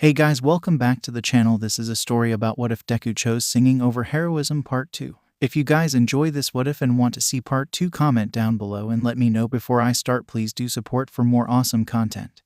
Hey guys, welcome back to the channel. This is a story about what if Deku chose singing over Heroism Part 2. If you guys enjoy this what if and want to see Part 2, comment down below and let me know before I start. Please do support for more awesome content.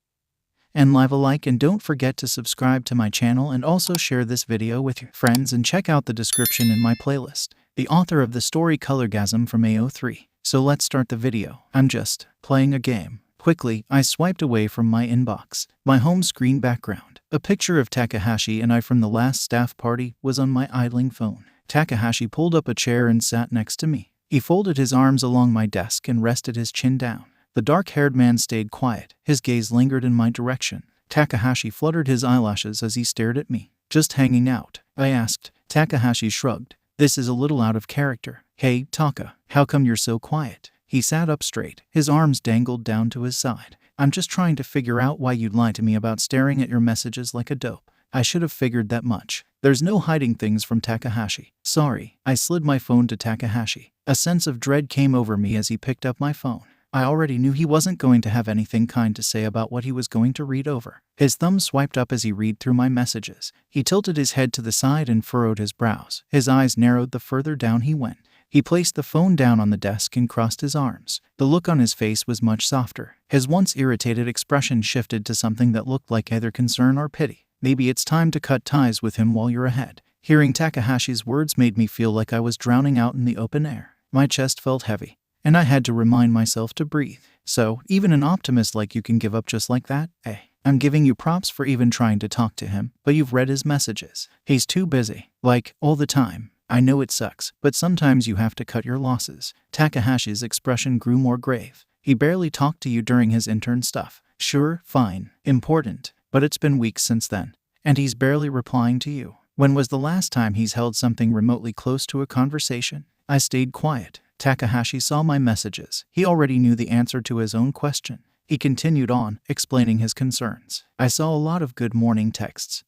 And leave a like and don't forget to subscribe to my channel and also share this video with your friends and check out the description in my playlist. The author of the story 𝗧𝗵𝗃. So let's start the video. I'm just playing a game. Quickly, I swiped away from my inbox. My home screen background. A picture of Takahashi and I from the last staff party was on my idling phone. Takahashi pulled up a chair and sat next to me. He folded his arms along my desk and rested his chin down. The dark-haired man stayed quiet. His gaze lingered in my direction. Takahashi fluttered his eyelashes as he stared at me. "Just hanging out?" I asked. Takahashi shrugged. "This is a little out of character." "Hey, Taka, how come you're so quiet?" He sat up straight. His arms dangled down to his side. "I'm just trying to figure out why you'd lie to me about staring at your messages like a dope." I should have figured that much. There's no hiding things from Takahashi. "Sorry." I slid my phone to Takahashi. A sense of dread came over me as he picked up my phone. I already knew he wasn't going to have anything kind to say about what he was going to read over. His thumb swiped up as he read through my messages. He tilted his head to the side and furrowed his brows. His eyes narrowed the further down he went. He placed the phone down on the desk and crossed his arms. The look on his face was much softer. His once irritated expression shifted to something that looked like either concern or pity. "Maybe it's time to cut ties with him while you're ahead." Hearing Takahashi's words made me feel like I was drowning out in the open air. My chest felt heavy, and I had to remind myself to breathe. "So, even an optimist like you can give up just like that, eh? I'm giving you props for even trying to talk to him, but you've read his messages. He's too busy. Like, all the time. I know it sucks, but sometimes you have to cut your losses." Takahashi's expression grew more grave. "He barely talked to you during his intern stuff. Sure, fine, important, but it's been weeks since then. And he's barely replying to you. When was the last time he's held something remotely close to a conversation?" I stayed quiet. Takahashi saw my messages. He already knew the answer to his own question. He continued on, explaining his concerns. "I saw a lot of good morning texts.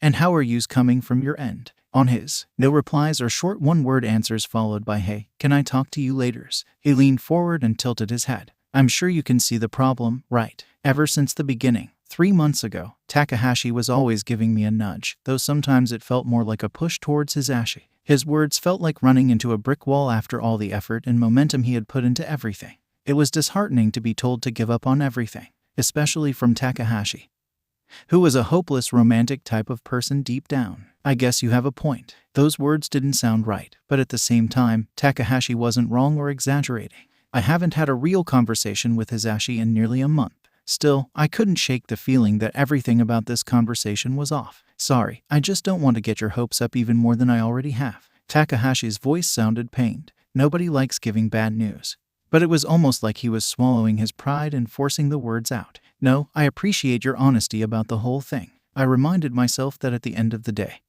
And how are yous coming from your end?" On his, no replies or short one-word answers followed by "Hey, can I talk to you laters?" He leaned forward and tilted his head. "I'm sure you can see the problem, right? Ever since the beginning, 3 months ago, Takahashi was always giving me a nudge, though sometimes it felt more like a push towards Hisashi. His words felt like running into a brick wall after all the effort and momentum he had put into everything. It was disheartening to be told to give up on everything, especially from Takahashi, who was a hopeless romantic type of person deep down. "I guess you have a point." Those words didn't sound right, but at the same time, Takahashi wasn't wrong or exaggerating. I haven't had a real conversation with Hisashi in nearly a month. Still, I couldn't shake the feeling that everything about this conversation was off. "Sorry, I just don't want to get your hopes up even more than I already have." Takahashi's voice sounded pained. Nobody likes giving bad news. But it was almost like he was swallowing his pride and forcing the words out. "No, I appreciate your honesty about the whole thing." I reminded myself that at the end of the day,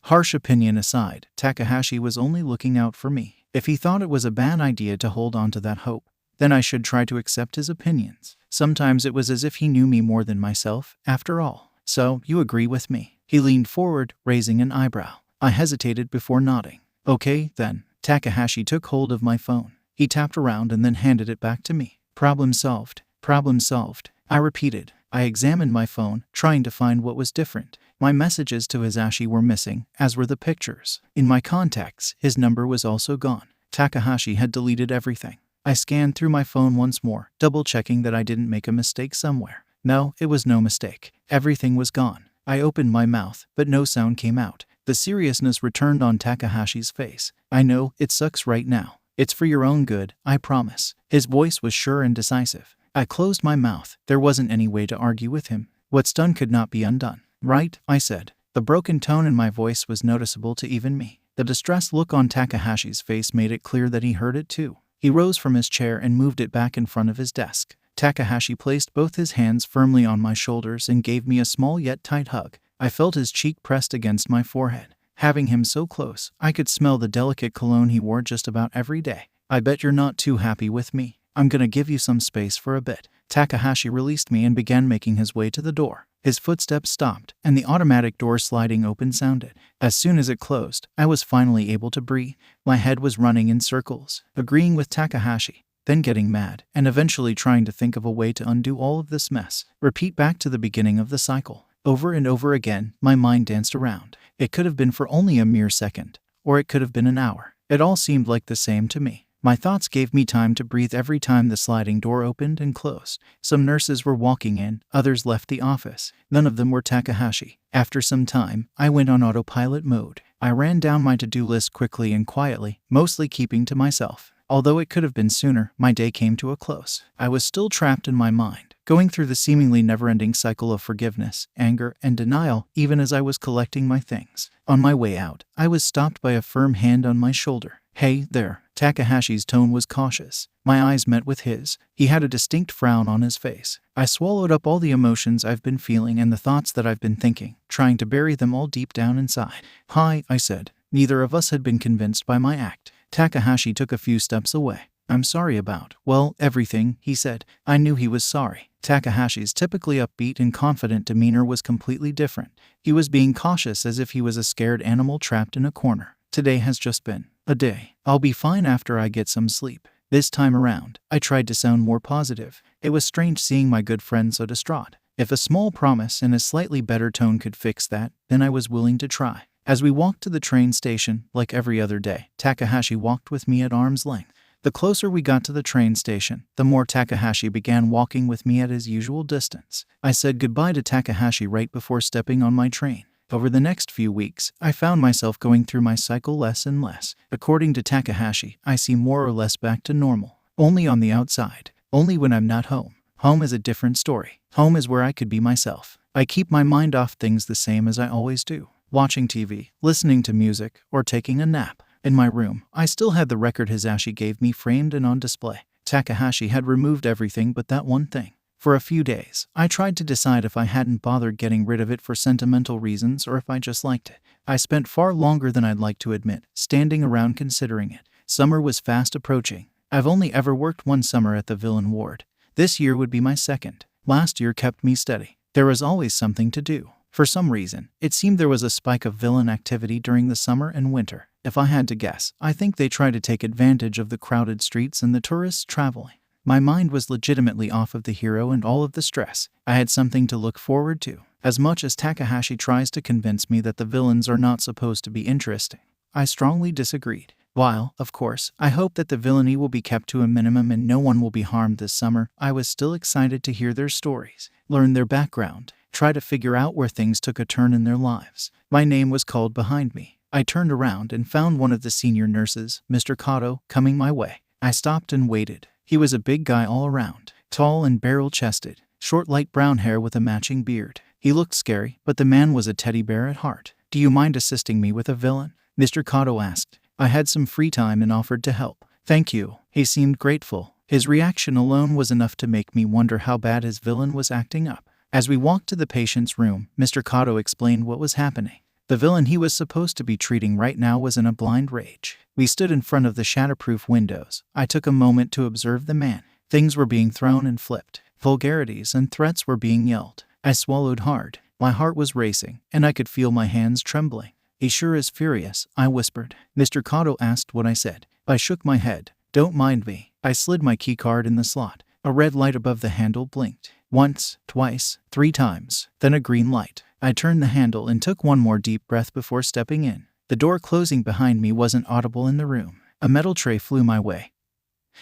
harsh opinion aside, Takahashi was only looking out for me. If he thought it was a bad idea to hold on to that hope, then I should try to accept his opinions. Sometimes it was as if he knew me more than myself, after all. "So, you agree with me?" He leaned forward, raising an eyebrow. I hesitated before nodding. "Okay, then." Takahashi took hold of my phone. He tapped around and then handed it back to me. "Problem solved. Problem solved," I repeated. I examined my phone, trying to find what was different. My messages to Hisashi were missing, as were the pictures. In my contacts, his number was also gone. Takahashi had deleted everything. I scanned through my phone once more, double-checking that I didn't make a mistake somewhere. No, it was no mistake. Everything was gone. I opened my mouth, but no sound came out. The seriousness returned on Takahashi's face. "I know, it sucks right now. It's for your own good, I promise." His voice was sure and decisive. I closed my mouth. There wasn't any way to argue with him. What's done could not be undone. "Right," I said. The broken tone in my voice was noticeable to even me. The distressed look on Takahashi's face made it clear that he heard it too. He rose from his chair and moved it back in front of his desk. Takahashi placed both his hands firmly on my shoulders and gave me a small yet tight hug. I felt his cheek pressed against my forehead. Having him so close, I could smell the delicate cologne he wore just about every day. "I bet you're not too happy with me. I'm gonna give you some space for a bit." Takahashi released me and began making his way to the door. His footsteps stopped, and the automatic door sliding open sounded. As soon as it closed, I was finally able to breathe. My head was running in circles, agreeing with Takahashi, then getting mad, and eventually trying to think of a way to undo all of this mess. Repeat back to the beginning of the cycle. Over and over again, my mind danced around. It could have been for only a mere second, or it could have been an hour. It all seemed like the same to me. My thoughts gave me time to breathe every time the sliding door opened and closed. Some nurses were walking in, others left the office. None of them were Takahashi. After some time, I went on autopilot mode. I ran down my to-do list quickly and quietly, mostly keeping to myself. Although it could have been sooner, my day came to a close. I was still trapped in my mind, going through the seemingly never-ending cycle of forgiveness, anger, and denial, even as I was collecting my things. On my way out, I was stopped by a firm hand on my shoulder. "Hey there." Takahashi's tone was cautious. My eyes met with his. He had a distinct frown on his face. I swallowed up all the emotions I've been feeling and the thoughts that I've been thinking, trying to bury them all deep down inside. "Hi," I said. Neither of us had been convinced by my act. Takahashi took a few steps away. "I'm sorry about, well, everything," he said. I knew he was sorry. Takahashi's typically upbeat and confident demeanor was completely different. He was being cautious as if he was a scared animal trapped in a corner. "Today has just been a day. I'll be fine after I get some sleep." This time around, I tried to sound more positive. It was strange seeing my good friend so distraught. If a small promise and a slightly better tone could fix that, then I was willing to try. As we walked to the train station, like every other day, Takahashi walked with me at arm's length. The closer we got to the train station, the more Takahashi began walking with me at his usual distance. I said goodbye to Takahashi right before stepping on my train. Over the next few weeks, I found myself going through my cycle less and less. According to Takahashi, I seem more or less back to normal. Only on the outside. Only when I'm not home. Home is a different story. Home is where I could be myself. I keep my mind off things the same as I always do. Watching TV, listening to music, or taking a nap. In my room, I still had the record Hizashi gave me framed and on display. Takahashi had removed everything but that one thing. For a few days, I tried to decide if I hadn't bothered getting rid of it for sentimental reasons or if I just liked it. I spent far longer than I'd like to admit, standing around considering it. Summer was fast approaching. I've only ever worked one summer at the villain ward. This year would be my second. Last year kept me steady. There was always something to do. For some reason, it seemed there was a spike of villain activity during the summer and winter. If I had to guess, I think they try to take advantage of the crowded streets and the tourists traveling. My mind was legitimately off of the hero and all of the stress. I had something to look forward to. As much as Takahashi tries to convince me that the villains are not supposed to be interesting, I strongly disagreed. While, of course, I hope that the villainy will be kept to a minimum and no one will be harmed this summer, I was still excited to hear their stories, learn their background, try to figure out where things took a turn in their lives. My name was called behind me. I turned around and found one of the senior nurses, Mr. 𝗧𝗵𝗃, coming my way. I stopped and waited. He was a big guy all around, tall and barrel-chested, short light brown hair with a matching beard. He looked scary, but the man was a teddy bear at heart. "Do you mind assisting me with a villain?" Mr. 𝗧𝗵𝗃 asked. I had some free time and offered to help. "Thank you." He seemed grateful. His reaction alone was enough to make me wonder how bad his villain was acting up. As we walked to the patient's room, Mr. 𝗧𝗵𝗃 explained what was happening. The villain he was supposed to be treating right now was in a blind rage. We stood in front of the shatterproof windows. I took a moment to observe the man. Things were being thrown and flipped. Vulgarities and threats were being yelled. I swallowed hard. My heart was racing, and I could feel my hands trembling. "He sure is furious," I whispered. Mr. 𝗧𝗵𝗃 asked what I said. I shook my head. "Don't mind me." I slid my keycard in the slot. A red light above the handle blinked. Once, twice, 3 times, then a green light. I turned the handle and took one more deep breath before stepping in. The door closing behind me wasn't audible in the room. A metal tray flew my way,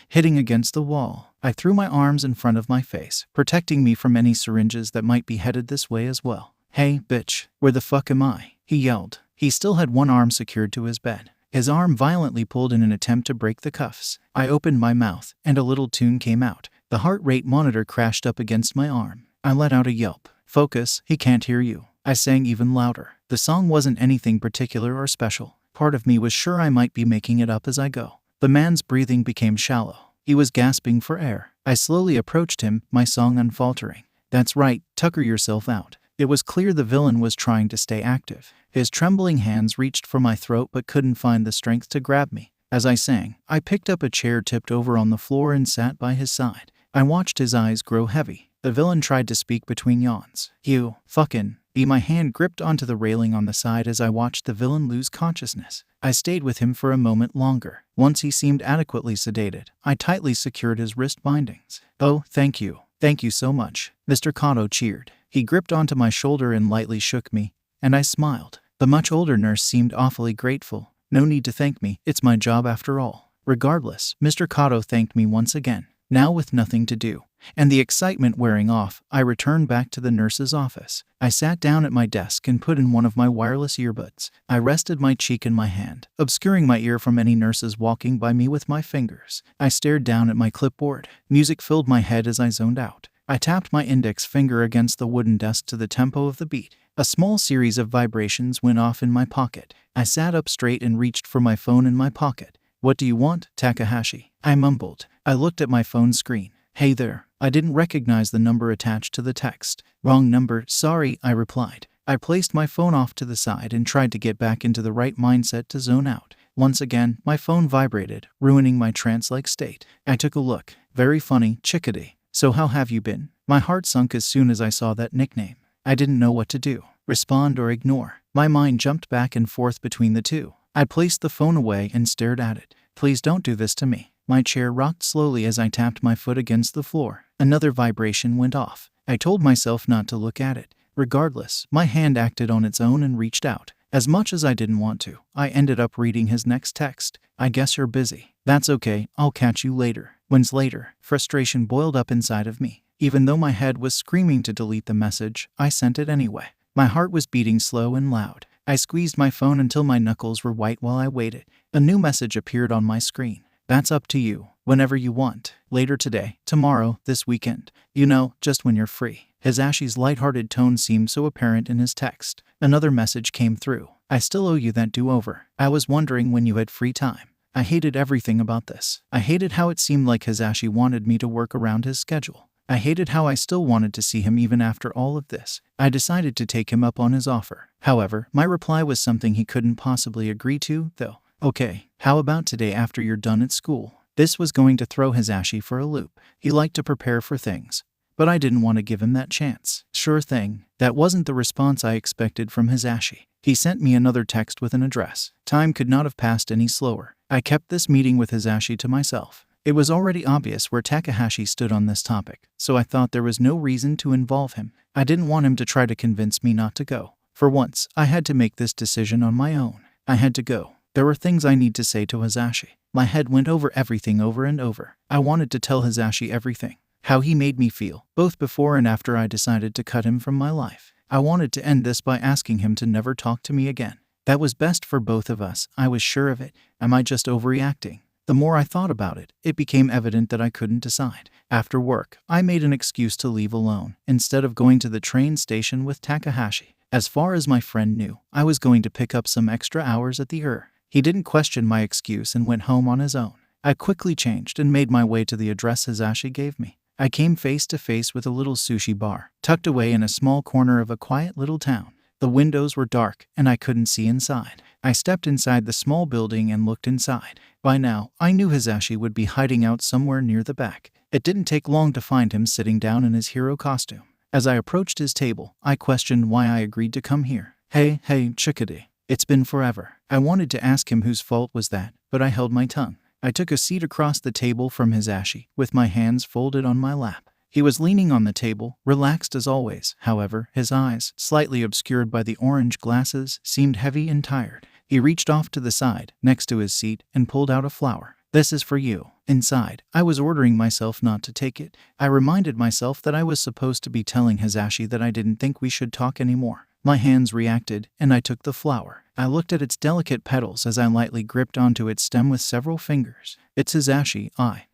hitting against the wall. I threw my arms in front of my face, protecting me from any syringes that might be headed this way as well. "Hey, bitch, where the fuck am I?" he yelled. He still had one arm secured to his bed. His arm violently pulled in an attempt to break the cuffs. I opened my mouth, and a little tune came out. The heart rate monitor crashed up against my arm. I let out a yelp. "Focus, he can't hear you," I sang even louder. The song wasn't anything particular or special. Part of me was sure I might be making it up as I go. The man's breathing became shallow. He was gasping for air. I slowly approached him, my song unfaltering. "That's right, tucker yourself out." It was clear the villain was trying to stay active. His trembling hands reached for my throat but couldn't find the strength to grab me. As I sang, I picked up a chair tipped over on the floor and sat by his side. I watched his eyes grow heavy. The villain tried to speak between yawns. "You fucking..." My hand gripped onto the railing on the side as I watched the villain lose consciousness. I stayed with him for a moment longer. Once he seemed adequately sedated, I tightly secured his wrist bindings. "Oh, thank you. Thank you so much," Mr. 𝗧𝗵𝗃 cheered. He gripped onto my shoulder and lightly shook me, and I smiled. The much older nurse seemed awfully grateful. No need to thank me, it's my job after all. Regardless, Mr. Kato thanked me once again, now with nothing to do. And the excitement wearing off, I returned back to the nurse's office. I sat down at my desk and put in one of my wireless earbuds. I rested my cheek in my hand, obscuring my ear from any nurses walking by me with my fingers. I stared down at my clipboard. Music filled my head as I zoned out. I tapped my index finger against the wooden desk to the tempo of the beat. A small series of vibrations went off in my pocket. I sat up straight and reached for my phone in my pocket. "What do you want, Takahashi?" I mumbled. I looked at my phone screen. "Hey there." I didn't recognize the number attached to the text. "Wrong number, sorry," I replied. I placed my phone off to the side and tried to get back into the right mindset to zone out. Once again, my phone vibrated, ruining my trance-like state. I took a look. "Very funny, 𝗧𝗵𝗃𝗲. So how have you been?" My heart sunk as soon as I saw that nickname. I didn't know what to do. Respond or ignore. My mind jumped back and forth between the two. I placed the phone away and stared at it. "Please don't do this to me." My chair rocked slowly as I tapped my foot against the floor. Another vibration went off. I told myself not to look at it. Regardless, my hand acted on its own and reached out. As much as I didn't want to, I ended up reading his next text. "I guess you're busy. That's okay, I'll catch you later." When's later? Frustration boiled up inside of me. Even though my head was screaming to delete the message, I sent it anyway. My heart was beating slow and loud. I squeezed my phone until my knuckles were white while I waited. A new message appeared on my screen. "That's up to you. Whenever you want. Later today, tomorrow, this weekend. You know, just when you're free." Hisashi's lighthearted tone seemed so apparent in his text. Another message came through. "I still owe you that do-over. I was wondering when you had free time." I hated everything about this. I hated how it seemed like Hisashi wanted me to work around his schedule. I hated how I still wanted to see him even after all of this. I decided to take him up on his offer. However, my reply was something he couldn't possibly agree to, though. "Okay, how about today after you're done at school?" This was going to throw Hisashi for a loop. He liked to prepare for things, but I didn't want to give him that chance. "Sure thing." That wasn't the response I expected from Hisashi. He sent me another text with an address. Time could not have passed any slower. I kept this meeting with Hisashi to myself. It was already obvious where Takahashi stood on this topic, so I thought there was no reason to involve him. I didn't want him to try to convince me not to go. For once, I had to make this decision on my own. I had to go. There were things I need to say to Hisashi. My head went over everything over and over. I wanted to tell Hisashi everything. How he made me feel, both before and after I decided to cut him from my life. I wanted to end this by asking him to never talk to me again. That was best for both of us, I was sure of it. Am I just overreacting? The more I thought about it, it became evident that I couldn't decide. After work, I made an excuse to leave alone, instead of going to the train station with Takahashi. As far as my friend knew, I was going to pick up some extra hours at the 𝗎𝗪. He didn't question my excuse and went home on his own. I quickly changed and made my way to the address Hisashi gave me. I came face to face with a little sushi bar, tucked away in a small corner of a quiet little town. The windows were dark, and I couldn't see inside. I stepped inside the small building and looked inside. By now, I knew Hisashi would be hiding out somewhere near the back. It didn't take long to find him sitting down in his hero costume. As I approached his table, I questioned why I agreed to come here. Hey, 𝗧𝗵𝗃𝗲. It's been forever." I wanted to ask him whose fault was that, but I held my tongue. I took a seat across the table from Hisashi, with my hands folded on my lap. He was leaning on the table, relaxed as always. However, his eyes, slightly obscured by the orange glasses, seemed heavy and tired. He reached off to the side, next to his seat, and pulled out a flower. "This is for you." Inside, I was ordering myself not to take it. I reminded myself that I was supposed to be telling Hisashi that I didn't think we should talk anymore. My hands reacted, and I took the flower. I looked at its delicate petals as I lightly gripped onto its stem with several fingers. "It's Hisashi,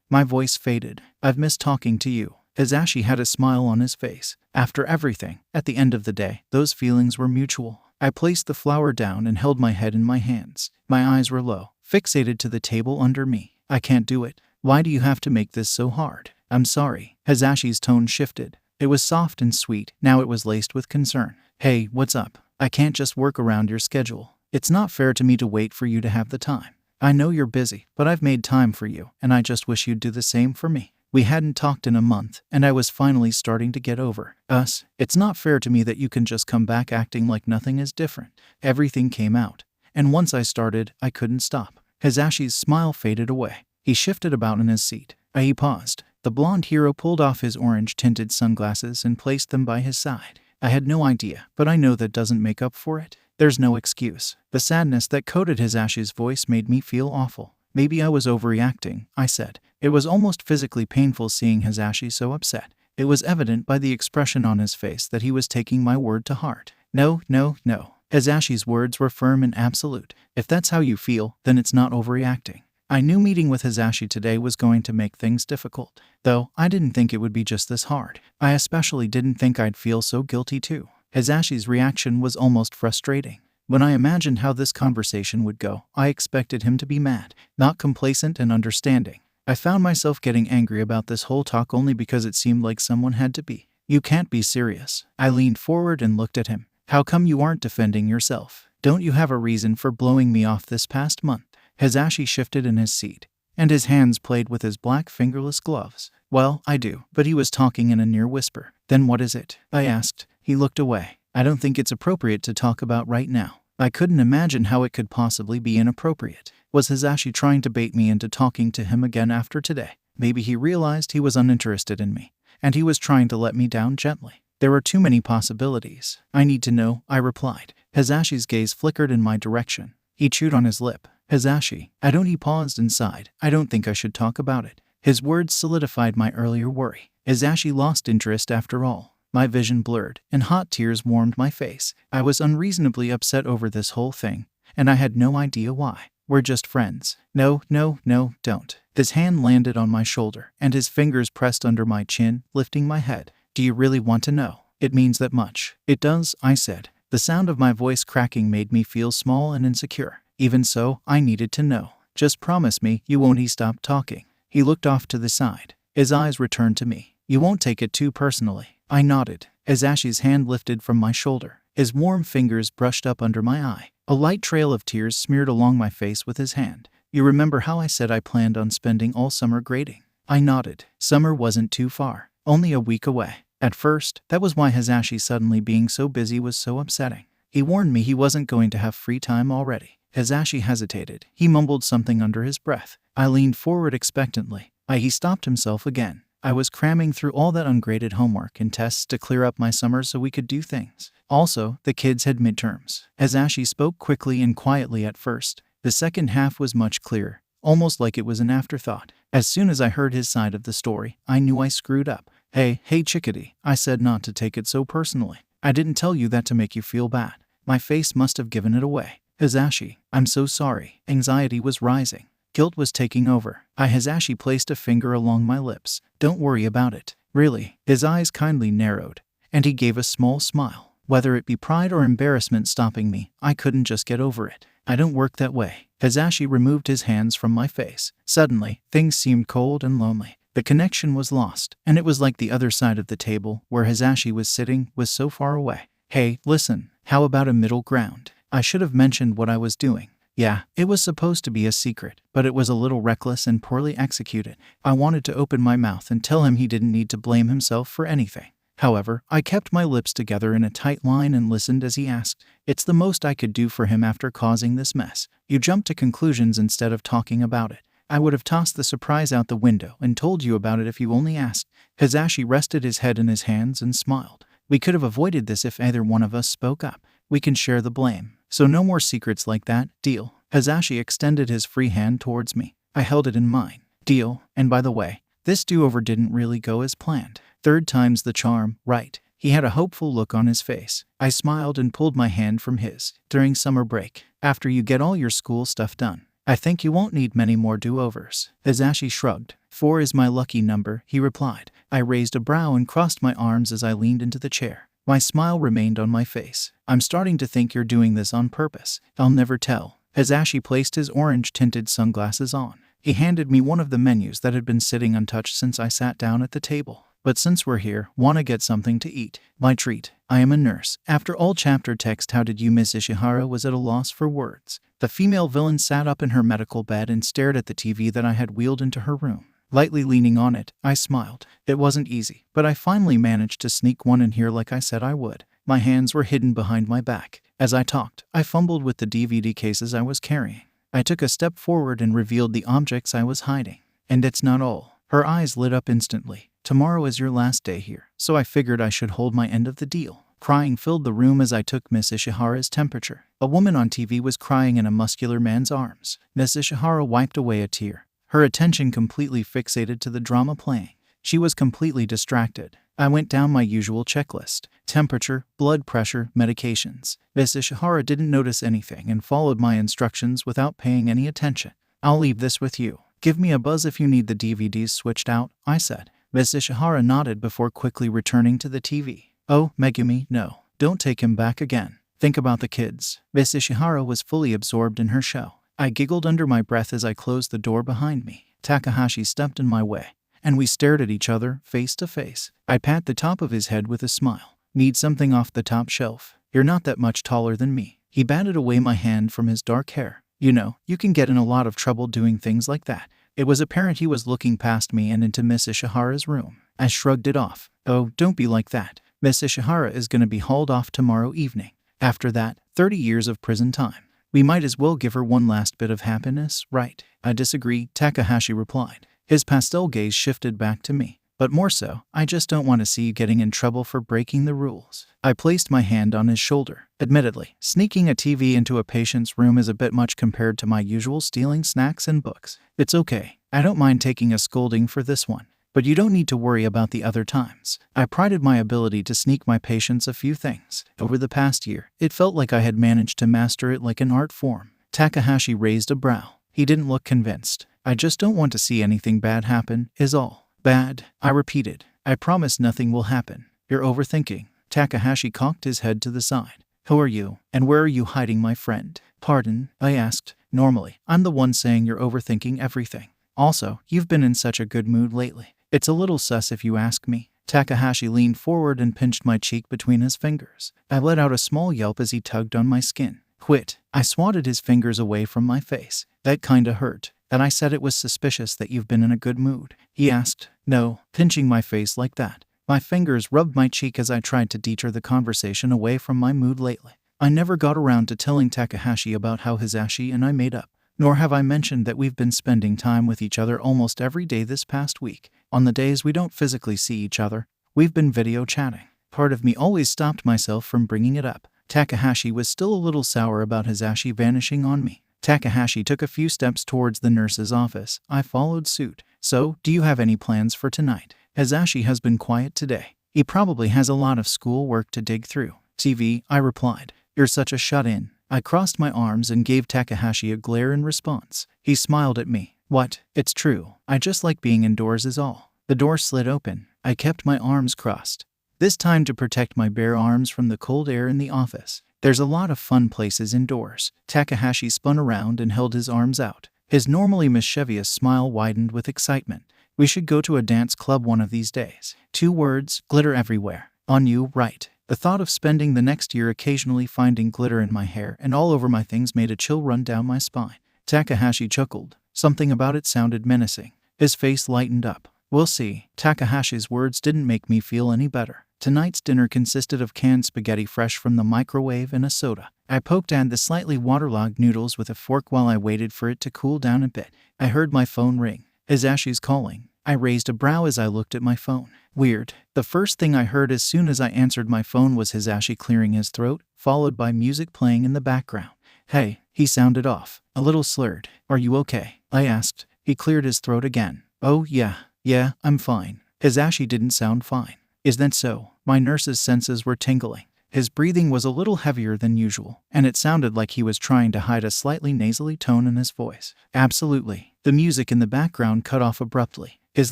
My voice faded. "I've missed talking to you." Hisashi had a smile on his face. After everything, at the end of the day, those feelings were mutual. I placed the flower down and held my head in my hands. My eyes were low, fixated to the table under me. "I can't do it. Why do you have to make this so hard?" "I'm sorry." Hisashi's tone shifted. It was soft and sweet, now it was laced with concern. "Hey, what's up? I can't just work around your schedule. It's not fair to me to wait for you to have the time. I know you're busy, but I've made time for you, and I just wish you'd do the same for me. We hadn't talked in a month, and I was finally starting to get over us. It's not fair to me that you can just come back acting like nothing is different." Everything came out, and once I started, I couldn't stop. Hisashi's smile faded away. He shifted about in his seat. He paused. The blonde hero pulled off his orange-tinted sunglasses and placed them by his side. I had no idea, but I know that doesn't make up for it. There's no excuse. The sadness that coated Hisashi's voice made me feel awful. Maybe I was overreacting, I said. It was almost physically painful seeing Hisashi so upset. It was evident by the expression on his face that he was taking my word to heart. No, no, no. Hisashi's words were firm and absolute. If that's how you feel, then it's not overreacting. I knew meeting with Hisashi today was going to make things difficult, though I didn't think it would be just this hard. I especially didn't think I'd feel so guilty too. Hisashi's reaction was almost frustrating. When I imagined how this conversation would go, I expected him to be mad, not complacent and understanding. I found myself getting angry about this whole talk only because it seemed like someone had to be. You can't be serious. I leaned forward and looked at him. How come you aren't defending yourself? Don't you have a reason for blowing me off this past month? Hisashi shifted in his seat, and his hands played with his black fingerless gloves. Well, I do, but he was talking in a near whisper. Then what is it? I asked. He looked away. I don't think it's appropriate to talk about right now. I couldn't imagine how it could possibly be inappropriate. Was Hisashi trying to bait me into talking to him again after today? Maybe he realized he was uninterested in me, and he was trying to let me down gently. There were too many possibilities. I need to know, I replied. Hisashi's gaze flickered in my direction. He chewed on his lip. Hisashi, he paused and sighed. I don't think I should talk about it. His words solidified my earlier worry. Hisashi lost interest after all. My vision blurred, and hot tears warmed my face. I was unreasonably upset over this whole thing, and I had no idea why. We're just friends. No, no, no, don't. His hand landed on my shoulder, and his fingers pressed under my chin, lifting my head. Do you really want to know? It means that much. It does, I said. The sound of my voice cracking made me feel small and insecure. Even so, I needed to know. Just promise me you won't. He stopped talking. He looked off to the side. His eyes returned to me. You won't take it too personally. I nodded. Hisashi's hand lifted from my shoulder. His warm fingers brushed up under my eye. A light trail of tears smeared along my face with his hand. You remember how I said I planned on spending all summer grading? I nodded. Summer wasn't too far. Only a week away. At first, that was why Hisashi suddenly being so busy was so upsetting. He warned me he wasn't going to have free time already. Hisashi hesitated. He mumbled something under his breath. I leaned forward expectantly. He stopped himself again. I was cramming through all that ungraded homework and tests to clear up my summer so we could do things. Also, the kids had midterms. Hisashi spoke quickly and quietly at first. The second half was much clearer, almost like it was an afterthought. As soon as I heard his side of the story, I knew I screwed up. Hey 𝗧𝗵𝗃𝗧, I said not to take it so personally. I didn't tell you that to make you feel bad. My face must have given it away. Hisashi, I'm so sorry. Anxiety was rising. Guilt was taking over. Hisashi placed a finger along my lips. Don't worry about it. Really. His eyes kindly narrowed, and he gave a small smile. Whether it be pride or embarrassment stopping me, I couldn't just get over it. I don't work that way. Hisashi removed his hands from my face. Suddenly, things seemed cold and lonely. The connection was lost, and it was like the other side of the table, where Hisashi was sitting, was so far away. Hey, listen, how about a middle ground? I should have mentioned what I was doing. Yeah, it was supposed to be a secret, but it was a little reckless and poorly executed. I wanted to open my mouth and tell him he didn't need to blame himself for anything. However, I kept my lips together in a tight line and listened as he asked. It's the most I could do for him after causing this mess. You jumped to conclusions instead of talking about it. I would have tossed the surprise out the window and told you about it if you only asked. Hisashi rested his head in his hands and smiled. We could have avoided this if either one of us spoke up. We can share the blame. So no more secrets like that, deal? Hisashi extended his free hand towards me. I held it in mine. Deal. And by the way, this do-over didn't really go as planned. Third time's the charm, right? He had a hopeful look on his face. I smiled and pulled my hand from his. During summer break, after you get all your school stuff done, I think you won't need many more do-overs. Hisashi shrugged. 4 is my lucky number, he replied. I raised a brow and crossed my arms as I leaned into the chair. My smile remained on my face. I'm starting to think you're doing this on purpose. I'll never tell. Hisashi placed his orange-tinted sunglasses on. He handed me one of the menus that had been sitting untouched since I sat down at the table. But since we're here, wanna get something to eat? My treat. I am a nurse. After all chapter text How Did You Miss Ishihara was at a loss for words. The female villain sat up in her medical bed and stared at the TV that I had wheeled into her room. Lightly leaning on it, I smiled. It wasn't easy, but I finally managed to sneak one in here like I said I would. My hands were hidden behind my back. As I talked, I fumbled with the DVD cases I was carrying. I took a step forward and revealed the objects I was hiding. And it's not all. Her eyes lit up instantly. Tomorrow is your last day here, so I figured I should hold my end of the deal. Crying filled the room as I took Miss Ishihara's temperature. A woman on TV was crying in a muscular man's arms. Miss Ishihara wiped away a tear, her attention completely fixated to the drama playing. She was completely distracted. I went down my usual checklist: temperature, blood pressure, medications. Miss Ishihara didn't notice anything and followed my instructions without paying any attention. "I'll leave this with you. Give me a buzz if you need the DVDs switched out," I said. Miss Ishihara nodded before quickly returning to the TV. "Oh, Megumi, no. Don't take him back again. Think about the kids." Miss Ishihara was fully absorbed in her show. I giggled under my breath as I closed the door behind me. Takahashi stepped in my way, and we stared at each other, face to face. I pat the top of his head with a smile. "Need something off the top shelf? You're not that much taller than me." He batted away my hand from his dark hair. "You know, you can get in a lot of trouble doing things like that." It was apparent he was looking past me and into Miss Ishihara's room. I shrugged it off. "Oh, don't be like that. Miss Ishihara is going to be hauled off tomorrow evening. After that, 30 years of prison time. We might as well give her one last bit of happiness, right?" "I disagree," Takahashi replied. His pastel gaze shifted back to me. "But more so, I just don't want to see you getting in trouble for breaking the rules." I placed my hand on his shoulder. Admittedly, sneaking a TV into a patient's room is a bit much compared to my usual stealing snacks and books. "It's okay. I don't mind taking a scolding for this one. But you don't need to worry about the other times." I prided my ability to sneak my patients a few things. Over the past year, it felt like I had managed to master it like an art form. Takahashi raised a brow. He didn't look convinced. "I just don't want to see anything bad happen, is all." "Bad?" I repeated. "I promise nothing will happen. You're overthinking." Takahashi cocked his head to the side. "Who are you, and where are you hiding my friend?" "Pardon?" I asked. "Normally, I'm the one saying you're overthinking everything. Also, you've been in such a good mood lately. It's a little sus if you ask me." Takahashi leaned forward and pinched my cheek between his fingers. I let out a small yelp as he tugged on my skin. "Quit." I swatted his fingers away from my face. "That kinda hurt. And I said it was suspicious that you've been in a good mood." He asked. "No," pinching my face like that. My fingers rubbed my cheek as I tried to detour the conversation away from my mood lately. I never got around to telling Takahashi about how Hizashi and I made up. Nor have I mentioned that we've been spending time with each other almost every day this past week. On the days we don't physically see each other, we've been video chatting. Part of me always stopped myself from bringing it up. Takahashi was still a little sour about Hizashi vanishing on me. Takahashi took a few steps towards the nurse's office. I followed suit. "So, do you have any plans for tonight?" "Hizashi has been quiet today. He probably has a lot of school work to dig through." "TV," I replied. "You're such a shut-in." I crossed my arms and gave Takahashi a glare in response. He smiled at me. "What? It's true. I just like being indoors is all." The door slid open. I kept my arms crossed, this time to protect my bare arms from the cold air in the office. "There's a lot of fun places indoors." Takahashi spun around and held his arms out. His normally mischievous smile widened with excitement. "We should go to a dance club one of these days. 2 words, glitter everywhere. On you, right?" The thought of spending the next year occasionally finding glitter in my hair and all over my things made a chill run down my spine. Takahashi chuckled. Something about it sounded menacing. His face lightened up. "We'll see." Takahashi's words didn't make me feel any better. Tonight's dinner consisted of canned spaghetti fresh from the microwave and a soda. I poked at the slightly waterlogged noodles with a fork while I waited for it to cool down a bit. I heard my phone ring. Hizashi's calling. I raised a brow as I looked at my phone. Weird. The first thing I heard as soon as I answered my phone was Hizashi clearing his throat, followed by music playing in the background. "Hey," he sounded off, a little slurred. "Are you okay?" I asked. He cleared his throat again. "Oh, yeah, I'm fine." Hizashi didn't sound fine. "Is that so?" My nurse's senses were tingling. His breathing was a little heavier than usual, and it sounded like he was trying to hide a slightly nasally tone in his voice. "Absolutely." The music in the background cut off abruptly. His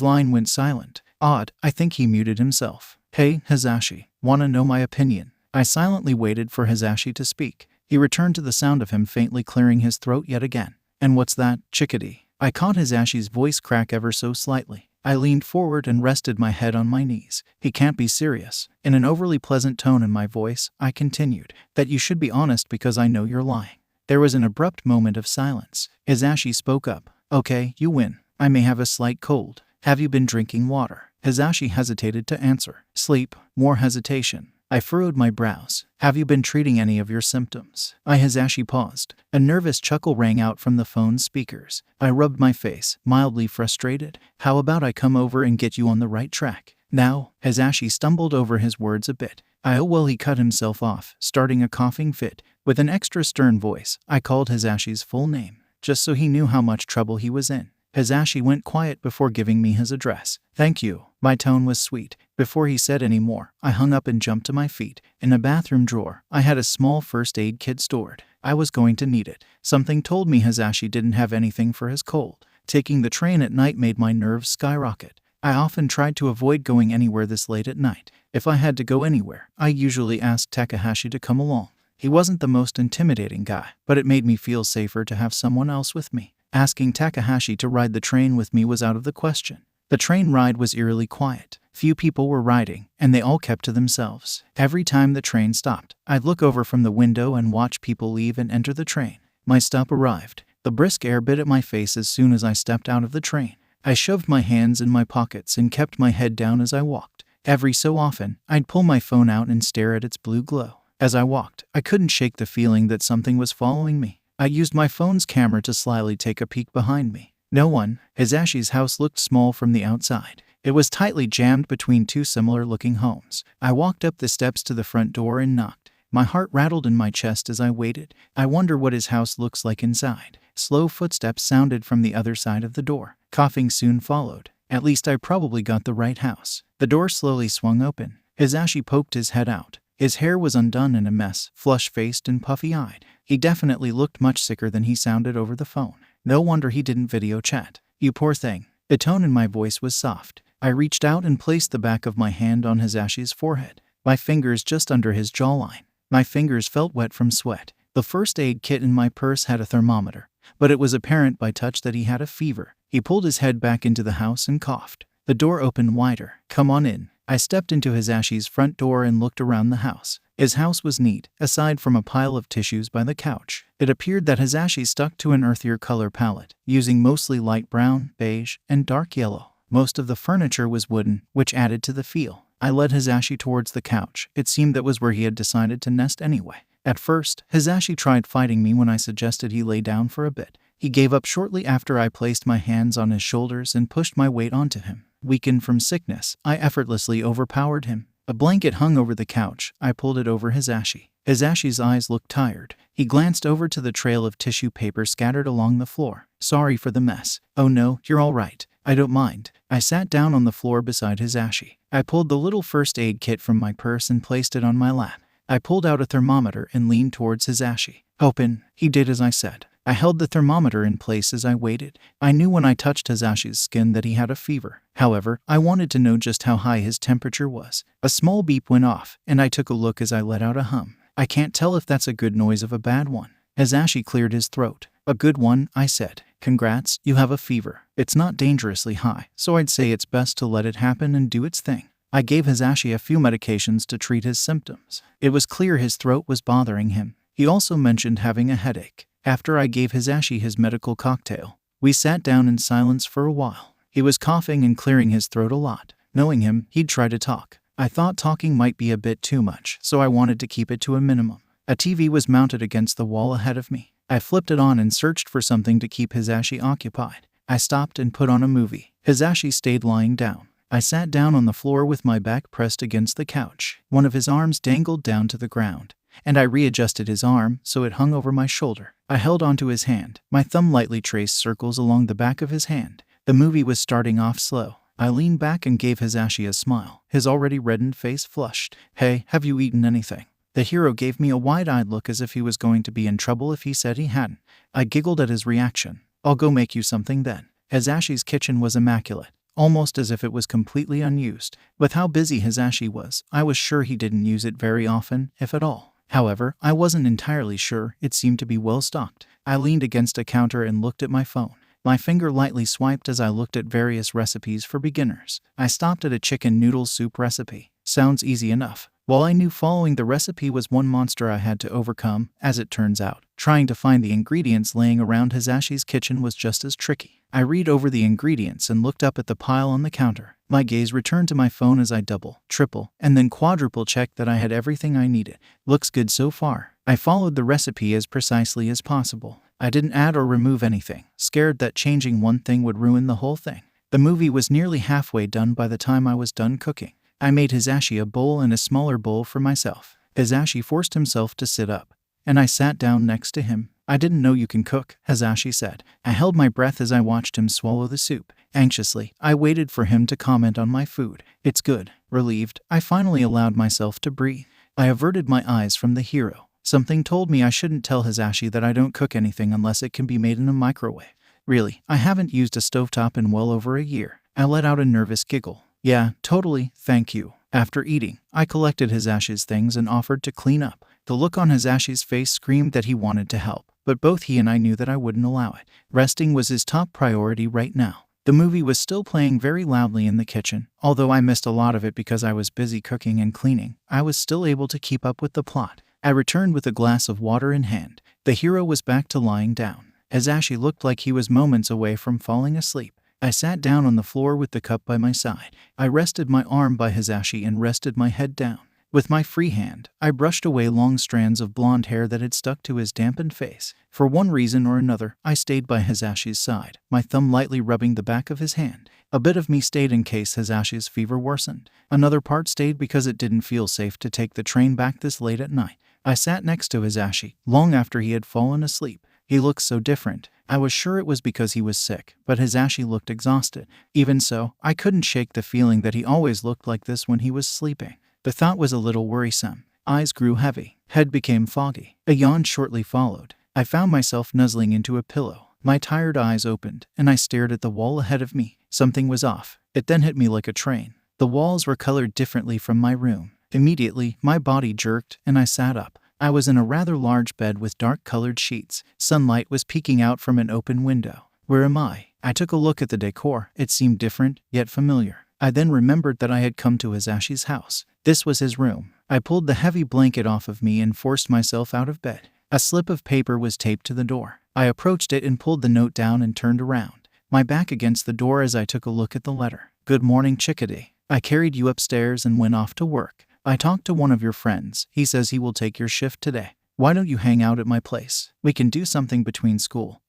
line went silent. Odd, I think he muted himself. "Hey, Hizashi, wanna know my opinion?" I silently waited for Hizashi to speak. He returned to the sound of him faintly clearing his throat yet again. "And what's that, chickadee?" I caught Hizashi's voice crack ever so slightly. I leaned forward and rested my head on my knees. "He can't be serious." In an overly pleasant tone in my voice, I continued, "That you should be honest because I know you're lying." There was an abrupt moment of silence. Hizashi spoke up. "Okay, you win. I may have a slight cold. Have you been drinking water?" Hizashi hesitated to answer. "Sleep." More hesitation. I furrowed my brows. "Have you been treating any of your symptoms?" Hizashi paused. A nervous chuckle rang out from the phone's speakers. I rubbed my face, mildly frustrated. "How about I come over and get you on the right track?" "Now?" Hizashi stumbled over his words a bit. 𝗳𝗫𝗃𝗃, starting a coughing fit. With an extra stern voice, I called Hisashi's full name, just so he knew how much trouble he was in. Hisashi went quiet before giving me his address. "Thank you." My tone was sweet. Before he said any more, I hung up and jumped to my feet. In a bathroom drawer, I had a small first aid kit stored. I was going to need it. Something told me Hisashi didn't have anything for his cold. Taking the train at night made my nerves skyrocket. I often tried to avoid going anywhere this late at night. If I had to go anywhere, I usually asked Takahashi to come along. He wasn't the most intimidating guy, but it made me feel safer to have someone else with me. Asking Takahashi to ride the train with me was out of the question. The train ride was eerily quiet. Few people were riding, and they all kept to themselves. Every time the train stopped, I'd look over from the window and watch people leave and enter the train. My stop arrived. The brisk air bit at my face as soon as I stepped out of the train. I shoved my hands in my pockets and kept my head down as I walked. Every so often, I'd pull my phone out and stare at its blue glow. As I walked, I couldn't shake the feeling that something was following me. I used my phone's camera to slyly take a peek behind me. No one. Hisashi's house looked small from the outside. It was tightly jammed between two similar-looking homes. I walked up the steps to the front door and knocked. My heart rattled in my chest as I waited. I wonder what his house looks like inside. Slow footsteps sounded from the other side of the door. Coughing soon followed. At least I probably got the right house. The door slowly swung open. Hisashi poked his head out. His hair was undone in a mess, flush-faced and puffy-eyed. He definitely looked much sicker than he sounded over the phone. No wonder he didn't video chat. "You poor thing." The tone in my voice was soft. I reached out and placed the back of my hand on Hisashi's forehead, my fingers just under his jawline. My fingers felt wet from sweat. The first aid kit in my purse had a thermometer, but it was apparent by touch that he had a fever. He pulled his head back into the house and coughed. The door opened wider. "Come on in." I stepped into Hisashi's front door and looked around the house. His house was neat, aside from a pile of tissues by the couch. It appeared that Hisashi stuck to an earthier color palette, using mostly light brown, beige, and dark yellow. Most of the furniture was wooden, which added to the feel. I led Hisashi towards the couch. It seemed that was where he had decided to nest anyway. At first, Hisashi tried fighting me when I suggested he lay down for a bit. He gave up shortly after I placed my hands on his shoulders and pushed my weight onto him. Weakened from sickness, I effortlessly overpowered him. A blanket hung over the couch. I pulled it over Hisashi. Hisashi's eyes looked tired. He glanced over to the trail of tissue paper scattered along the floor. "Sorry for the mess." "Oh no, you're all right. I don't mind." I sat down on the floor beside Hisashi. I pulled the little first aid kit from my purse and placed it on my lap. I pulled out a thermometer and leaned towards Hisashi. "Open." He did as I said. I held the thermometer in place as I waited. I knew when I touched Hisashi's skin that he had a fever. However, I wanted to know just how high his temperature was. A small beep went off, and I took a look as I let out a hum. I can't tell if that's a good noise of a bad one. Hisashi cleared his throat. "A good one," I said. "Congrats, you have a fever. It's not dangerously high, so I'd say it's best to let it happen and do its thing." I gave Hisashi a few medications to treat his symptoms. It was clear his throat was bothering him. He also mentioned having a headache. After I gave Hisashi his medical cocktail, we sat down in silence for a while. He was coughing and clearing his throat a lot. Knowing him, he'd try to talk. I thought talking might be a bit too much, so I wanted to keep it to a minimum. A TV was mounted against the wall ahead of me. I flipped it on and searched for something to keep Hisashi occupied. I stopped and put on a movie. Hisashi stayed lying down. I sat down on the floor with my back pressed against the couch. One of his arms dangled down to the ground, and I readjusted his arm so it hung over my shoulder. I held onto his hand. My thumb lightly traced circles along the back of his hand. The movie was starting off slow. I leaned back and gave Hisashi a smile. His already reddened face flushed. "Hey, have you eaten anything?" The hero gave me a wide-eyed look as if he was going to be in trouble if he said he hadn't. I giggled at his reaction. "I'll go make you something then." Hisashi's kitchen was immaculate, almost as if it was completely unused. With how busy Hisashi was, I was sure he didn't use it very often, if at all. However, I wasn't entirely sure. It seemed to be well stocked. I leaned against a counter and looked at my phone. My finger lightly swiped as I looked at various recipes for beginners. I stopped at a chicken noodle soup recipe. Sounds easy enough. While I knew following the recipe was one monster I had to overcome, as it turns out, trying to find the ingredients laying around Hisashi's kitchen was just as tricky. I read over the ingredients and looked up at the pile on the counter. My gaze returned to my phone as I double, triple, and then quadruple checked that I had everything I needed. Looks good so far. I followed the recipe as precisely as possible. I didn't add or remove anything, scared that changing one thing would ruin the whole thing. The movie was nearly halfway done by the time I was done cooking. I made Hizashi a bowl and a smaller bowl for myself. Hizashi forced himself to sit up, and I sat down next to him. I didn't know you can cook, Hizashi said. I held my breath as I watched him swallow the soup. Anxiously, I waited for him to comment on my food. It's good. Relieved, I finally allowed myself to breathe. I averted my eyes from the hero. Something told me I shouldn't tell Hizashi that I don't cook anything unless it can be made in a microwave. Really, I haven't used a stovetop in well over a year. I let out a nervous giggle. Yeah, totally, thank you. After eating, I collected Hizashi's things and offered to clean up. The look on Hizashi's face screamed that he wanted to help, but both he and I knew that I wouldn't allow it. Resting was his top priority right now. The movie was still playing very loudly in the kitchen. Although I missed a lot of it because I was busy cooking and cleaning, I was still able to keep up with the plot. I returned with a glass of water in hand. The hero was back to lying down. Hizashi looked like he was moments away from falling asleep. I sat down on the floor with the cup by my side. I rested my arm by Hizashi and rested my head down. With my free hand, I brushed away long strands of blonde hair that had stuck to his dampened face. For one reason or another, I stayed by Hizashi's side, my thumb lightly rubbing the back of his hand. A bit of me stayed in case Hizashi's fever worsened. Another part stayed because it didn't feel safe to take the train back this late at night. I sat next to Hizashi, long after he had fallen asleep. He looked so different. I was sure it was because he was sick, but Hizashi looked exhausted. Even so, I couldn't shake the feeling that he always looked like this when he was sleeping. The thought was a little worrisome. Eyes grew heavy. Head became foggy. A yawn shortly followed. I found myself nuzzling into a pillow. My tired eyes opened, and I stared at the wall ahead of me. Something was off. It then hit me like a train. The walls were colored differently from my room. Immediately, my body jerked, and I sat up. I was in a rather large bed with dark-colored sheets. Sunlight was peeking out from an open window. Where am I? I took a look at the decor. It seemed different, yet familiar. I then remembered that I had come to Hizashi's house. This was his room. I pulled the heavy blanket off of me and forced myself out of bed. A slip of paper was taped to the door. I approached it and pulled the note down and turned around, my back against the door as I took a look at the letter. Good morning, Chickadee. I carried you upstairs and went off to work. I talked to one of your friends. He says he will take your shift today. Why don't you hang out at my place? We can do something between school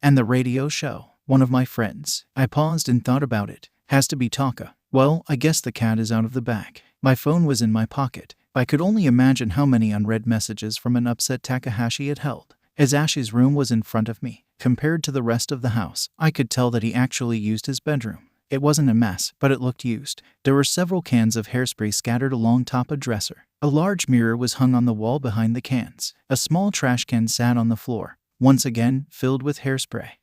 and the radio show. One of my friends. I paused and thought about it. Has to be Taka. Well, I guess the cat is out of the bag. My phone was in my pocket. I could only imagine how many unread messages from an upset Takahashi had held. Hizashi's room was in front of me. Compared to the rest of the house, I could tell that he actually used his bedroom. It wasn't a mess, but it looked used. There were several cans of hairspray scattered along top a dresser. A large mirror was hung on the wall behind the cans. A small trash can sat on the floor, once again filled with hairspray.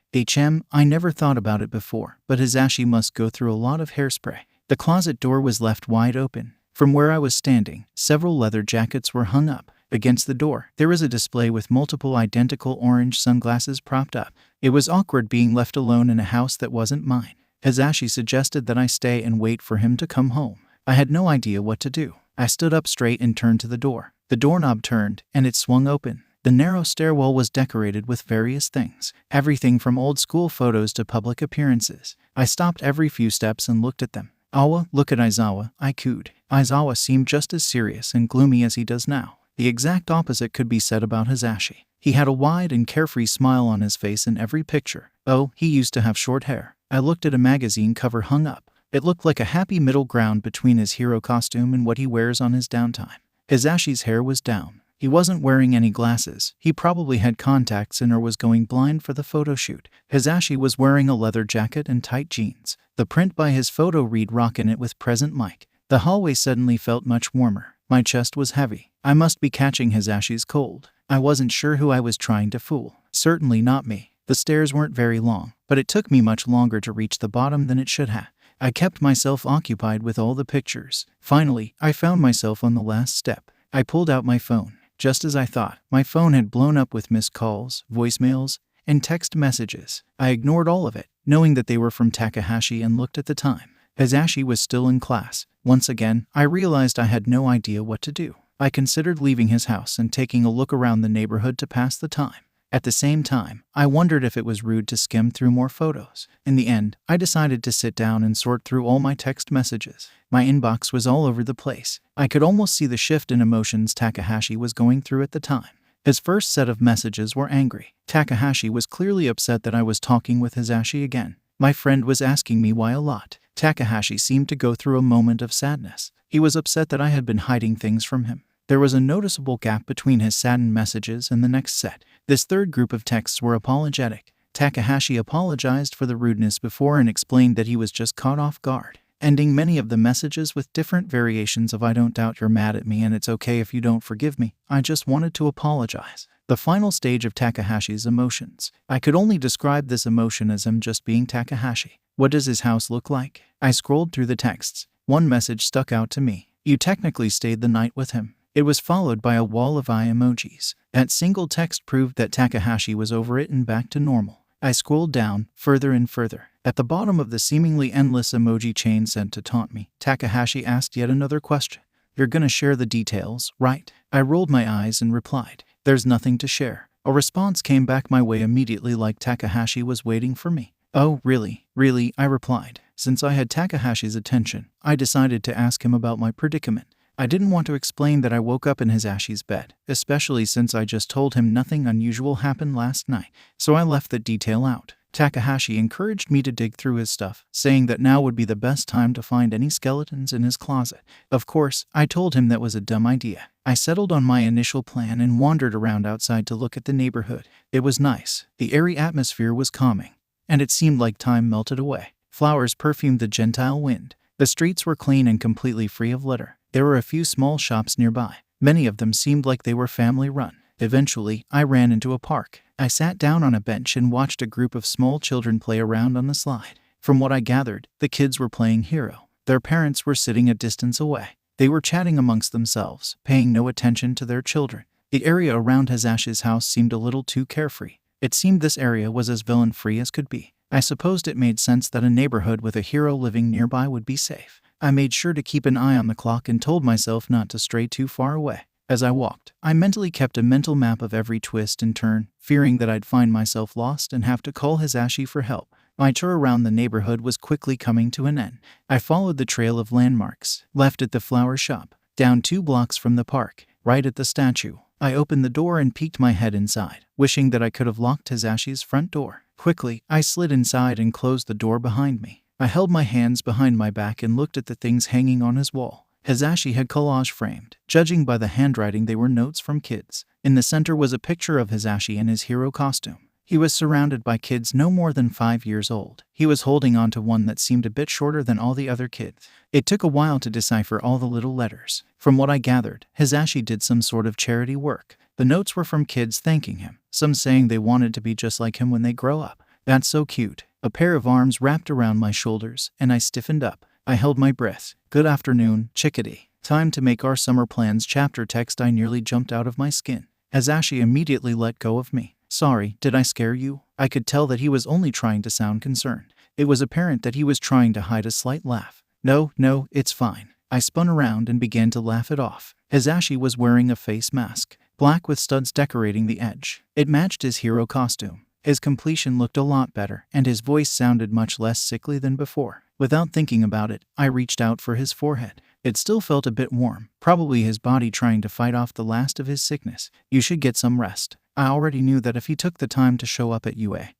I never thought about it before, but Hizashi must go through a lot of hairspray. The closet door was left wide open. From where I was standing, several leather jackets were hung up. Against the door, there was a display with multiple identical orange sunglasses propped up. It was awkward being left alone in a house that wasn't mine. Hizashi suggested that I stay and wait for him to come home. I had no idea what to do. I stood up straight and turned to the door. The doorknob turned, and it swung open. The narrow stairwell was decorated with various things, everything from old school photos to public appearances. I stopped every few steps and looked at them. Awa, look at Aizawa, I cooed. Aizawa seemed just as serious and gloomy as he does now. The exact opposite could be said about Hizashi. He had a wide and carefree smile on his face in every picture. Oh, he used to have short hair. I looked at a magazine cover hung up. It looked like a happy middle ground between his hero costume and what he wears on his downtime. Hizashi's hair was down. He wasn't wearing any glasses. He probably had contacts in or was going blind for the photo shoot. Hizashi was wearing a leather jacket and tight jeans. The print by his photo read "Rockin' It with Present Mike." The hallway suddenly felt much warmer. My chest was heavy. I must be catching Hizashi's cold. I wasn't sure who I was trying to fool. Certainly not me. The stairs weren't very long, but it took me much longer to reach the bottom than it should have. I kept myself occupied with all the pictures. Finally, I found myself on the last step. I pulled out my phone. Just as I thought, my phone had blown up with missed calls, voicemails, and text messages. I ignored all of it, knowing that they were from Takahashi, and looked at the time. Hizashi was still in class. Once again, I realized I had no idea what to do. I considered leaving his house and taking a look around the neighborhood to pass the time. At the same time, I wondered if it was rude to skim through more photos. In the end, I decided to sit down and sort through all my text messages. My inbox was all over the place. I could almost see the shift in emotions Takahashi was going through at the time. His first set of messages were angry. Takahashi was clearly upset that I was talking with Hizashi again. My friend was asking me why a lot. Takahashi seemed to go through a moment of sadness. He was upset that I had been hiding things from him. There was a noticeable gap between his saddened messages and the next set. This third group of texts were apologetic. Takahashi apologized for the rudeness before and explained that he was just caught off guard, ending many of the messages with different variations of "I don't doubt you're mad at me and it's okay if you don't forgive me. I just wanted to apologize." The final stage of Takahashi's emotions. I could only describe this emotion as him just being Takahashi. What does his house look like? I scrolled through the texts. One message stuck out to me. You technically stayed the night with him. It was followed by a wall of eye emojis. That single text proved that Takahashi was over it and back to normal. I scrolled down, further and further. At the bottom of the seemingly endless emoji chain sent to taunt me, Takahashi asked yet another question. "You're gonna share the details, right?" I rolled my eyes and replied, "There's nothing to share." A response came back my way immediately, like Takahashi was waiting for me. "Oh, really? Really?" I replied. Since I had Takahashi's attention, I decided to ask him about my predicament. I didn't want to explain that I woke up in Hisashi's bed, especially since I just told him nothing unusual happened last night, so I left that detail out. Takahashi encouraged me to dig through his stuff, saying that now would be the best time to find any skeletons in his closet. Of course, I told him that was a dumb idea. I settled on my initial plan and wandered around outside to look at the neighborhood. It was nice. The airy atmosphere was calming, and it seemed like time melted away. Flowers perfumed the Gentile wind. The streets were clean and completely free of litter. There were a few small shops nearby. Many of them seemed like they were family-run. Eventually, I ran into a park. I sat down on a bench and watched a group of small children play around on the slide. From what I gathered, the kids were playing hero. Their parents were sitting a distance away. They were chatting amongst themselves, paying no attention to their children. The area around Hisashi's house seemed a little too carefree. It seemed this area was as villain-free as could be. I supposed it made sense that a neighborhood with a hero living nearby would be safe. I made sure to keep an eye on the clock and told myself not to stray too far away. As I walked, I mentally kept a mental map of every twist and turn, fearing that I'd find myself lost and have to call Hisashi for help. My tour around the neighborhood was quickly coming to an end. I followed the trail of landmarks, left at the flower shop, down 2 blocks from the park, right at the statue. I opened the door and peeked my head inside, wishing that I could have locked Hisashi's front door. Quickly, I slid inside and closed the door behind me. I held my hands behind my back and looked at the things hanging on his wall. Hisashi had collage framed. Judging by the handwriting, they were notes from kids. In the center was a picture of Hisashi in his hero costume. He was surrounded by kids no more than 5 years old. He was holding on to one that seemed a bit shorter than all the other kids. It took a while to decipher all the little letters. From what I gathered, Hisashi did some sort of charity work. The notes were from kids thanking him, some saying they wanted to be just like him when they grow up. That's so cute. A pair of arms wrapped around my shoulders, and I stiffened up. I held my breath. Good afternoon, chickadee. Time to make our summer plans chapter text. I nearly jumped out of my skin. Hisashi immediately let go of me. Sorry, did I scare you? I could tell that he was only trying to sound concerned. It was apparent that he was trying to hide a slight laugh. No, it's fine. I spun around and began to laugh it off. Hisashi was wearing a face mask, black with studs decorating the edge. It matched his hero costume. His complexion looked a lot better, and his voice sounded much less sickly than before. Without thinking about it, I reached out for his forehead. It still felt a bit warm, probably his body trying to fight off the last of his sickness. You should get some rest. I already knew that if he took the time to show up at UA,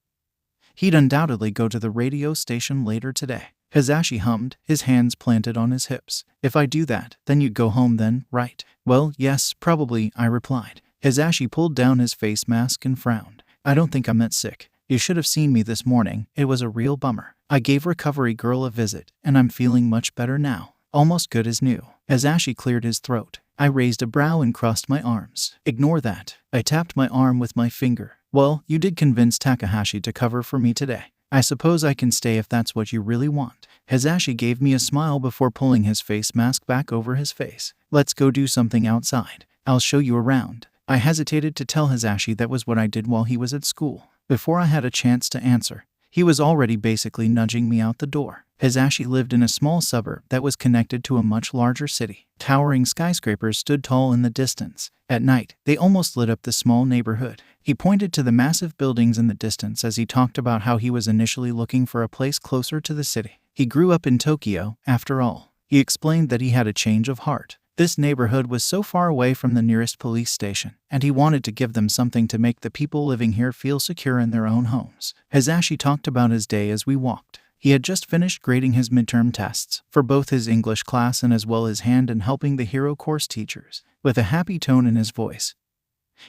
he'd undoubtedly go to the radio station later today. Hisashi hummed, his hands planted on his hips. If I do that, then you'd go home then, right? Well, yes, probably, I replied. Hisashi pulled down his face mask and frowned. I don't think I'm that sick. You should have seen me this morning. It was a real bummer. I gave Recovery Girl a visit, and I'm feeling much better now. Almost good as new. Hisashi cleared his throat. I raised a brow and crossed my arms. Ignore that. I tapped my arm with my finger. Well, you did convince Takahashi to cover for me today. I suppose I can stay if that's what you really want. Hisashi gave me a smile before pulling his face mask back over his face. Let's go do something outside. I'll show you around. I hesitated to tell Hisashi that was what I did while he was at school. Before I had a chance to answer, he was already basically nudging me out the door. Hisashi lived in a small suburb that was connected to a much larger city. Towering skyscrapers stood tall in the distance. At night, they almost lit up the small neighborhood. He pointed to the massive buildings in the distance as he talked about how he was initially looking for a place closer to the city. He grew up in Tokyo, after all. He explained that he had a change of heart. This neighborhood was so far away from the nearest police station, and he wanted to give them something to make the people living here feel secure in their own homes. Hisashi talked about his day as we walked. He had just finished grading his midterm tests for both his English class and as well his hand in helping the hero course teachers. With a happy tone in his voice,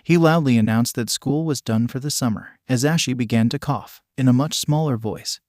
he loudly announced that school was done for the summer. Hisashi began to cough in a much smaller voice.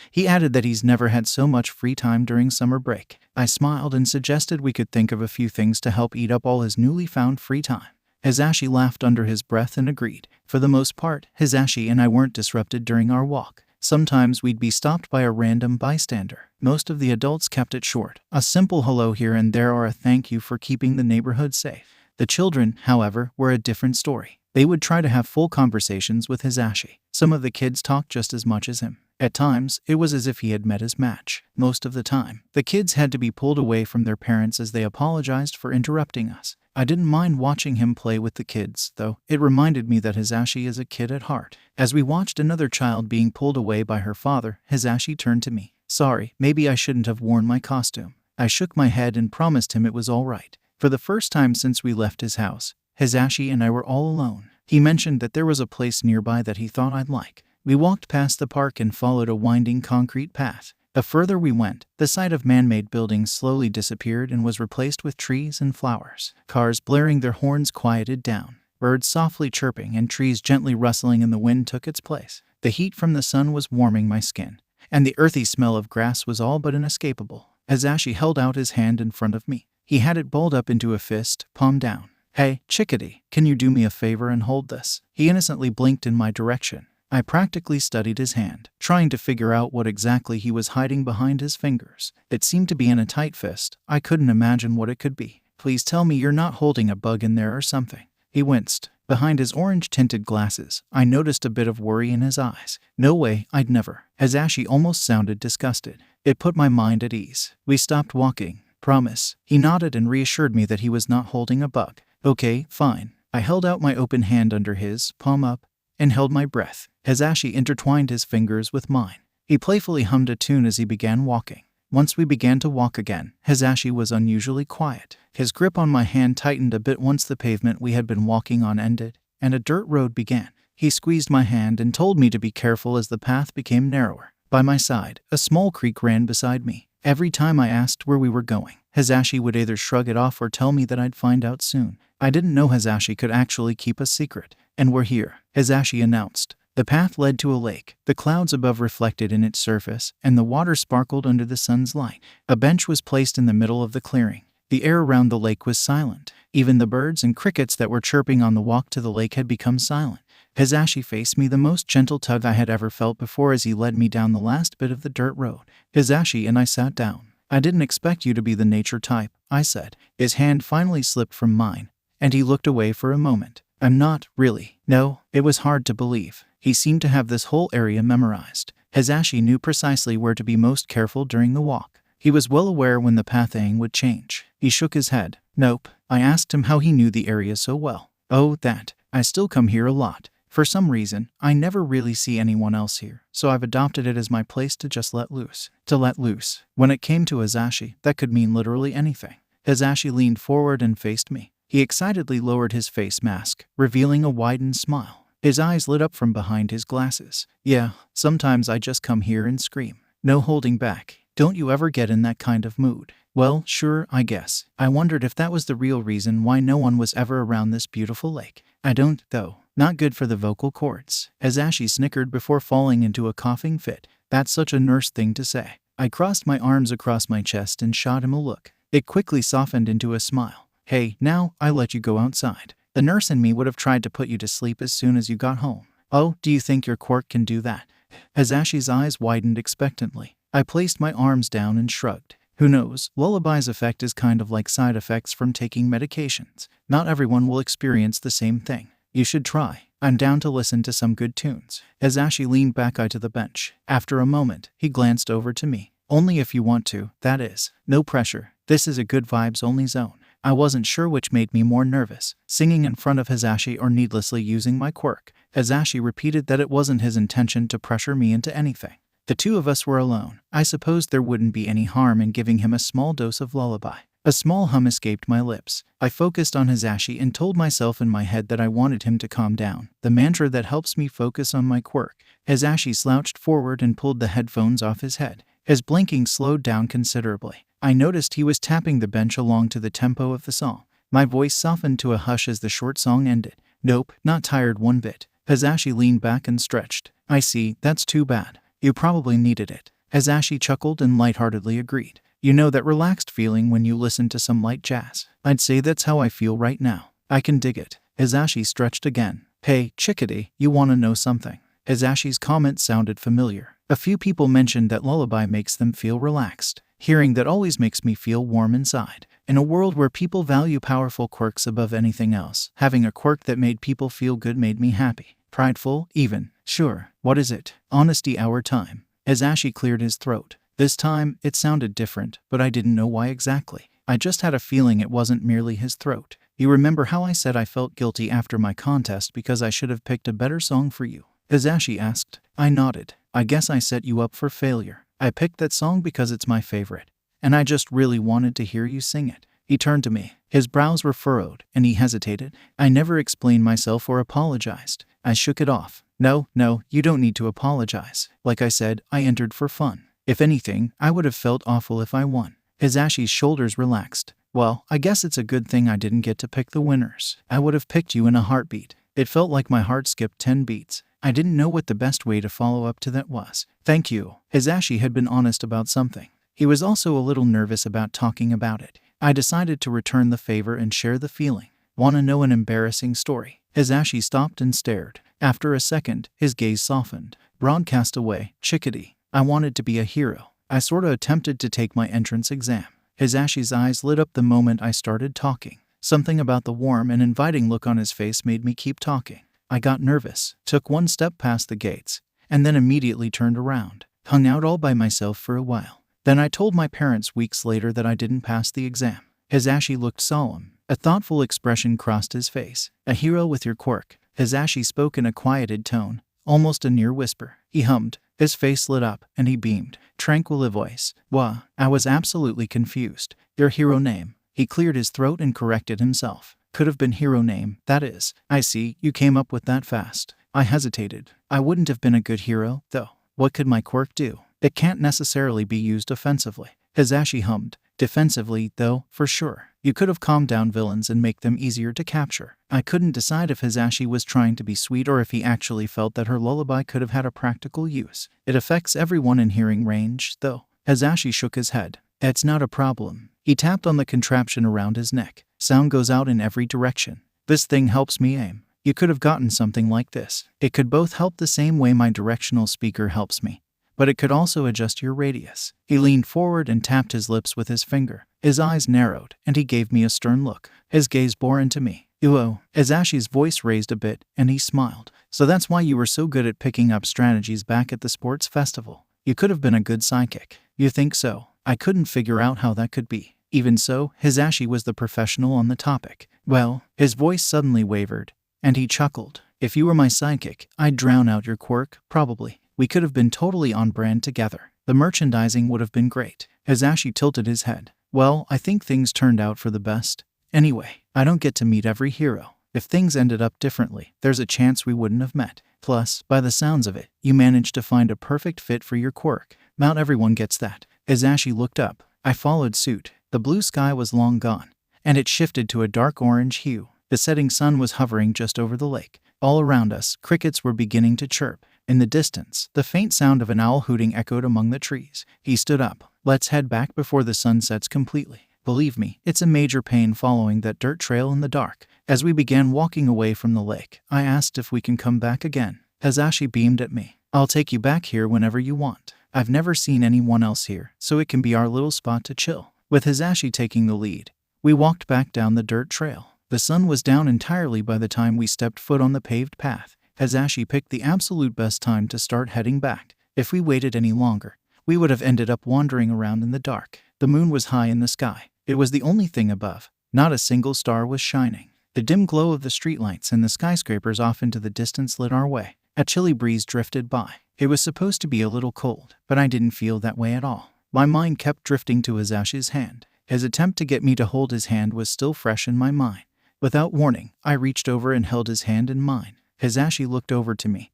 He added that he's never had so much free time during summer break. I smiled and suggested we could think of a few things to help eat up all his newly found free time. Hisashi laughed under his breath and agreed. For the most part, Hisashi and I weren't disrupted during our walk. Sometimes we'd be stopped by a random bystander. Most of the adults kept it short. A simple hello here and there or a thank you for keeping the neighborhood safe. The children, however, were a different story. They would try to have full conversations with Hisashi. Some of the kids talked just as much as him. At times, it was as if he had met his match. Most of the time, the kids had to be pulled away from their parents as they apologized for interrupting us. I didn't mind watching him play with the kids, though. It reminded me that Hisashi is a kid at heart. As we watched another child being pulled away by her father, Hisashi turned to me. Sorry, maybe I shouldn't have worn my costume. I shook my head and promised him it was all right. For the first time since we left his house, Hisashi and I were all alone. He mentioned that there was a place nearby that he thought I'd like. We walked past the park and followed a winding concrete path. The further we went, the sight of man-made buildings slowly disappeared and was replaced with trees and flowers. Cars blaring their horns quieted down. Birds softly chirping and trees gently rustling in the wind took its place. The heat from the sun was warming my skin, and the earthy smell of grass was all but inescapable. Hisashi held out his hand in front of me. He had it balled up into a fist, palm down. Hey, chickadee, can you do me a favor and hold this? He innocently blinked in my direction. I practically studied his hand, trying to figure out what exactly he was hiding behind his fingers. It seemed to be in a tight fist. I couldn't imagine what it could be. Please tell me you're not holding a bug in there or something. He winced. Behind his orange-tinted glasses, I noticed a bit of worry in his eyes. No way, I'd never. Hisashi almost sounded disgusted. It put my mind at ease. We stopped walking. Promise. He nodded and reassured me that he was not holding a bug. Okay, fine. I held out my open hand under his, palm up, and held my breath. Hisashi intertwined his fingers with mine. He playfully hummed a tune as he began walking. Once we began to walk again, Hisashi was unusually quiet. His grip on my hand tightened a bit once the pavement we had been walking on ended, and a dirt road began. He squeezed my hand and told me to be careful as the path became narrower. By my side, a small creek ran beside me. Every time I asked where we were going, Hisashi would either shrug it off or tell me that I'd find out soon. I didn't know Hisashi could actually keep a secret. And we're here, Hisashi announced. The path led to a lake. The clouds above reflected in its surface, and the water sparkled under the sun's light. A bench was placed in the middle of the clearing. The air around the lake was silent. Even the birds and crickets that were chirping on the walk to the lake had become silent. Hisashi faced me the most gentle tug I had ever felt before as he led me down the last bit of the dirt road. Hisashi and I sat down. I didn't expect you to be the nature type, I said. His hand finally slipped from mine, and he looked away for a moment. I'm not, really. No, it was hard to believe. He seemed to have this whole area memorized. Hisashi knew precisely where to be most careful during the walk. He was well aware when the pathing would change. He shook his head. Nope. I asked him how he knew the area so well. Oh, that. I still come here a lot. For some reason, I never really see anyone else here, so I've adopted it as my place to just let loose. To let loose. When it came to Hisashi, that could mean literally anything. Hisashi leaned forward and faced me. He excitedly lowered his face mask, revealing a widened smile. His eyes lit up from behind his glasses. Yeah, sometimes I just come here and scream. No holding back. Don't you ever get in that kind of mood? Well, sure, I guess. I wondered if that was the real reason why no one was ever around this beautiful lake. I don't, though. Not good for the vocal cords. Hisashi snickered before falling into a coughing fit. That's such a nurse thing to say. I crossed my arms across my chest and shot him a look. It quickly softened into a smile. Hey, now, I let you go outside. The nurse in me would have tried to put you to sleep as soon as you got home. Oh, do you think your quirk can do that? Hisashi's eyes widened expectantly. I placed my arms down and shrugged. Who knows, Lullaby's effect is kind of like side effects from taking medications. Not everyone will experience the same thing. You should try. I'm down to listen to some good tunes. Hisashi leaned back onto the bench. After a moment, he glanced over to me. Only if you want to, that is. No pressure. This is a good vibes only zone. I wasn't sure which made me more nervous, singing in front of Hisashi or needlessly using my quirk. Hisashi repeated that it wasn't his intention to pressure me into anything. The two of us were alone. I supposed there wouldn't be any harm in giving him a small dose of Lullaby. A small hum escaped my lips. I focused on Hisashi and told myself in my head that I wanted him to calm down, the mantra that helps me focus on my quirk. Hisashi slouched forward and pulled the headphones off his head. His blinking slowed down considerably. I noticed he was tapping the bench along to the tempo of the song. My voice softened to a hush as the short song ended. Nope, not tired one bit. Hisashi leaned back and stretched. I see, that's too bad. You probably needed it. Hisashi chuckled and lightheartedly agreed. You know that relaxed feeling when you listen to some light jazz? I'd say that's how I feel right now. I can dig it. Hisashi stretched again. Hey, 𝗧𝗵𝗃𝗧, you wanna know something? Hisashi's comment sounded familiar. A few people mentioned that Lullaby makes them feel relaxed. Hearing that always makes me feel warm inside. In a world where people value powerful quirks above anything else, having a quirk that made people feel good made me happy. Prideful, even. Sure. What is it? Honesty hour time. Hisashi cleared his throat. This time, it sounded different, but I didn't know why exactly. I just had a feeling it wasn't merely his throat. You remember how I said I felt guilty after my contest because I should have picked a better song for you? Hisashi asked. I nodded. I guess I set you up for failure. I picked that song because it's my favorite, and I just really wanted to hear you sing it. He turned to me. His brows were furrowed, and he hesitated. I never explained myself or apologized. I shook it off. No, you don't need to apologize. Like I said, I entered for fun. If anything, I would have felt awful if I won. Hisashi's shoulders relaxed. Well, I guess it's a good thing I didn't get to pick the winners. I would have picked you in a heartbeat. It felt like my heart skipped 10 beats. I didn't know what the best way to follow up to that was. Thank you. Hisashi had been honest about something. He was also a little nervous about talking about it. I decided to return the favor and share the feeling. Wanna know an embarrassing story? Hisashi stopped and stared. After a second, his gaze softened. Broadcast away, 𝗧𝗵𝗃𝗧. I wanted to be a hero. I sorta attempted to take my entrance exam. Hisashi's eyes lit up the moment I started talking. Something about the warm and inviting look on his face made me keep talking. I got nervous, took one step past the gates, and then immediately turned around. Hung out all by myself for a while. Then I told my parents weeks later that I didn't pass the exam. Hisashi looked solemn. A thoughtful expression crossed his face. A hero with your quirk. Hisashi spoke in a quieted tone, almost a near whisper. He hummed. His face lit up, and he beamed. Tranquil voice. Wah. I was absolutely confused. Your hero name. He cleared his throat and corrected himself. Could have been hero name, that is. I see, you came up with that fast. I hesitated. I wouldn't have been a good hero, though. What could my quirk do? It can't necessarily be used offensively. Hisashi hummed. Defensively, though, for sure. You could have calmed down villains and make them easier to capture. I couldn't decide if Hisashi was trying to be sweet or if he actually felt that her lullaby could have had a practical use. It affects everyone in hearing range, though. Hisashi shook his head. It's not a problem. He tapped on the contraption around his neck. Sound goes out in every direction. This thing helps me aim. You could have gotten something like this. It could both help the same way my directional speaker helps me, but it could also adjust your radius. He leaned forward and tapped his lips with his finger. His eyes narrowed, and he gave me a stern look. His gaze bore into me. Hisashi's voice raised a bit, and he smiled. So that's why you were so good at picking up strategies back at the sports festival. You could have been a good psychic. You think so? I couldn't figure out how that could be. Even so, Hisashi was the professional on the topic. Well, his voice suddenly wavered, and he chuckled. If you were my psychic, I'd drown out your quirk, probably. We could have been totally on brand together. The merchandising would have been great. Hisashi tilted his head. Well, I think things turned out for the best. Anyway, I don't get to meet every hero. If things ended up differently, there's a chance we wouldn't have met. Plus, by the sounds of it, you managed to find a perfect fit for your quirk. Not everyone gets that. Hisashi looked up. I followed suit. The blue sky was long gone, and it shifted to a dark orange hue. The setting sun was hovering just over the lake. All around us, crickets were beginning to chirp. In the distance, the faint sound of an owl hooting echoed among the trees. He stood up. Let's head back before the sun sets completely. Believe me, it's a major pain following that dirt trail in the dark. As we began walking away from the lake, I asked if we can come back again. Hisashi beamed at me. I'll take you back here whenever you want. I've never seen anyone else here, so it can be our little spot to chill. With Hisashi taking the lead, we walked back down the dirt trail. The sun was down entirely by the time we stepped foot on the paved path. Hisashi picked the absolute best time to start heading back. If we waited any longer, we would have ended up wandering around in the dark. The moon was high in the sky. It was the only thing above. Not a single star was shining. The dim glow of the streetlights and the skyscrapers off into the distance lit our way. A chilly breeze drifted by. It was supposed to be a little cold, but I didn't feel that way at all. My mind kept drifting to Hisashi's hand. His attempt to get me to hold his hand was still fresh in my mind. Without warning, I reached over and held his hand in mine. Hisashi looked over to me.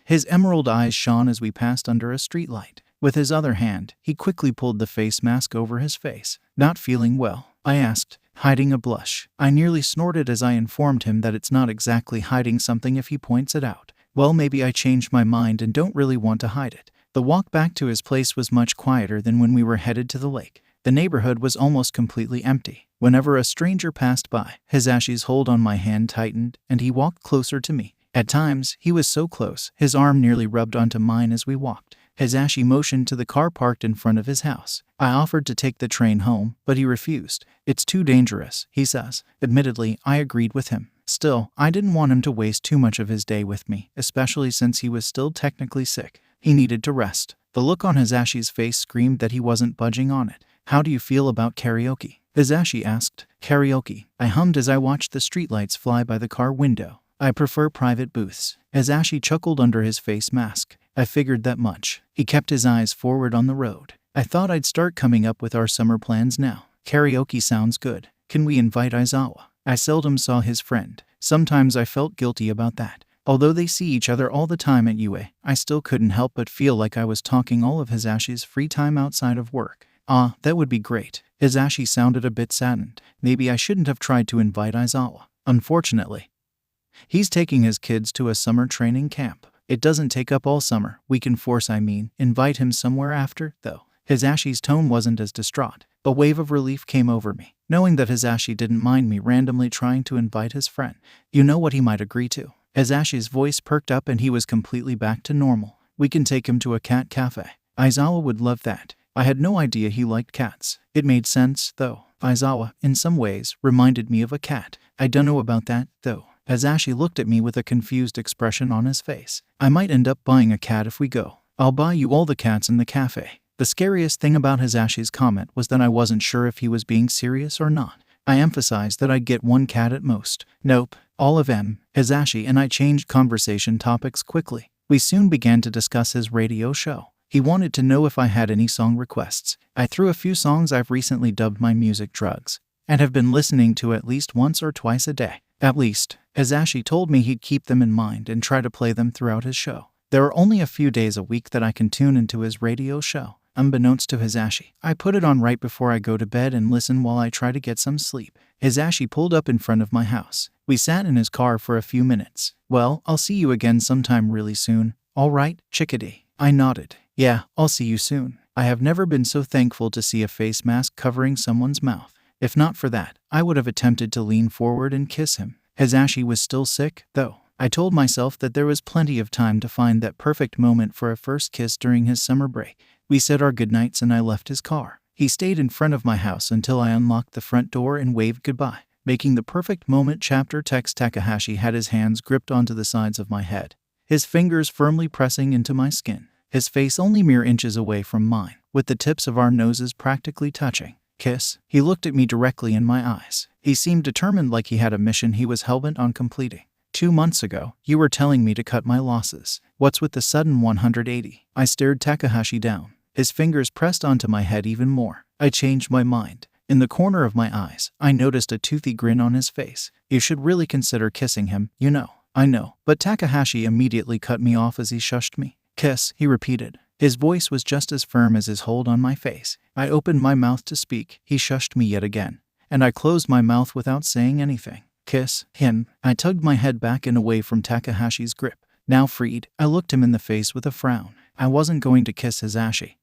His emerald eyes shone as we passed under a streetlight. With his other hand, he quickly pulled the face mask over his face. Not feeling well, I asked, hiding a blush. I nearly snorted as I informed him that it's not exactly hiding something if he points it out. Well, maybe I changed my mind and don't really want to hide it. The walk back to his place was much quieter than when we were headed to the lake. The neighborhood was almost completely empty. Whenever a stranger passed by, Hisashi's hold on my hand tightened, and he walked closer to me. At times, he was so close, his arm nearly rubbed onto mine as we walked. Hisashi motioned to the car parked in front of his house. I offered to take the train home, but he refused. It's too dangerous, he says. Admittedly, I agreed with him. Still, I didn't want him to waste too much of his day with me, especially since he was still technically sick. He needed to rest. The look on Hisashi's face screamed that he wasn't budging on it. How do you feel about karaoke? Hisashi asked. Karaoke. I hummed as I watched the streetlights fly by the car window. I prefer private booths. Hisashi chuckled under his face mask. I figured that much. He kept his eyes forward on the road. I thought I'd start coming up with our summer plans now. Karaoke sounds good. Can we invite Aizawa? I seldom saw his friend. Sometimes I felt guilty about that. Although they see each other all the time at UA, I still couldn't help but feel like I was talking all of Hisashi's free time outside of work. Ah, that would be great. Hisashi sounded a bit saddened. Maybe I shouldn't have tried to invite Aizawa. Unfortunately, he's taking his kids to a summer training camp. It doesn't take up all summer. We can invite him somewhere after, though. Hisashi's tone wasn't as distraught. A wave of relief came over me, knowing that Hisashi didn't mind me randomly trying to invite his friend. You know what he might agree to. Hisashi's voice perked up and he was completely back to normal. We can take him to a cat cafe. Aizawa would love that. I had no idea he liked cats. It made sense, though. Aizawa, in some ways, reminded me of a cat. I don't know about that, though. Hisashi looked at me with a confused expression on his face. I might end up buying a cat if we go. I'll buy you all the cats in the cafe. The scariest thing about Hisashi's comment was that I wasn't sure if he was being serious or not. I emphasized that I'd get one cat at most. Nope, all of them. Hisashi and I changed conversation topics quickly. We soon began to discuss his radio show. He wanted to know if I had any song requests. I threw a few songs I've recently dubbed my music drugs, and have been listening to at least once or twice a day. At least, Hisashi told me he'd keep them in mind and try to play them throughout his show. There are only a few days a week that I can tune into his radio show. Unbeknownst to Hisashi, I put it on right before I go to bed and listen while I try to get some sleep. Hisashi pulled up in front of my house. We sat in his car for a few minutes. Well, I'll see you again sometime really soon. All right, chickadee. I nodded. Yeah, I'll see you soon. I have never been so thankful to see a face mask covering someone's mouth. If not for that, I would have attempted to lean forward and kiss him. Hisashi was still sick, though. I told myself that there was plenty of time to find that perfect moment for a first kiss during his summer break. We said our goodnights and I left his car. He stayed in front of my house until I unlocked the front door and waved goodbye. Making the perfect moment chapter text, Takahashi had his hands gripped onto the sides of my head, his fingers firmly pressing into my skin. His face only mere inches away from mine, with the tips of our noses practically touching. Kiss. He looked at me directly in my eyes. He seemed determined, like he had a mission he was hell-bent on completing. 2 months ago, you were telling me to cut my losses. What's with the sudden 180? I stared Takahashi down. His fingers pressed onto my head even more. I changed my mind. In the corner of my eyes, I noticed a toothy grin on his face. You should really consider kissing him, you know. I know. But Takahashi immediately cut me off as he shushed me. Kiss, he repeated. His voice was just as firm as his hold on my face. I opened my mouth to speak. He shushed me yet again, and I closed my mouth without saying anything. Kiss him. I tugged my head back and away from Takahashi's grip. Now freed, I looked him in the face with a frown. I wasn't going to kiss Hisashi.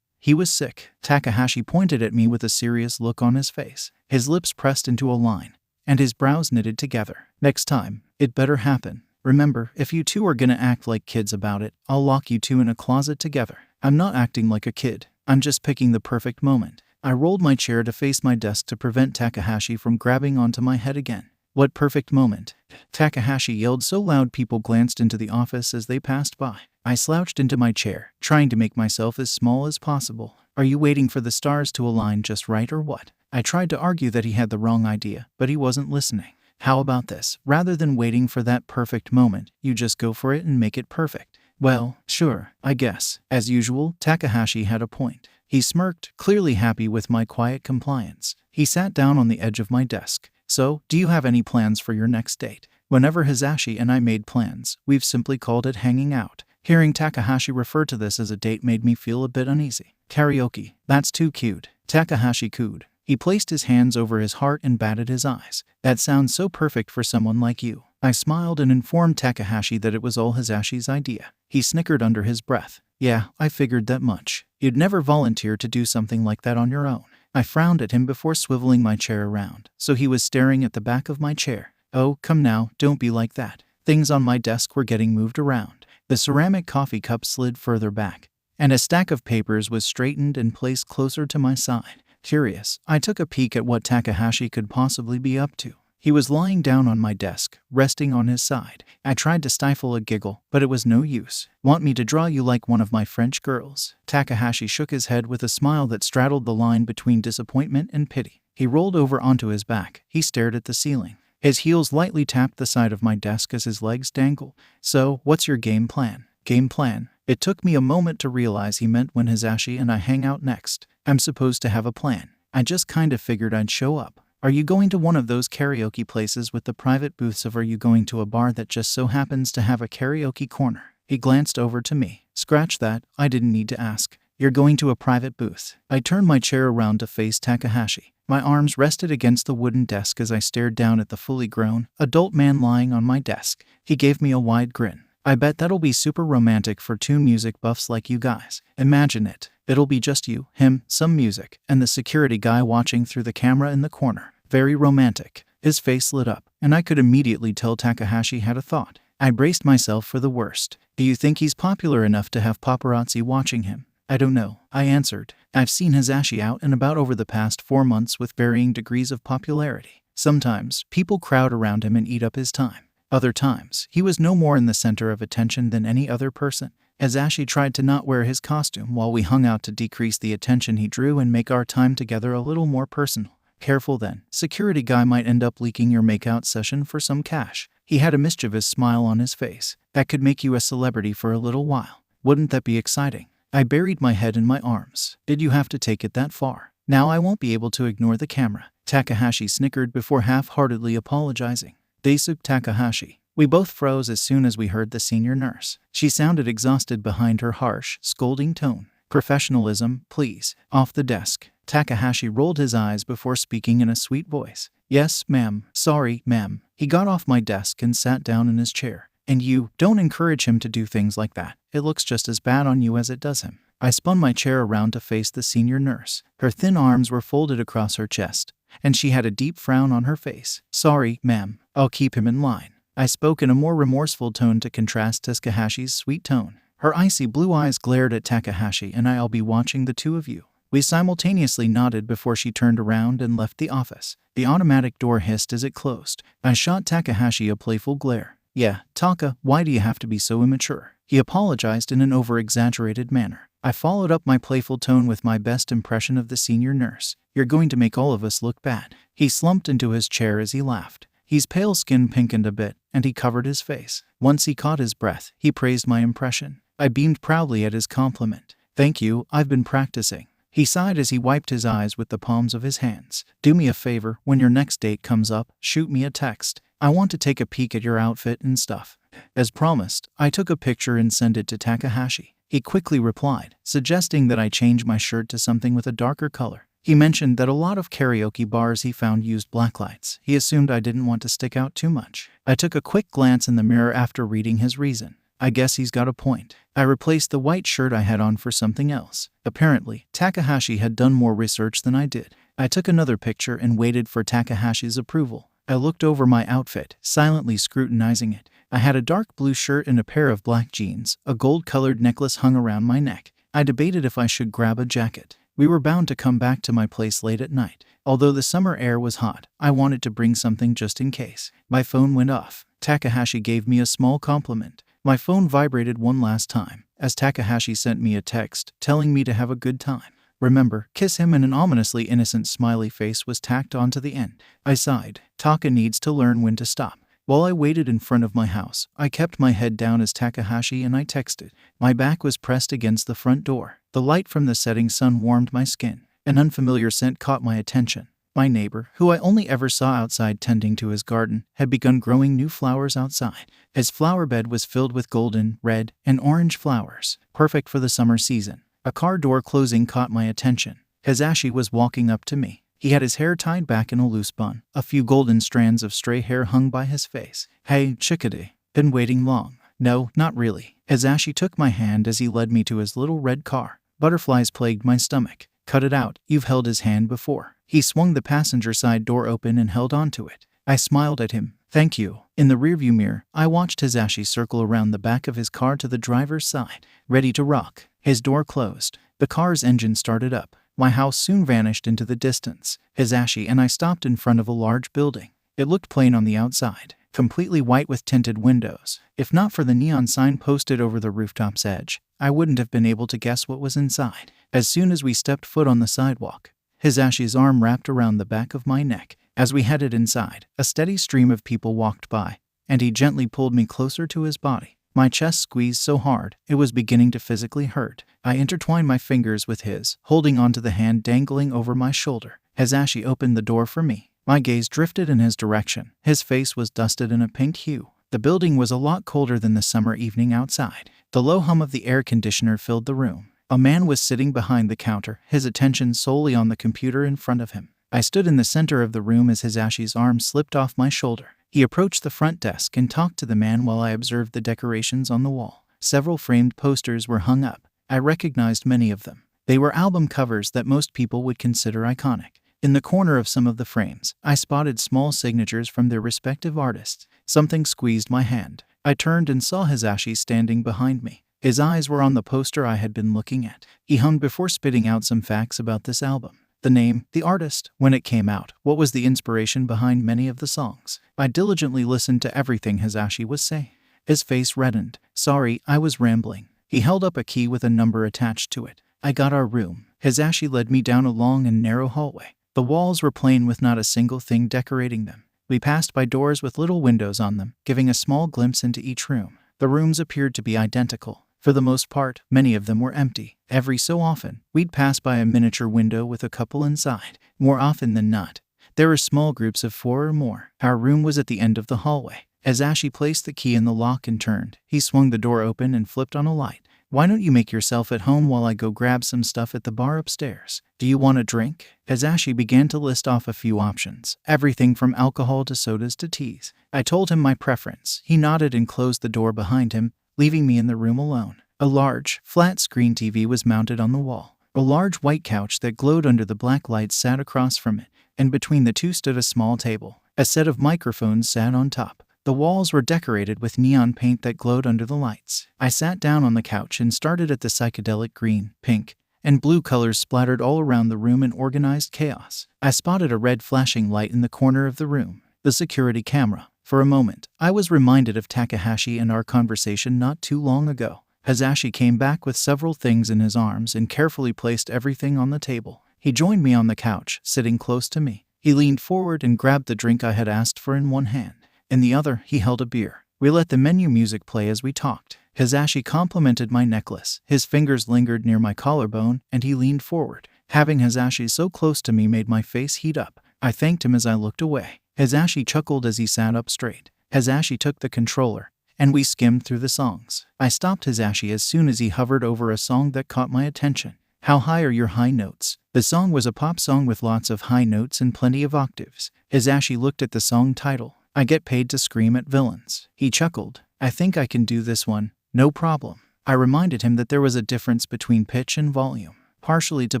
He was sick. Takahashi pointed at me with a serious look on his face. His lips pressed into a line, and his brows knitted together. Next time, it better happen. Remember, if you two are gonna act like kids about it, I'll lock you two in a closet together. I'm not acting like a kid. I'm just picking the perfect moment. I rolled my chair to face my desk to prevent Takahashi from grabbing onto my head again. What perfect moment? Takahashi yelled so loud people glanced into the office as they passed by. I slouched into my chair, trying to make myself as small as possible. Are you waiting for the stars to align just right or what? I tried to argue that he had the wrong idea, but he wasn't listening. How about this? Rather than waiting for that perfect moment, you just go for it and make it perfect. Well, sure, I guess. As usual, Takahashi had a point. He smirked, clearly happy with my quiet compliance. He sat down on the edge of my desk. So, do you have any plans for your next date? Whenever Hizashi and I made plans, we've simply called it hanging out. Hearing Takahashi refer to this as a date made me feel a bit uneasy. Karaoke. That's too cute. Takahashi cooed. He placed his hands over his heart and batted his eyes. That sounds so perfect for someone like you. I smiled and informed Takahashi that it was all Hizashi's idea. He snickered under his breath. Yeah, I figured that much. You'd never volunteer to do something like that on your own. I frowned at him before swiveling my chair around, so he was staring at the back of my chair. Oh, come now, don't be like that. Things on my desk were getting moved around. The ceramic coffee cup slid further back, and a stack of papers was straightened and placed closer to my side. Curious, I took a peek at what Takahashi could possibly be up to. He was lying down on my desk, resting on his side. I tried to stifle a giggle, but it was no use. Want me to draw you like one of my French girls? Takahashi shook his head with a smile that straddled the line between disappointment and pity. He rolled over onto his back. He stared at the ceiling. His heels lightly tapped the side of my desk as his legs dangled. So, what's your game plan? Game plan? It took me a moment to realize he meant when Hizashi and I hang out next. I'm supposed to have a plan. I just kind of figured I'd show up. Are you going to one of those karaoke places with the private booths, or are you going to a bar that just so happens to have a karaoke corner? He glanced over to me. Scratch that, I didn't need to ask. You're going to a private booth. I turned my chair around to face Takahashi. My arms rested against the wooden desk as I stared down at the fully grown, adult man lying on my desk. He gave me a wide grin. I bet that'll be super romantic for two music buffs like you guys. Imagine it. It'll be just you, him, some music, and the security guy watching through the camera in the corner. Very romantic. His face lit up, and I could immediately tell Takahashi had a thought. I braced myself for the worst. Do you think he's popular enough to have paparazzi watching him? I don't know, I answered. I've seen Hizashi out and about over the past 4 months with varying degrees of popularity. Sometimes, people crowd around him and eat up his time. Other times, he was no more in the center of attention than any other person. Hizashi tried to not wear his costume while we hung out to decrease the attention he drew and make our time together a little more personal. Careful then, security guy might end up leaking your makeout session for some cash. He had a mischievous smile on his face. That could make you a celebrity for a little while. Wouldn't that be exciting? I buried my head in my arms. Did you have to take it that far? Now I won't be able to ignore the camera. Takahashi snickered before half-heartedly apologizing. Daisuke Takahashi. We both froze as soon as we heard the senior nurse. She sounded exhausted behind her harsh, scolding tone. Professionalism, please. Off the desk. Takahashi rolled his eyes before speaking in a sweet voice. Yes, ma'am. Sorry, ma'am. He got off my desk and sat down in his chair. And you, don't encourage him to do things like that. It looks just as bad on you as it does him. I spun my chair around to face the senior nurse. Her thin arms were folded across her chest, and she had a deep frown on her face. Sorry, ma'am. I'll keep him in line. I spoke in a more remorseful tone to contrast Takahashi's sweet tone. Her icy blue eyes glared at Takahashi, and I'll be watching the two of you. We simultaneously nodded before she turned around and left the office. The automatic door hissed as it closed. I shot Takahashi a playful glare. Yeah, Taka, why do you have to be so immature? He apologized in an over-exaggerated manner. I followed up my playful tone with my best impression of the senior nurse. You're going to make all of us look bad. He slumped into his chair as he laughed. His pale skin pinkened a bit, and he covered his face. Once he caught his breath, he praised my impression. I beamed proudly at his compliment. Thank you, I've been practicing. He sighed as he wiped his eyes with the palms of his hands. Do me a favor, when your next date comes up, shoot me a text. I want to take a peek at your outfit and stuff. As promised, I took a picture and sent it to Takahashi. He quickly replied, suggesting that I change my shirt to something with a darker color. He mentioned that a lot of karaoke bars he found used blacklights. He assumed I didn't want to stick out too much. I took a quick glance in the mirror after reading his reason. I guess he's got a point. I replaced the white shirt I had on for something else. Apparently, Takahashi had done more research than I did. I took another picture and waited for Takahashi's approval. I looked over my outfit, silently scrutinizing it. I had a dark blue shirt and a pair of black jeans. A gold-colored necklace hung around my neck. I debated if I should grab a jacket. We were bound to come back to my place late at night. Although the summer air was hot, I wanted to bring something just in case. My phone went off. Takahashi gave me a small compliment. My phone vibrated one last time, as Takahashi sent me a text, telling me to have a good time. Remember, kiss him, and an ominously innocent smiley face was tacked onto the end. I sighed. Taka needs to learn when to stop. While I waited in front of my house, I kept my head down as Takahashi and I texted. My back was pressed against the front door. The light from the setting sun warmed my skin. An unfamiliar scent caught my attention. My neighbor, who I only ever saw outside tending to his garden, had begun growing new flowers outside. His flower bed was filled with golden, red, and orange flowers, perfect for the summer season. A car door closing caught my attention. Hizashi was walking up to me. He had his hair tied back in a loose bun. A few golden strands of stray hair hung by his face. "Hey, chickadee. Been waiting long?" "No, not really." Hizashi took my hand as he led me to his little red car. Butterflies plagued my stomach. "Cut it out. You've held his hand before." He swung the passenger side door open and held onto it. I smiled at him. "Thank you." In the rearview mirror, I watched Hizashi circle around the back of his car to the driver's side, ready to rock. His door closed. The car's engine started up. My house soon vanished into the distance. Hizashi and I stopped in front of a large building. It looked plain on the outside, completely white with tinted windows. If not for the neon sign posted over the rooftop's edge, I wouldn't have been able to guess what was inside. As soon as we stepped foot on the sidewalk, Hizashi's arm wrapped around the back of my neck. As we headed inside, a steady stream of people walked by, and he gently pulled me closer to his body. My chest squeezed so hard, it was beginning to physically hurt. I intertwined my fingers with his, holding onto the hand dangling over my shoulder. Hizashi opened the door for me. My gaze drifted in his direction. His face was dusted in a pink hue. The building was a lot colder than the summer evening outside. The low hum of the air conditioner filled the room. A man was sitting behind the counter, his attention solely on the computer in front of him. I stood in the center of the room as Hizashi's arm slipped off my shoulder. He approached the front desk and talked to the man while I observed the decorations on the wall. Several framed posters were hung up. I recognized many of them. They were album covers that most people would consider iconic. In the corner of some of the frames, I spotted small signatures from their respective artists. Something squeezed my hand. I turned and saw Hizashi standing behind me. His eyes were on the poster I had been looking at. He hummed before spitting out some facts about this album. The name, the artist, when it came out, what was the inspiration behind many of the songs. I diligently listened to everything Hizashi was saying. His face reddened. "Sorry, I was rambling." He held up a key with a number attached to it. I got our room. Hizashi led me down a long and narrow hallway. The walls were plain with not a single thing decorating them. We passed by doors with little windows on them, giving a small glimpse into each room. The rooms appeared to be identical. For the most part, many of them were empty. Every so often, we'd pass by a miniature window with a couple inside. More often than not, there were small groups of 4 or more. Our room was at the end of the hallway. Hizashi placed the key in the lock and turned. He swung the door open and flipped on a light. "Why don't you make yourself at home while I go grab some stuff at the bar upstairs? Do you want a drink?" Hizashi began to list off a few options, everything from alcohol to sodas to teas. I told him my preference. He nodded and closed the door behind him, leaving me in the room alone. A large, flat-screen TV was mounted on the wall. A large white couch that glowed under the black lights sat across from it, and between the two stood a small table. A set of microphones sat on top. The walls were decorated with neon paint that glowed under the lights. I sat down on the couch and started at the psychedelic green, pink, and blue colors splattered all around the room in organized chaos. I spotted a red flashing light in the corner of the room, the security camera. For a moment, I was reminded of Takahashi and our conversation not too long ago. Hizashi came back with several things in his arms and carefully placed everything on the table. He joined me on the couch, sitting close to me. He leaned forward and grabbed the drink I had asked for in one hand. In the other, he held a beer. We let the menu music play as we talked. Hizashi complimented my necklace. His fingers lingered near my collarbone, and he leaned forward. Having Hizashi so close to me made my face heat up. I thanked him as I looked away. Hizashi chuckled as he sat up straight. Hizashi took the controller, and we skimmed through the songs. I stopped Hizashi as soon as he hovered over a song that caught my attention. "How high are your high notes?" The song was a pop song with lots of high notes and plenty of octaves. Hizashi looked at the song title. "I get paid to scream at villains." He chuckled. "I think I can do this one. No problem." I reminded him that there was a difference between pitch and volume, partially to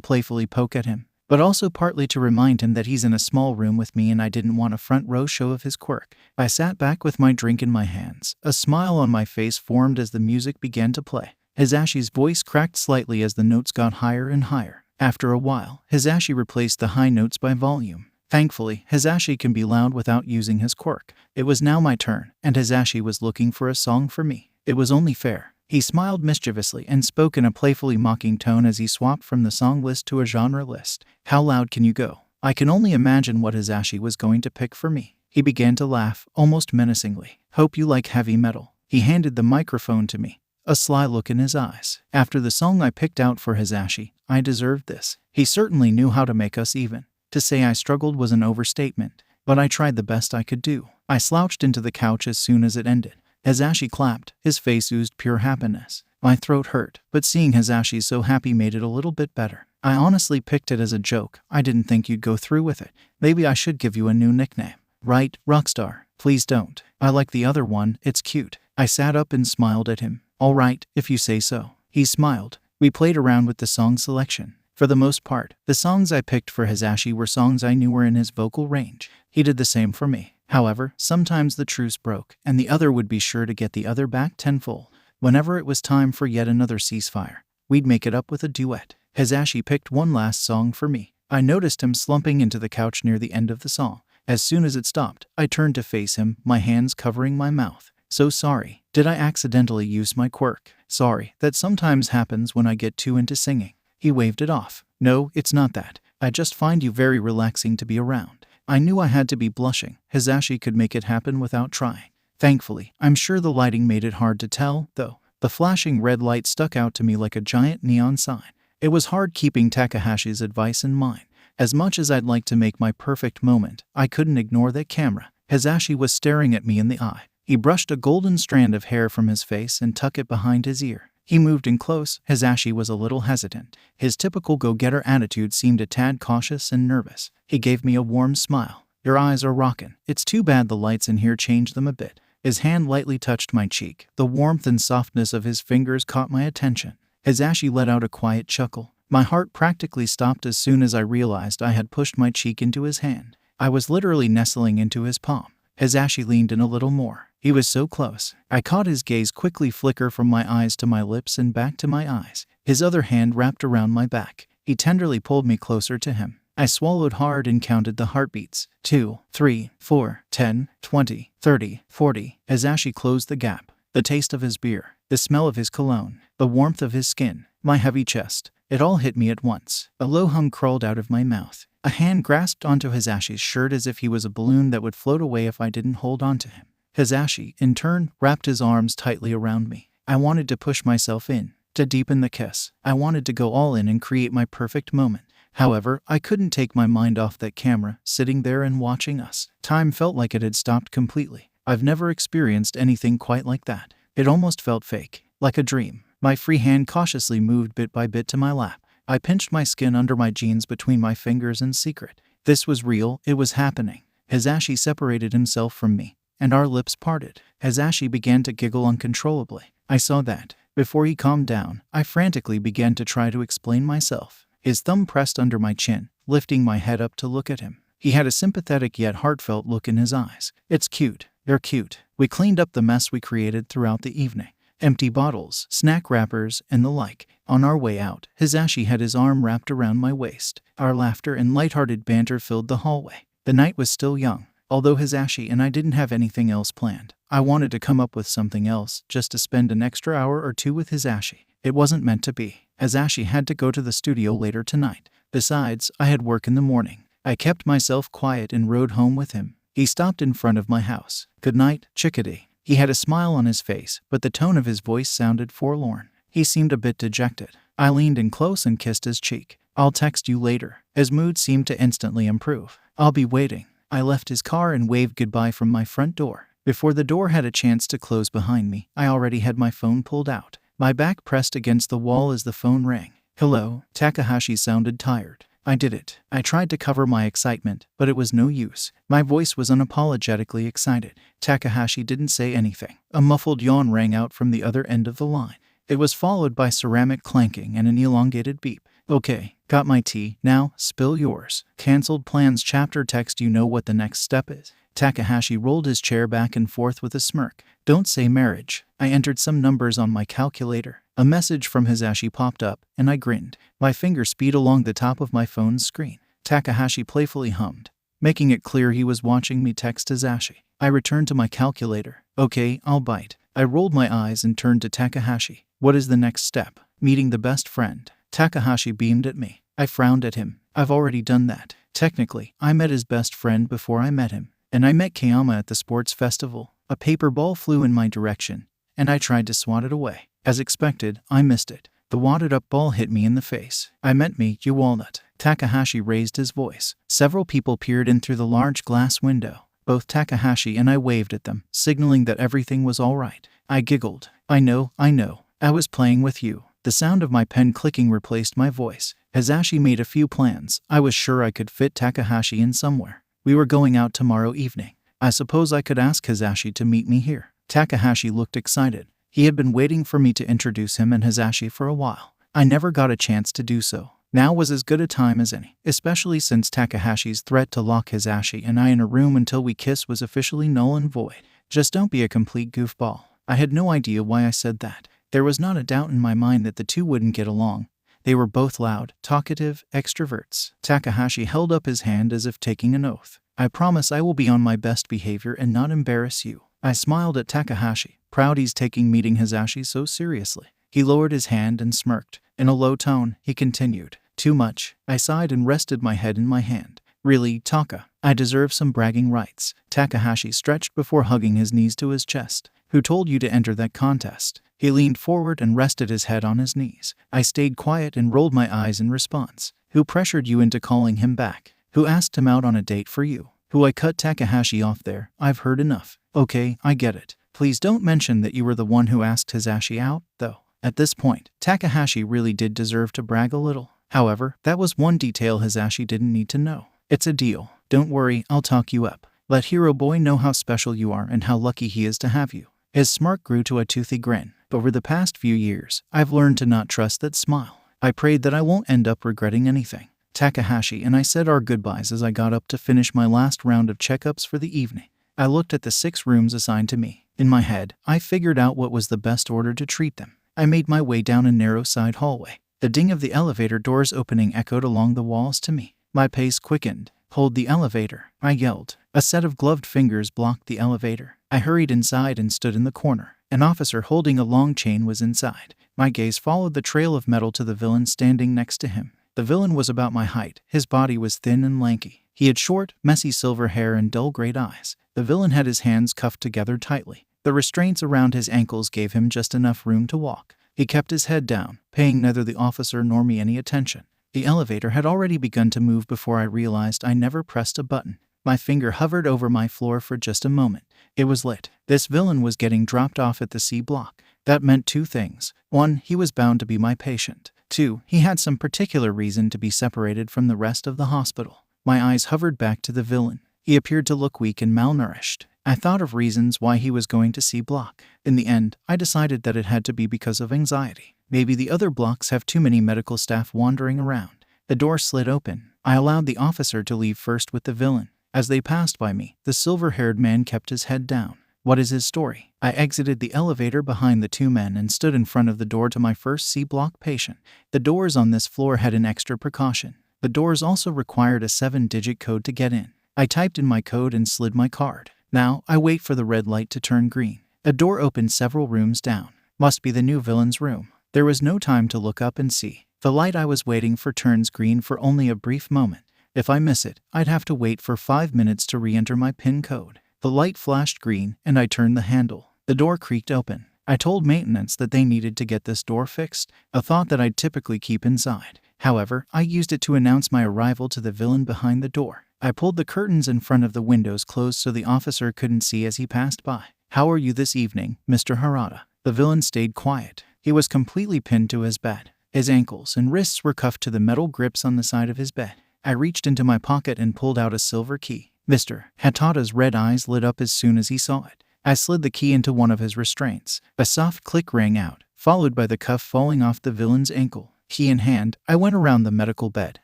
playfully poke at him, but also partly to remind him that he's in a small room with me and I didn't want a front row show of his quirk. I sat back with my drink in my hands. A smile on my face formed as the music began to play. Hizashi's voice cracked slightly as the notes got higher and higher. After a while, Hizashi replaced the high notes by volume. Thankfully, Hizashi can be loud without using his quirk. It was now my turn, and Hizashi was looking for a song for me. It was only fair. He smiled mischievously and spoke in a playfully mocking tone as he swapped from the song list to a genre list. "How loud can you go?" I can only imagine what Hizashi was going to pick for me. He began to laugh, almost menacingly. "Hope you like heavy metal." He handed the microphone to me, a sly look in his eyes. "After the song I picked out for Hisashi, I deserved this." He certainly knew how to make us even. To say I struggled was an overstatement, but I tried the best I could do. I slouched into the couch as soon as it ended. Hisashi clapped. His face oozed pure happiness. My throat hurt, but seeing Hisashi so happy made it a little bit better. "I honestly picked it as a joke. I didn't think you'd go through with it. Maybe I should give you a new nickname." "Right, Rockstar." "Please don't. I like the other one, it's cute." I sat up and smiled at him. "All right, if you say so." He smiled. We played around with the song selection. For the most part, the songs I picked for Hisashi were songs I knew were in his vocal range. He did the same for me. However, sometimes the truce broke, and the other would be sure to get the other back tenfold. Whenever it was time for yet another ceasefire, we'd make it up with a duet. Hisashi picked one last song for me. I noticed him slumping into the couch near the end of the song. As soon as it stopped, I turned to face him, my hands covering my mouth. "So sorry. Did I accidentally use my quirk?" "Sorry, that sometimes happens when I get too into singing." He waved it off. "No, it's not that. I just find you very relaxing to be around." I knew I had to be blushing. Hisashi could make it happen without trying. Thankfully, I'm sure the lighting made it hard to tell, though. The flashing red light stuck out to me like a giant neon sign. It was hard keeping Takahashi's advice in mind. As much as I'd like to make my perfect moment, I couldn't ignore that camera. Hisashi was staring at me in the eye. He brushed a golden strand of hair from his face and tucked it behind his ear. He moved in close. Hisashi was a little hesitant. His typical go-getter attitude seemed a tad cautious and nervous. He gave me a warm smile. "Your eyes are rockin'. It's too bad the lights in here changed them a bit." His hand lightly touched my cheek. The warmth and softness of his fingers caught my attention. Hisashi let out a quiet chuckle. My heart practically stopped as soon as I realized I had pushed my cheek into his hand. I was literally nestling into his palm. Hisashi leaned in a little more. He was so close. I caught his gaze quickly flicker from my eyes to my lips and back to my eyes. His other hand wrapped around my back. He tenderly pulled me closer to him. I swallowed hard and counted the heartbeats. 2, 3, 4, 10, 20, 30, 40. Hisashi closed the gap. The taste of his beer, the smell of his cologne, the warmth of his skin, my heavy chest. It all hit me at once. A low hum crawled out of my mouth. A hand grasped onto Hisashi's shirt as if he was a balloon that would float away if I didn't hold on to him. Hisashi, in turn, wrapped his arms tightly around me. I wanted to push myself in, to deepen the kiss. I wanted to go all in and create my perfect moment. However, I couldn't take my mind off that camera, sitting there and watching us. Time felt like it had stopped completely. I've never experienced anything quite like that. It almost felt fake, like a dream. My free hand cautiously moved bit by bit to my lap. I pinched my skin under my jeans between my fingers in secret. This was real, it was happening. Hisashi separated himself from me, and our lips parted. Hisashi began to giggle uncontrollably. I saw that. Before he calmed down, I frantically began to try to explain myself. His thumb pressed under my chin, lifting my head up to look at him. He had a sympathetic yet heartfelt look in his eyes. "It's cute. You're cute." We cleaned up the mess we created throughout the evening. Empty bottles, snack wrappers, and the like. On our way out, Hisashi had his arm wrapped around my waist. Our laughter and lighthearted banter filled the hallway. The night was still young. Although Hisashi and I didn't have anything else planned, I wanted to come up with something else, just to spend an extra hour or two with Hisashi. It wasn't meant to be. Hisashi had to go to the studio later tonight. Besides, I had work in the morning. I kept myself quiet and rode home with him. He stopped in front of my house. "Good night, 𝗧𝗵𝗃𝗲." He had a smile on his face, but the tone of his voice sounded forlorn. He seemed a bit dejected. I leaned in close and kissed his cheek. "I'll text you later." His mood seemed to instantly improve. "I'll be waiting." I left his car and waved goodbye from my front door. Before the door had a chance to close behind me, I already had my phone pulled out. My back pressed against the wall as the phone rang. "Hello." Takahashi sounded tired. I did it. I tried to cover my excitement, but it was no use. My voice was unapologetically excited. Takahashi didn't say anything. A muffled yawn rang out from the other end of the line. It was followed by ceramic clanking and an elongated beep. "Okay, got my tea. Now, spill yours." Cancelled plans chapter text. You know what the next step is. Takahashi rolled his chair back and forth with a smirk. "Don't say marriage." I entered some numbers on my calculator. A message from Hisashi popped up, and I grinned. My finger speed along the top of my phone's screen. Takahashi playfully hummed, making it clear he was watching me text Hisashi. I returned to my calculator. "Okay, I'll bite." I rolled my eyes and turned to Takahashi. "What is the next step?" "Meeting the best friend." Takahashi beamed at me. I frowned at him. "I've already done that." Technically, I met his best friend before I met him. and I met 𝗵𝗃 at the sports festival. A paper ball flew in my direction, and I tried to swat it away. As expected, I missed it. The wadded-up ball hit me in the face. I meant me, you walnut. Takahashi raised his voice. Several people peered in through the large glass window. Both Takahashi and I waved at them, signaling that everything was all right. I giggled. I know. I was playing with you. The sound of my pen clicking replaced my voice. Hizashi made a few plans. I was sure I could fit Takahashi in somewhere. We were going out tomorrow evening. I suppose I could ask Hizashi to meet me here. Takahashi looked excited. He had been waiting for me to introduce him and Hizashi for a while. I never got a chance to do so. Now was as good a time as any, especially since Takahashi's threat to lock Hizashi and I in a room until we kiss was officially null and void. Just don't be a complete goofball. I had no idea why I said that. There was not a doubt in my mind that the two wouldn't get along. They were both loud, talkative extroverts. Takahashi held up his hand as if taking an oath. I promise I will be on my best behavior and not embarrass you. I smiled at Takahashi, proud he's taking meeting Hizashi so seriously. He lowered his hand and smirked. In a low tone, he continued. Too much. I sighed and rested my head in my hand. Really, Taka, I deserve some bragging rights. Takahashi stretched before hugging his knees to his chest. Who told you to enter that contest? He leaned forward and rested his head on his knees. I stayed quiet and rolled my eyes in response. Who pressured you into calling him back? Who asked him out on a date for you? Who? I cut Takahashi off there. I've heard enough. Okay, I get it. Please don't mention that you were the one who asked Hizashi out, though. At this point, Takahashi really did deserve to brag a little. However, that was one detail Hizashi didn't need to know. It's a deal. Don't worry, I'll talk you up. Let Hero Boy know how special you are and how lucky he is to have you. His smirk grew to a toothy grin. Over the past few years, I've learned to not trust that smile. I prayed that I won't end up regretting anything. Takahashi and I said our goodbyes as I got up to finish my last round of checkups for the evening. I looked at the 6 rooms assigned to me. In my head, I figured out what was the best order to treat them. I made my way down a narrow side hallway. The ding of the elevator doors opening echoed along the walls to me. My pace quickened. Hold the elevator, I yelled. A set of gloved fingers blocked the elevator. I hurried inside and stood in the corner. An officer holding a long chain was inside. My gaze followed the trail of metal to the villain standing next to him. The villain was about my height. His body was thin and lanky. He had short, messy silver hair and dull gray eyes. The villain had his hands cuffed together tightly. The restraints around his ankles gave him just enough room to walk. He kept his head down, paying neither the officer nor me any attention. The elevator had already begun to move before I realized I never pressed a button. My finger hovered over my floor for just a moment. It was lit. This villain was getting dropped off at the C block. That meant 2 things. 1, he was bound to be my patient. 2, he had some particular reason to be separated from the rest of the hospital. My eyes hovered back to the villain. He appeared to look weak and malnourished. I thought of reasons why he was going to C block. In the end, I decided that it had to be because of anxiety. Maybe the other blocks have too many medical staff wandering around. The door slid open. I allowed the officer to leave first with the villain. As they passed by me, the silver-haired man kept his head down. What is his story? I exited the elevator behind the 2 men and stood in front of the door to my first C-block patient. The doors on this floor had an extra precaution. The doors also required a 7-digit code to get in. I typed in my code and slid my card. Now, I wait for the red light to turn green. A door opened several rooms down. Must be the new villain's room. There was no time to look up and see. The light I was waiting for turns green for only a brief moment. If I miss it, I'd have to wait for 5 minutes to re-enter my PIN code. The light flashed green, and I turned the handle. The door creaked open. I told maintenance that they needed to get this door fixed, a thought that I'd typically keep inside. However, I used it to announce my arrival to the villain behind the door. I pulled the curtains in front of the windows closed so the officer couldn't see as he passed by. How are you this evening, Mr. Harada? The villain stayed quiet. He was completely pinned to his bed. His ankles and wrists were cuffed to the metal grips on the side of his bed. I reached into my pocket and pulled out a silver key. Mr. Hatada's red eyes lit up as soon as he saw it. I slid the key into one of his restraints. A soft click rang out, followed by the cuff falling off the villain's ankle. Key in hand, I went around the medical bed,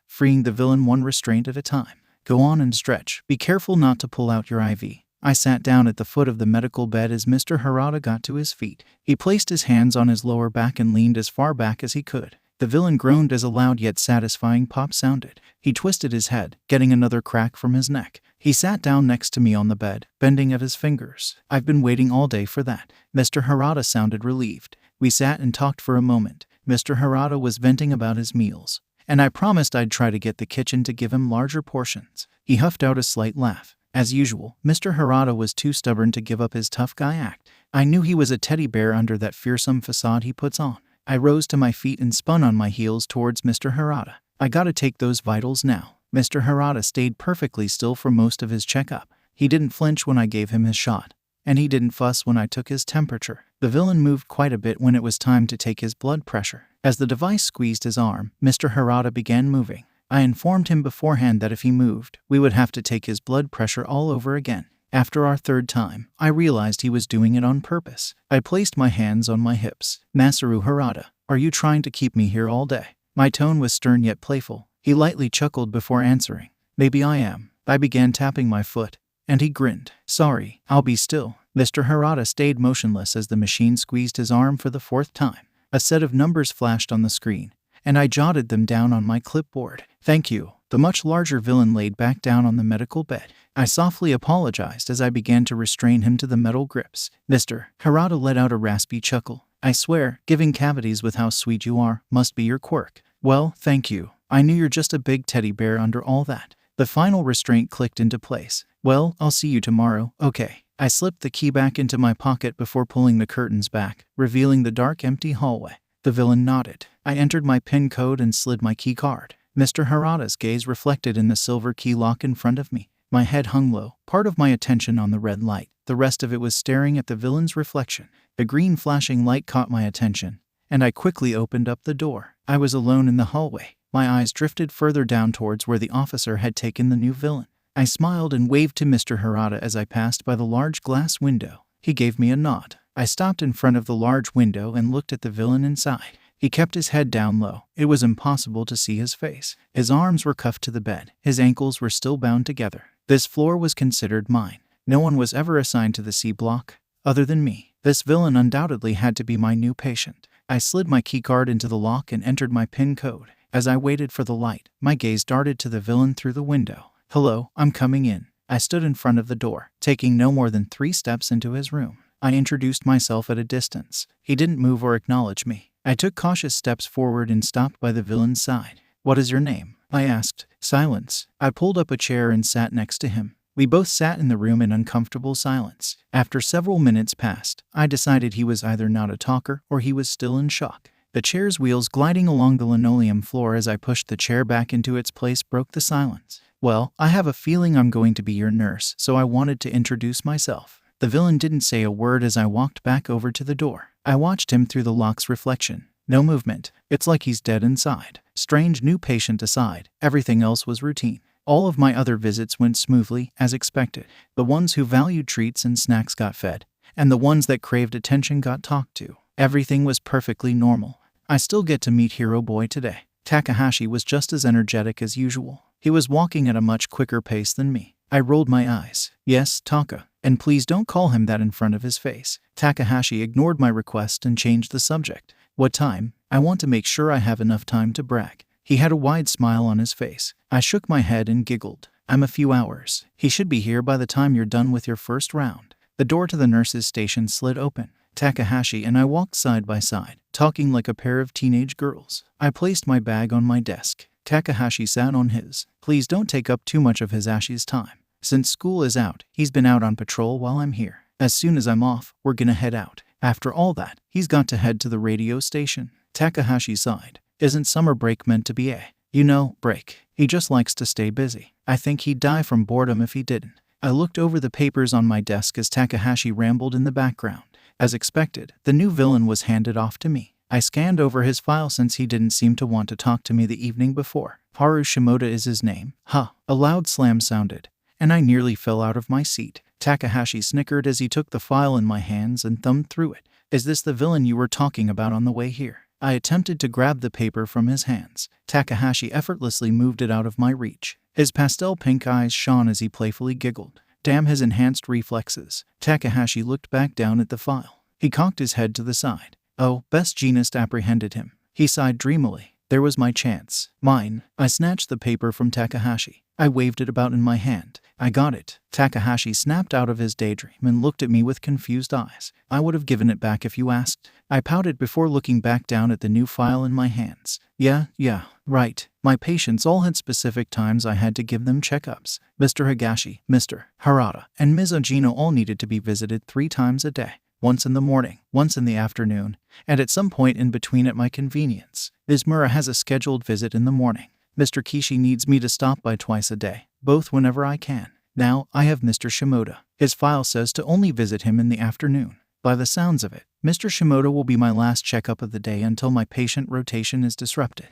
freeing the villain one restraint at a time. Go on and stretch. Be careful not to pull out your IV. I sat down at the foot of the medical bed as Mr. Harada got to his feet. He placed his hands on his lower back and leaned as far back as he could. The villain groaned as a loud yet satisfying pop sounded. He twisted his head, getting another crack from his neck. He sat down next to me on the bed, bending at his fingers. I've been waiting all day for that. Mr. Harada sounded relieved. We sat and talked for a moment. Mr. Harada was venting about his meals, and I promised I'd try to get the kitchen to give him larger portions. He huffed out a slight laugh. As usual, Mr. Harada was too stubborn to give up his tough guy act. I knew he was a teddy bear under that fearsome facade he puts on. I rose to my feet and spun on my heels towards Mr. Harada. I gotta take those vitals now. Mr. Harada stayed perfectly still for most of his checkup. He didn't flinch when I gave him his shot, and he didn't fuss when I took his temperature. The villain moved quite a bit when it was time to take his blood pressure. As the device squeezed his arm, Mr. Harada began moving. I informed him beforehand that if he moved, we would have to take his blood pressure all over again. After our third time, I realized he was doing it on purpose. I placed my hands on my hips. Masaru Harada, are you trying to keep me here all day? My tone was stern yet playful. He lightly chuckled before answering. Maybe I am. I began tapping my foot, and he grinned. Sorry, I'll be still. Mr. Harada stayed motionless as the machine squeezed his arm for the fourth time. A set of numbers flashed on the screen, and I jotted them down on my clipboard. Thank you. The much larger villain laid back down on the medical bed. I softly apologized as I began to restrain him to the metal grips. Mr. Harada let out a raspy chuckle. I swear, giving cavities with how sweet you are must be your quirk. Well, thank you. I knew you're just a big teddy bear under all that. The final restraint clicked into place. Well, I'll see you tomorrow, okay. I slipped the key back into my pocket before pulling the curtains back, revealing the dark, empty hallway. The villain nodded. I entered my PIN code and slid my key card. Mr. Harada's gaze reflected in the silver key lock in front of me. My head hung low, part of my attention on the red light. The rest of it was staring at the villain's reflection. The green flashing light caught my attention, and I quickly opened up the door. I was alone in the hallway. My eyes drifted further down towards where the officer had taken the new villain. I smiled and waved to Mr. Harada as I passed by the large glass window. He gave me a nod. I stopped in front of the large window and looked at the villain inside. He kept his head down low. It was impossible to see his face. His arms were cuffed to the bed. His ankles were still bound together. This floor was considered mine. No one was ever assigned to the C block, other than me. This villain undoubtedly had to be my new patient. I slid my keycard into the lock and entered my PIN code. As I waited for the light, my gaze darted to the villain through the window. Hello, I'm coming in. I stood in front of the door, taking no more than 3 steps into his room. I introduced myself at a distance. He didn't move or acknowledge me. I took cautious steps forward and stopped by the villain's side. What is your name? I asked. Silence. I pulled up a chair and sat next to him. We both sat in the room in uncomfortable silence. After several minutes passed, I decided he was either not a talker or he was still in shock. The chair's wheels gliding along the linoleum floor as I pushed the chair back into its place broke the silence. Well, I have a feeling I'm going to be your nurse, so I wanted to introduce myself. The villain didn't say a word as I walked back over to the door. I watched him through the lock's reflection. No movement. It's like he's dead inside. Strange new patient aside, everything else was routine. All of my other visits went smoothly, as expected. The ones who valued treats and snacks got fed, and the ones that craved attention got talked to. Everything was perfectly normal. I still get to meet Hero Boy today. Takahashi was just as energetic as usual. He was walking at a much quicker pace than me. I rolled my eyes. Yes, Taka. And please don't call him that in front of his face. Takahashi ignored my request and changed the subject. What time? I want to make sure I have enough time to brag. He had a wide smile on his face. I shook my head and giggled. I'm a few hours. He should be here by the time you're done with your first round. The door to the nurse's station slid open. Takahashi and I walked side by side, talking like a pair of teenage girls. I placed my bag on my desk. Takahashi sat on his. Please don't take up too much of Hizashi's time. Since school is out, he's been out on patrol while I'm here. As soon as I'm off, we're gonna head out. After all that, he's got to head to the radio station. Takahashi sighed. Isn't summer break meant to be break? He just likes to stay busy. I think he'd die from boredom if he didn't. I looked over the papers on my desk as Takahashi rambled in the background. As expected, the new villain was handed off to me. I scanned over his file since he didn't seem to want to talk to me the evening before. Haru Shimoda is his name. A loud slam sounded, and I nearly fell out of my seat. Takahashi snickered as he took the file in my hands and thumbed through it. Is this the villain you were talking about on the way here? I attempted to grab the paper from his hands. Takahashi effortlessly moved it out of my reach. His pastel pink eyes shone as he playfully giggled. Damn his enhanced reflexes. Takahashi looked back down at the file. He cocked his head to the side. Oh, best genist apprehended him. He sighed dreamily. There was my chance. Mine. I snatched the paper from Takahashi. I waved it about in my hand. I got it. Takahashi snapped out of his daydream and looked at me with confused eyes. I would have given it back if you asked. I pouted before looking back down at the new file in my hands. Yeah, right. My patients all had specific times I had to give them checkups. Mr. Higashi, Mr. Harada, and Ms. Ogino all needed to be visited 3 times a day. Once in the morning, once in the afternoon, and at some point in between at my convenience. Ms. Mura has a scheduled visit in the morning. Mr. Kishi needs me to stop by twice a day, both whenever I can. Now, I have Mr. Shimoda. His file says to only visit him in the afternoon. By the sounds of it, Mr. Shimoda will be my last checkup of the day until my patient rotation is disrupted.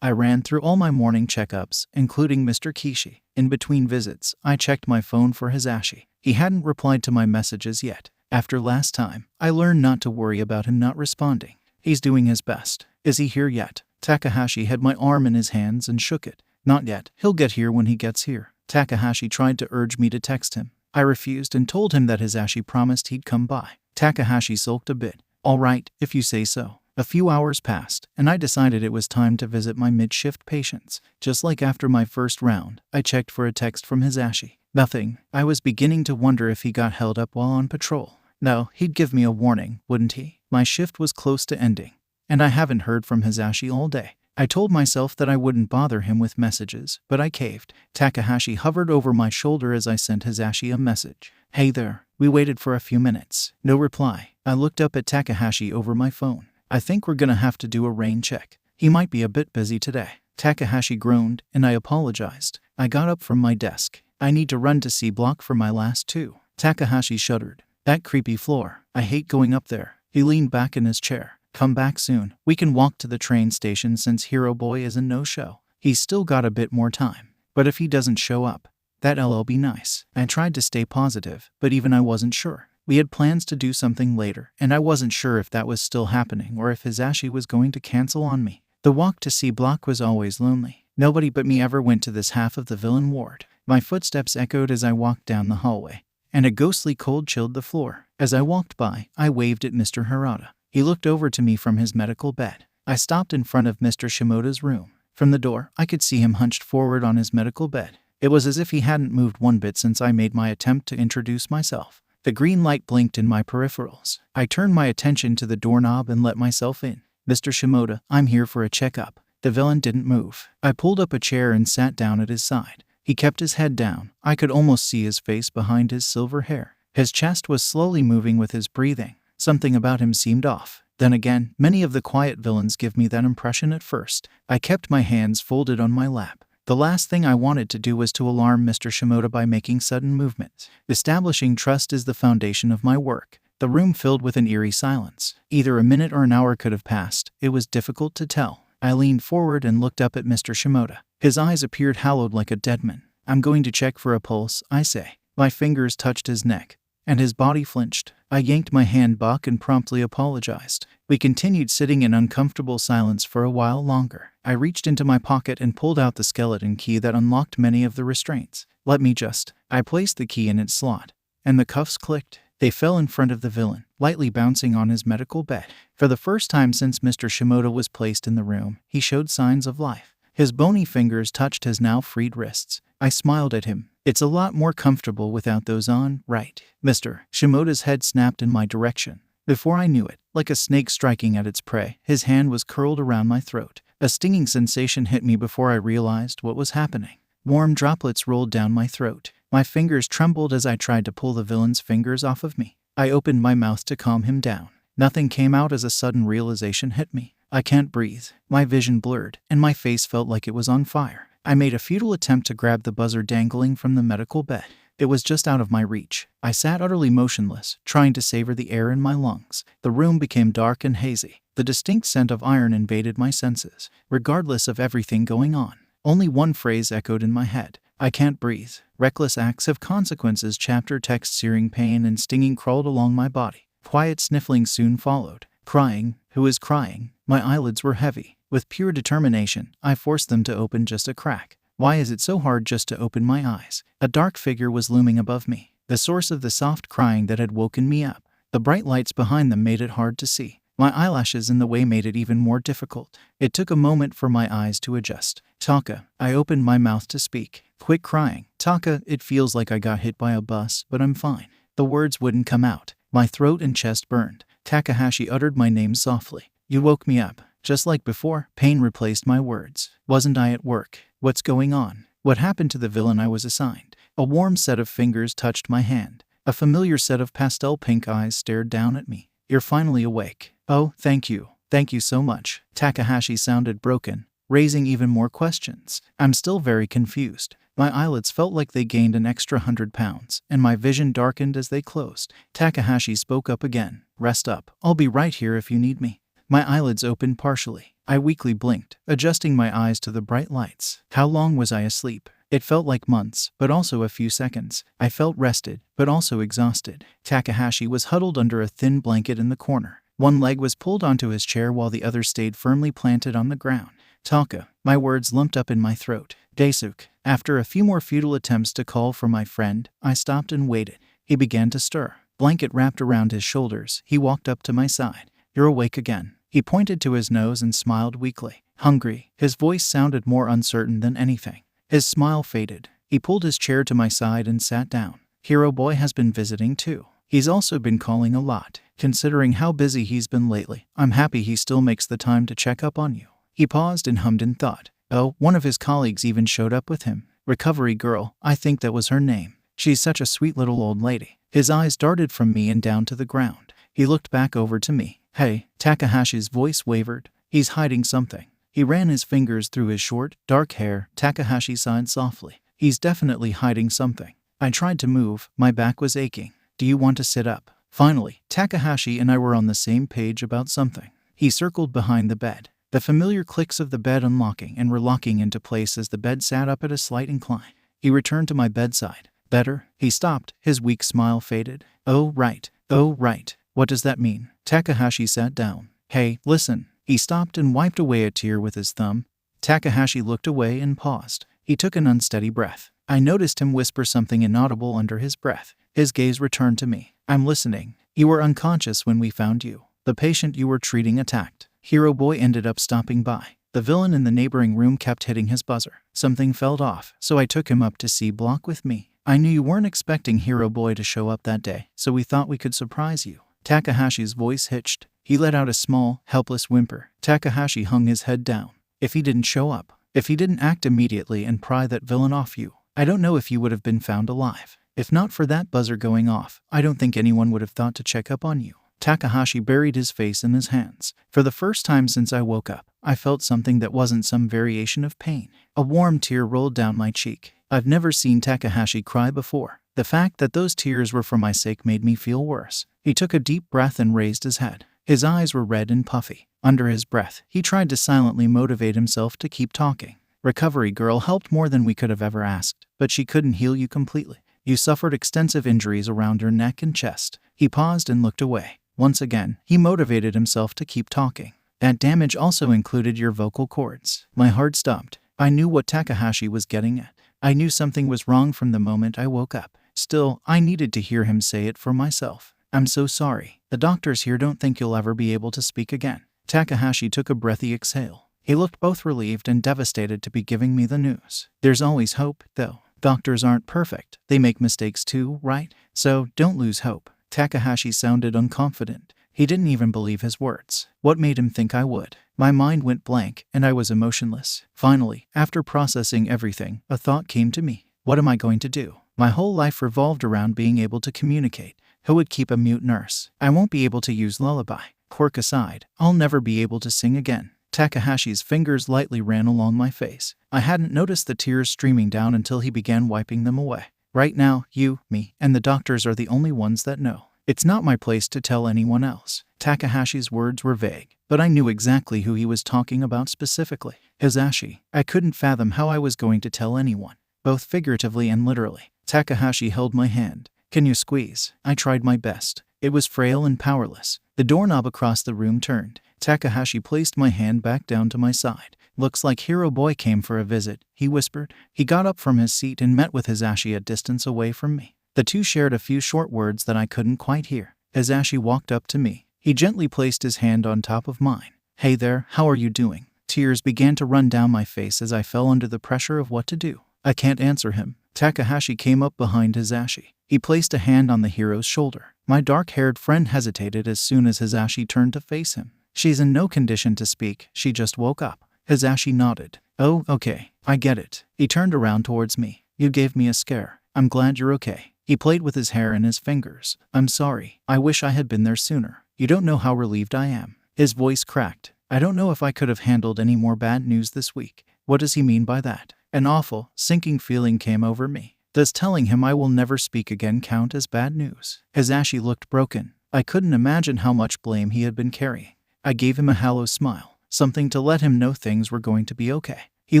I ran through all my morning checkups, including Mr. Kishi. In between visits, I checked my phone for Hizashi. He hadn't replied to my messages yet. After last time, I learned not to worry about him not responding. He's doing his best. Is he here yet? Takahashi had my arm in his hands and shook it. Not yet. He'll get here when he gets here. Takahashi tried to urge me to text him. I refused and told him that Hisashi promised he'd come by. Takahashi sulked a bit. All right, if you say so. A few hours passed, and I decided it was time to visit my mid-shift patients. Just like after my first round, I checked for a text from Hisashi. Nothing. I was beginning to wonder if he got held up while on patrol. No, he'd give me a warning, wouldn't he? My shift was close to ending, and I haven't heard from Hisashi all day. I told myself that I wouldn't bother him with messages, but I caved. Takahashi hovered over my shoulder as I sent Hisashi a message. Hey there. We waited for a few minutes. No reply. I looked up at Takahashi over my phone. I think we're gonna have to do a rain check. He might be a bit busy today. Takahashi groaned, and I apologized. I got up from my desk. I need to run to 𝗵𝗃𝗃 for my last 2. Takahashi shuddered. That creepy floor. I hate going up there. He leaned back in his chair. Come back soon. We can walk to the train station since Hero Boy is a no-show. He's still got a bit more time. But if he doesn't show up, that'll be nice. I tried to stay positive, but even I wasn't sure. We had plans to do something later, and I wasn't sure if that was still happening or if Hisashi was going to cancel on me. The walk to 𝗵𝗃𝗃 was always lonely. Nobody but me ever went to this half of the villain ward. My footsteps echoed as I walked down the hallway, and a ghostly cold chilled the floor. As I walked by, I waved at Mr. Harada. He looked over to me from his medical bed. I stopped in front of Mr. Shimoda's room. From the door, I could see him hunched forward on his medical bed. It was as if he hadn't moved one bit since I made my attempt to introduce myself. The green light blinked in my peripherals. I turned my attention to the doorknob and let myself in. Mr. Shimoda, I'm here for a checkup. The villain didn't move. I pulled up a chair and sat down at his side. He kept his head down. I could almost see his face behind his silver hair. His chest was slowly moving with his breathing. Something about him seemed off. Then again, many of the quiet villains give me that impression at first. I kept my hands folded on my lap. The last thing I wanted to do was to alarm Mr. Shimoda by making sudden movements. Establishing trust is the foundation of my work. The room filled with an eerie silence. Either a minute or an hour could have passed. It was difficult to tell. I leaned forward and looked up at Mr. Shimoda. His eyes appeared hollowed like a dead man. I'm going to check for a pulse, I say. My fingers touched his neck, and his body flinched. I yanked my hand back and promptly apologized. We continued sitting in uncomfortable silence for a while longer. I reached into my pocket and pulled out the skeleton key that unlocked many of the restraints. I placed the key in its slot, and the cuffs clicked. They fell in front of the villain, lightly bouncing on his medical bed. For the first time since Mr. Shimoda was placed in the room, he showed signs of life. His bony fingers touched his now freed wrists. I smiled at him. It's a lot more comfortable without those on, right? Mr. Shimoda's head snapped in my direction. Before I knew it, like a snake striking at its prey, his hand was curled around my throat. A stinging sensation hit me before I realized what was happening. Warm droplets rolled down my throat. My fingers trembled as I tried to pull the villain's fingers off of me. I opened my mouth to calm him down. Nothing came out as a sudden realization hit me. I can't breathe. My vision blurred, and my face felt like it was on fire. I made a futile attempt to grab the buzzer dangling from the medical bed. It was just out of my reach. I sat utterly motionless, trying to savor the air in my lungs. The room became dark and hazy. The distinct scent of iron invaded my senses, regardless of everything going on. Only one phrase echoed in my head. I can't breathe. Reckless acts have consequences. Chapter text. Searing pain and stinging crawled along my body. Quiet sniffling soon followed. Crying. Who is crying? My eyelids were heavy. With pure determination, I forced them to open just a crack. Why is it so hard just to open my eyes? A dark figure was looming above me, the source of the soft crying that had woken me up. The bright lights behind them made it hard to see. My eyelashes in the way made it even more difficult. It took a moment for my eyes to adjust. Taka. I opened my mouth to speak. Quit crying. Taka, it feels like I got hit by a bus, but I'm fine. The words wouldn't come out. My throat and chest burned. Takahashi uttered my name softly. You woke me up. Just like before, pain replaced my words. Wasn't I at work? What's going on? What happened to the villain I was assigned? A warm set of fingers touched my hand. A familiar set of pastel pink eyes stared down at me. You're finally awake. Oh, thank you. Thank you so much. Takahashi sounded broken, raising even more questions. I'm still very confused. My eyelids felt like they gained an extra 100 pounds, and my vision darkened as they closed. Takahashi spoke up again. Rest up. I'll be right here if you need me. My eyelids opened partially. I weakly blinked, adjusting my eyes to the bright lights. How long was I asleep? It felt like months, but also a few seconds. I felt rested, but also exhausted. Takahashi was huddled under a thin blanket in the corner. One leg was pulled onto his chair while the other stayed firmly planted on the ground. Taka. My words lumped up in my throat. 𝗧𝗵𝗃. After a few more futile attempts to call for my friend, I stopped and waited. He began to stir. Blanket wrapped around his shoulders, he walked up to my side. You're awake again. He pointed to his nose and smiled weakly. Hungry. His voice sounded more uncertain than anything. His smile faded. He pulled his chair to my side and sat down. Hero Boy has been visiting too. He's also been calling a lot. Considering how busy he's been lately, I'm happy he still makes the time to check up on you. He paused and hummed in thought. Oh, one of his colleagues even showed up with him. Recovery girl, I think that was her name. She's such a sweet little old lady. His eyes darted from me and down to the ground. He looked back over to me. Hey, Takahashi's voice wavered. He's hiding something. He ran his fingers through his short, dark hair. Takahashi sighed softly. He's definitely hiding something. I tried to move. My back was aching. Do you want to sit up? Finally, Takahashi and I were on the same page about something. He circled behind the bed. The familiar clicks of the bed unlocking and relocking into place as the bed sat up at a slight incline. He returned to my bedside. Better? He stopped. His weak smile faded. Oh, right. Oh, right. What does that mean? Takahashi sat down. Hey, listen. He stopped and wiped away a tear with his thumb. Takahashi looked away and paused. He took an unsteady breath. I noticed him whisper something inaudible under his breath. His gaze returned to me. I'm listening. You were unconscious when we found you. The patient you were treating attacked. Hero Boy ended up stopping by. The villain in the neighboring room kept hitting his buzzer. Something fell off, so I took him up to 𝗧𝗵𝗃 with me. I knew you weren't expecting Hero Boy to show up that day, so we thought we could surprise you. Takahashi's voice hitched. He let out a small, helpless whimper. Takahashi hung his head down. If he didn't show up, if he didn't act immediately and pry that villain off you, I don't know if you would have been found alive. If not for that buzzer going off, I don't think anyone would have thought to check up on you. Takahashi buried his face in his hands. For the first time since I woke up, I felt something that wasn't some variation of pain. A warm tear rolled down my cheek. I've never seen Takahashi cry before. The fact that those tears were for my sake made me feel worse. He took a deep breath and raised his head. His eyes were red and puffy. Under his breath, he tried to silently motivate himself to keep talking. Recovery girl helped more than we could have ever asked, but she couldn't heal you completely. You suffered extensive injuries around your neck and chest. He paused and looked away. Once again, he motivated himself to keep talking. That damage also included your vocal cords. My heart stopped. I knew what Takahashi was getting at. I knew something was wrong from the moment I woke up. Still, I needed to hear him say it for myself. I'm so sorry. The doctors here don't think you'll ever be able to speak again. Takahashi took a breathy exhale. He looked both relieved and devastated to be giving me the news. There's always hope, though. Doctors aren't perfect. They make mistakes too, right? So, don't lose hope. Takahashi sounded unconfident. He didn't even believe his words. What made him think I would? My mind went blank, and I was emotionless. Finally, after processing everything, a thought came to me. What am I going to do? My whole life revolved around being able to communicate. Who would keep a mute nurse? I won't be able to use Lullaby. Quirk aside, I'll never be able to sing again. Takahashi's fingers lightly ran along my face. I hadn't noticed the tears streaming down until he began wiping them away. Right now, you, me, and the doctors are the only ones that know. It's not my place to tell anyone else. Takahashi's words were vague, but I knew exactly who he was talking about specifically. Hisashi. I couldn't fathom how I was going to tell anyone, both figuratively and literally. Takahashi held my hand. Can you squeeze? I tried my best. It was frail and powerless. The doorknob across the room turned. Takahashi placed my hand back down to my side. Looks like Hero Boy came for a visit, he whispered. He got up from his seat and met with Hisashi a distance away from me. The two shared a few short words that I couldn't quite hear. Hisashi walked up to me. He gently placed his hand on top of mine. Hey there, how are you doing? Tears began to run down my face as I fell under the pressure of what to do. I can't answer him. Takahashi came up behind Hizashi. He placed a hand on the hero's shoulder. My dark-haired friend hesitated as soon as Hizashi turned to face him. She's in no condition to speak, she just woke up. Hizashi nodded. Oh, okay, I get it. He turned around towards me. You gave me a scare. I'm glad you're okay. He played with his hair and his fingers. I'm sorry. I wish I had been there sooner. You don't know how relieved I am. His voice cracked. I don't know if I could have handled any more bad news this week. What does he mean by that? An awful, sinking feeling came over me. Does telling him I will never speak again count as bad news? Hizashi looked broken. I couldn't imagine how much blame he had been carrying. I gave him a hollow smile, something to let him know things were going to be okay. He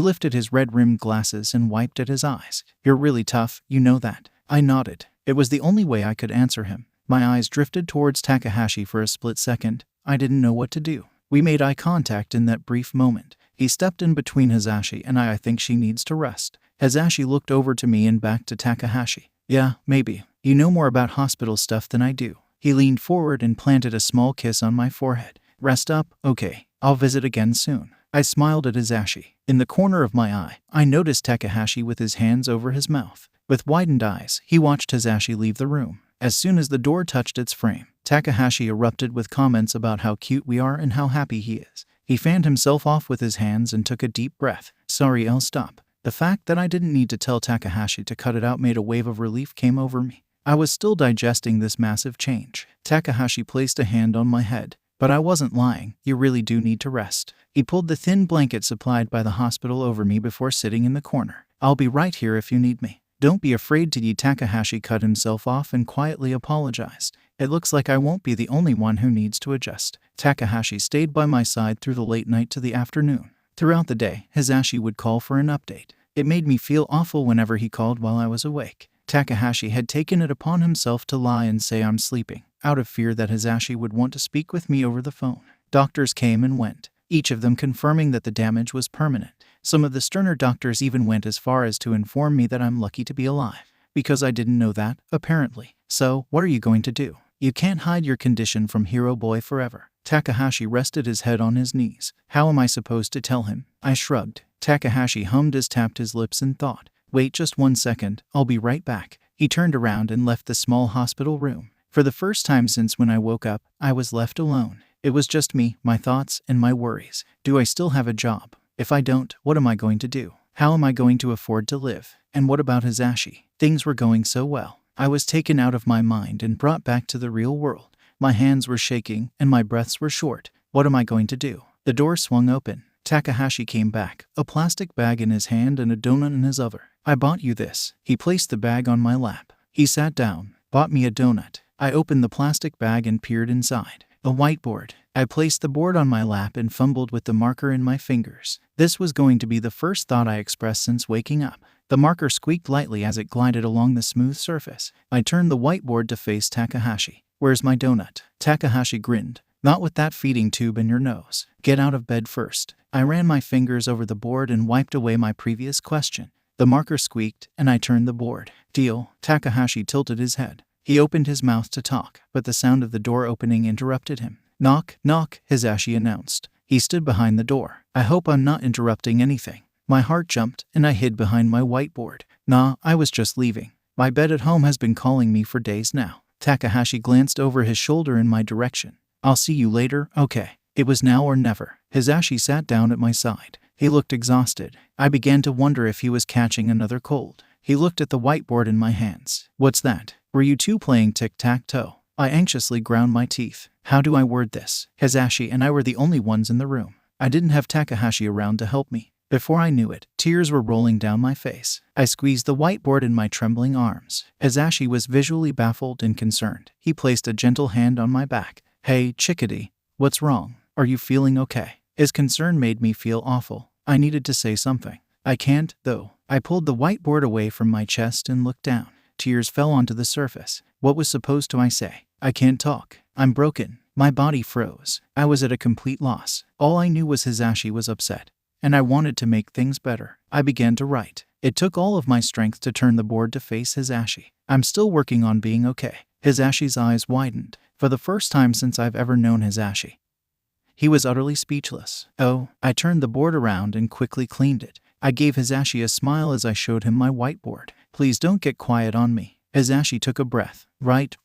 lifted his red-rimmed glasses and wiped at his eyes. You're really tough, you know that. I nodded. It was the only way I could answer him. My eyes drifted towards Takahashi for a split second. I didn't know what to do. We made eye contact in that brief moment. He stepped in between Hizashi and I think she needs to rest. Hizashi looked over to me and back to Takahashi. Yeah, maybe. You know more about hospital stuff than I do. He leaned forward and planted a small kiss on my forehead. Rest up, okay. I'll visit again soon. I smiled at Hizashi. In the corner of my eye, I noticed Takahashi with his hands over his mouth. With widened eyes, he watched Hizashi leave the room. As soon as the door touched its frame, Takahashi erupted with comments about how cute we are and how happy he is. He fanned himself off with his hands and took a deep breath. Sorry, I'll stop. The fact that I didn't need to tell Takahashi to cut it out made a wave of relief came over me. I was still digesting this massive change. Takahashi placed a hand on my head. But I wasn't lying. You really do need to rest. He pulled the thin blanket supplied by the hospital over me before sitting in the corner. I'll be right here if you need me. Don't be afraid to. Takahashi cut himself off and quietly apologized. It looks like I won't be the only one who needs to adjust. Takahashi stayed by my side through the late night to the afternoon. Throughout the day, Hizashi would call for an update. It made me feel awful whenever he called while I was awake. Takahashi had taken it upon himself to lie and say I'm sleeping, out of fear that Hizashi would want to speak with me over the phone. Doctors came and went, each of them confirming that the damage was permanent. Some of the sterner doctors even went as far as to inform me that I'm lucky to be alive, because I didn't know that, apparently. So, what are you going to do? You can't hide your condition from Hero Boy forever. Takahashi rested his head on his knees. How am I supposed to tell him? I shrugged. Takahashi hummed as tapped his lips and thought. Wait just 1 second, I'll be right back. He turned around and left the small hospital room. For the first time since when I woke up, I was left alone. It was just me, my thoughts, and my worries. Do I still have a job? If I don't, what am I going to do? How am I going to afford to live? And what about Hizashi? Things were going so well. I was taken out of my mind and brought back to the real world. My hands were shaking and my breaths were short. What am I going to do? The door swung open. Takahashi came back, a plastic bag in his hand and a donut in his other. I bought you this. He placed the bag on my lap. He sat down, bought me a donut. I opened the plastic bag and peered inside. A whiteboard. I placed the board on my lap and fumbled with the marker in my fingers. This was going to be the first thought I expressed since waking up. The marker squeaked lightly as it glided along the smooth surface. I turned the whiteboard to face Takahashi. Where's my donut? Takahashi grinned. Not with that feeding tube in your nose. Get out of bed first. I ran my fingers over the board and wiped away my previous question. The marker squeaked, and I turned the board. Deal. Takahashi tilted his head. He opened his mouth to talk, but the sound of the door opening interrupted him. Knock, knock, Hizashi announced. He stood behind the door. I hope I'm not interrupting anything. My heart jumped, and I hid behind my whiteboard. Nah, I was just leaving. My bed at home has been calling me for days now. Takahashi glanced over his shoulder in my direction. I'll see you later, okay. It was now or never. Hizashi sat down at my side. He looked exhausted. I began to wonder if he was catching another cold. He looked at the whiteboard in my hands. What's that? Were you two playing tic-tac-toe? I anxiously ground my teeth. How do I word this? Hizashi and I were the only ones in the room. I didn't have Takahashi around to help me. Before I knew it, tears were rolling down my face. I squeezed the whiteboard in my trembling arms. Hizashi was visually baffled and concerned. He placed a gentle hand on my back. Hey, chickadee, what's wrong? Are you feeling okay? His concern made me feel awful. I needed to say something. I can't, though. I pulled the whiteboard away from my chest and looked down. Tears fell onto the surface. What was supposed to I say? I can't talk. I'm broken. My body froze. I was at a complete loss. All I knew was Hizashi was upset, and I wanted to make things better. I began to write. It took all of my strength to turn the board to face Hizashi. I'm still working on being okay. Hizashi's eyes widened. For the first time since I've ever known Hizashi, he was utterly speechless. Oh, I turned the board around and quickly cleaned it. I gave Hizashi a smile as I showed him my whiteboard. Please don't get quiet on me. Hizashi took a breath. Right,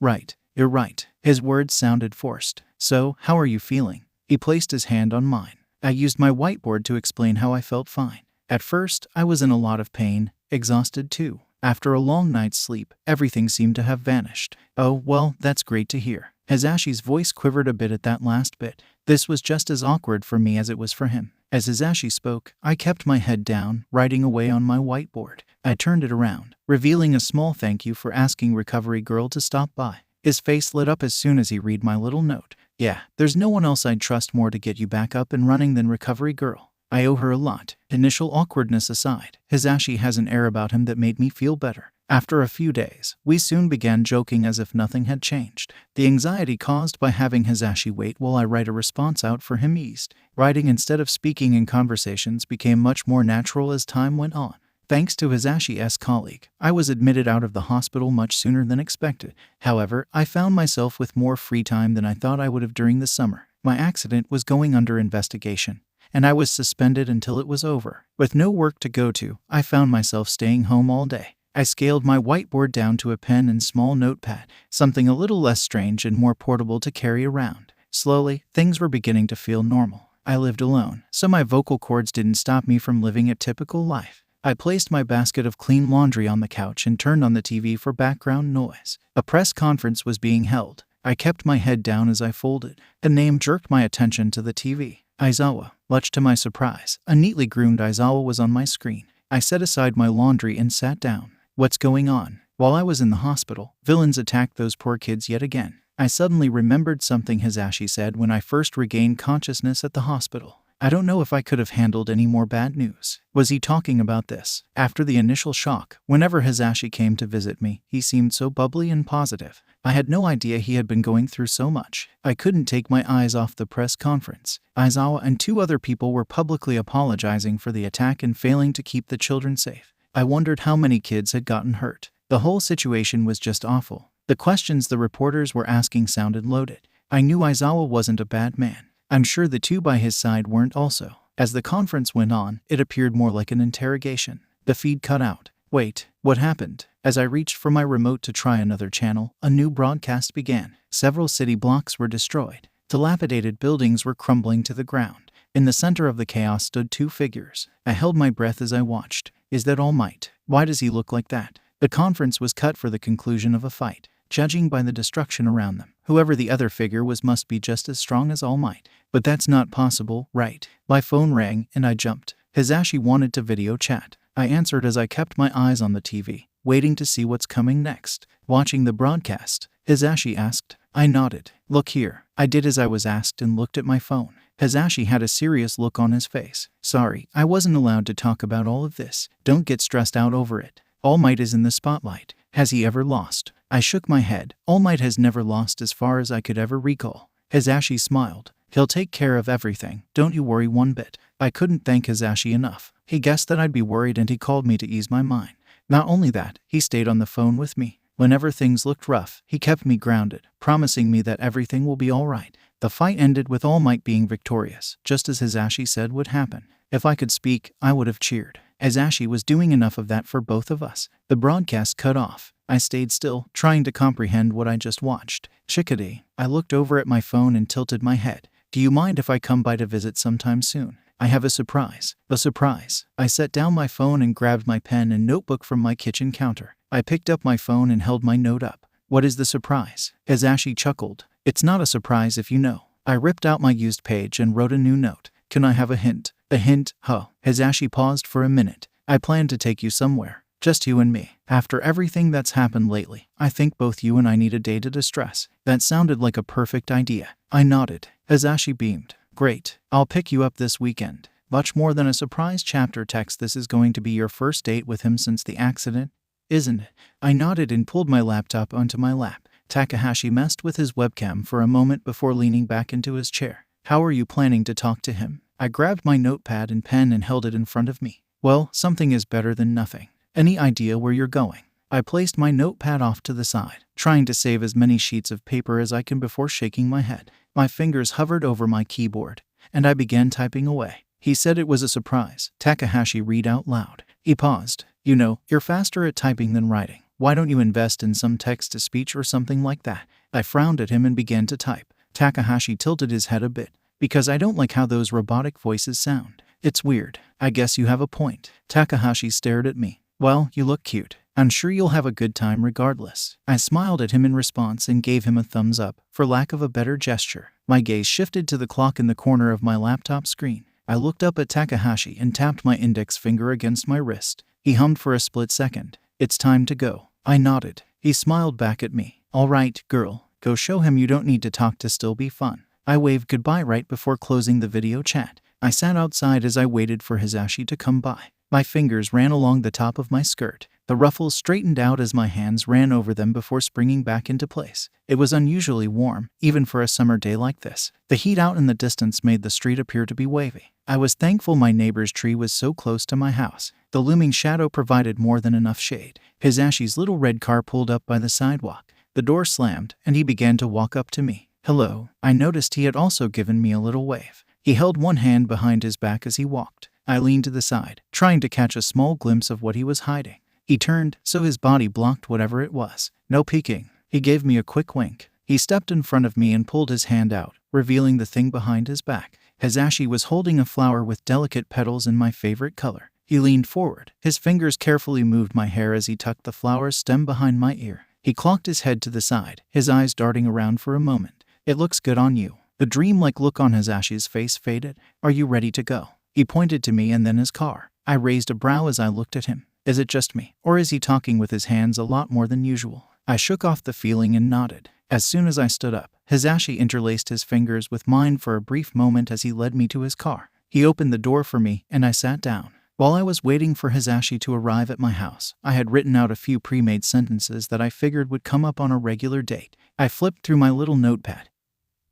you're right. His words sounded forced. So, how are you feeling? He placed his hand on mine. I used my whiteboard to explain how I felt fine. At first, I was in a lot of pain, exhausted too. After a long night's sleep, everything seemed to have vanished. Oh, well, that's great to hear. Hizashi's voice quivered a bit at that last bit. This was just as awkward for me as it was for him. As Hizashi spoke, I kept my head down, writing away on my whiteboard. I turned it around, revealing a small thank you for asking Recovery Girl to stop by. His face lit up as soon as he read my little note. Yeah, there's no one else I'd trust more to get you back up and running than Recovery Girl. I owe her a lot. Initial awkwardness aside, Hizashi has an air about him that made me feel better. After a few days, we soon began joking as if nothing had changed. The anxiety caused by having Hizashi wait while I write a response out for him eased. Writing instead of speaking in conversations became much more natural as time went on. Thanks to Hizashi's colleague, I was admitted out of the hospital much sooner than expected. However, I found myself with more free time than I thought I would have during the summer. My accident was going under investigation, and I was suspended until it was over. With no work to go to, I found myself staying home all day. I scaled my whiteboard down to a pen and small notepad, something a little less strange and more portable to carry around. Slowly, things were beginning to feel normal. I lived alone, so my vocal cords didn't stop me from living a typical life. I placed my basket of clean laundry on the couch and turned on the TV for background noise. A press conference was being held. I kept my head down as I folded. A name jerked my attention to the TV. Aizawa. Much to my surprise, a neatly groomed Aizawa was on my screen. I set aside my laundry and sat down. What's going on? While I was in the hospital, villains attacked those poor kids yet again. I suddenly remembered something Hizashi said when I first regained consciousness at the hospital. I don't know if I could have handled any more bad news. Was he talking about this? After the initial shock, whenever Hizashi came to visit me, he seemed so bubbly and positive. I had no idea he had been going through so much. I couldn't take my eyes off the press conference. Aizawa and 2 other people were publicly apologizing for the attack and failing to keep the children safe. I wondered how many kids had gotten hurt. The whole situation was just awful. The questions the reporters were asking sounded loaded. I knew Aizawa wasn't a bad man. I'm sure the 2 by his side weren't also. As the conference went on, it appeared more like an interrogation. The feed cut out. Wait, what happened? As I reached for my remote to try another channel, a new broadcast began. Several city blocks were destroyed. Dilapidated buildings were crumbling to the ground. In the center of the chaos stood 2 figures. I held my breath as I watched. Is that All Might? Why does he look like that? The conference was cut for the conclusion of a fight. Judging by the destruction around them, whoever the other figure was must be just as strong as All Might. But that's not possible, right? My phone rang, and I jumped. Hizashi wanted to video chat. I answered as I kept my eyes on the TV, waiting to see what's coming next. Watching the broadcast, Hizashi asked. I nodded. Look here. I did as I was asked and looked at my phone. Hizashi had a serious look on his face. Sorry, I wasn't allowed to talk about all of this. Don't get stressed out over it. All Might is in the spotlight. Has he ever lost? I shook my head. All Might has never lost as far as I could ever recall. Hizashi smiled. He'll take care of everything. Don't you worry one bit. I couldn't thank Hizashi enough. He guessed that I'd be worried and he called me to ease my mind. Not only that, he stayed on the phone with me. Whenever things looked rough, he kept me grounded, promising me that everything will be all right. The fight ended with All Might being victorious, just as Hizashi said would happen. If I could speak, I would have cheered. Hizashi was doing enough of that for both of us. The broadcast cut off. I stayed still, trying to comprehend what I just watched. Chickadee. I looked over at my phone and tilted my head. Do you mind if I come by to visit sometime soon? I have a surprise. A surprise. I set down my phone and grabbed my pen and notebook from my kitchen counter. I picked up my phone and held my note up. What is the surprise? Hizashi chuckled. It's not a surprise if you know. I ripped out my used page and wrote a new note. Can I have a hint? A hint, huh? Hizashi paused for a minute. I plan to take you somewhere. Just you and me. After everything that's happened lately, I think both you and I need a day to distress. That sounded like a perfect idea. I nodded. Hizashi beamed. Great. I'll pick you up this weekend. Much more than a surprise chapter text. This is going to be your first date with him since the accident, isn't it? I nodded and pulled my laptop onto my lap. Takahashi messed with his webcam for a moment before leaning back into his chair. How are you planning to talk to him? I grabbed my notepad and pen and held it in front of me. Well, something is better than nothing. Any idea where you're going? I placed my notepad off to the side, trying to save as many sheets of paper as I can before shaking my head. My fingers hovered over my keyboard, and I began typing away. He said it was a surprise. Takahashi read out loud. He paused. You know, you're faster at typing than writing. Why don't you invest in some text-to-speech or something like that? I frowned at him and began to type. Takahashi tilted his head a bit. Because I don't like how those robotic voices sound. It's weird. I guess you have a point. Takahashi stared at me. Well, you look cute. I'm sure you'll have a good time regardless. I smiled at him in response and gave him a thumbs up, for lack of a better gesture. My gaze shifted to the clock in the corner of my laptop screen. I looked up at Takahashi and tapped my index finger against my wrist. He hummed for a split second. It's time to go. I nodded. He smiled back at me. All right, girl. Go show him you don't need to talk to still be fun. I waved goodbye right before closing the video chat. I sat outside as I waited for Hisashi to come by. My fingers ran along the top of my skirt. The ruffles straightened out as my hands ran over them before springing back into place. It was unusually warm, even for a summer day like this. The heat out in the distance made the street appear to be wavy. I was thankful my neighbor's tree was so close to my house. The looming shadow provided more than enough shade. Hisashi's little red car pulled up by the sidewalk. The door slammed, and he began to walk up to me. Hello. I noticed he had also given me a little wave. He held one hand behind his back as he walked. I leaned to the side, trying to catch a small glimpse of what he was hiding. He turned, so his body blocked whatever it was. No peeking. He gave me a quick wink. He stepped in front of me and pulled his hand out, revealing the thing behind his back. Hisashi was holding a flower with delicate petals in my favorite color. He leaned forward. His fingers carefully moved my hair as he tucked the flower's stem behind my ear. He cocked his head to the side, his eyes darting around for a moment. It looks good on you. The dreamlike look on Hisashi's face faded. Are you ready to go? He pointed to me and then his car. I raised a brow as I looked at him. Is it just me, or is he talking with his hands a lot more than usual? I shook off the feeling and nodded. As soon as I stood up, Hisashi interlaced his fingers with mine for a brief moment as he led me to his car. He opened the door for me, and I sat down. While I was waiting for Hisashi to arrive at my house, I had written out a few pre-made sentences that I figured would come up on a regular date. I flipped through my little notepad.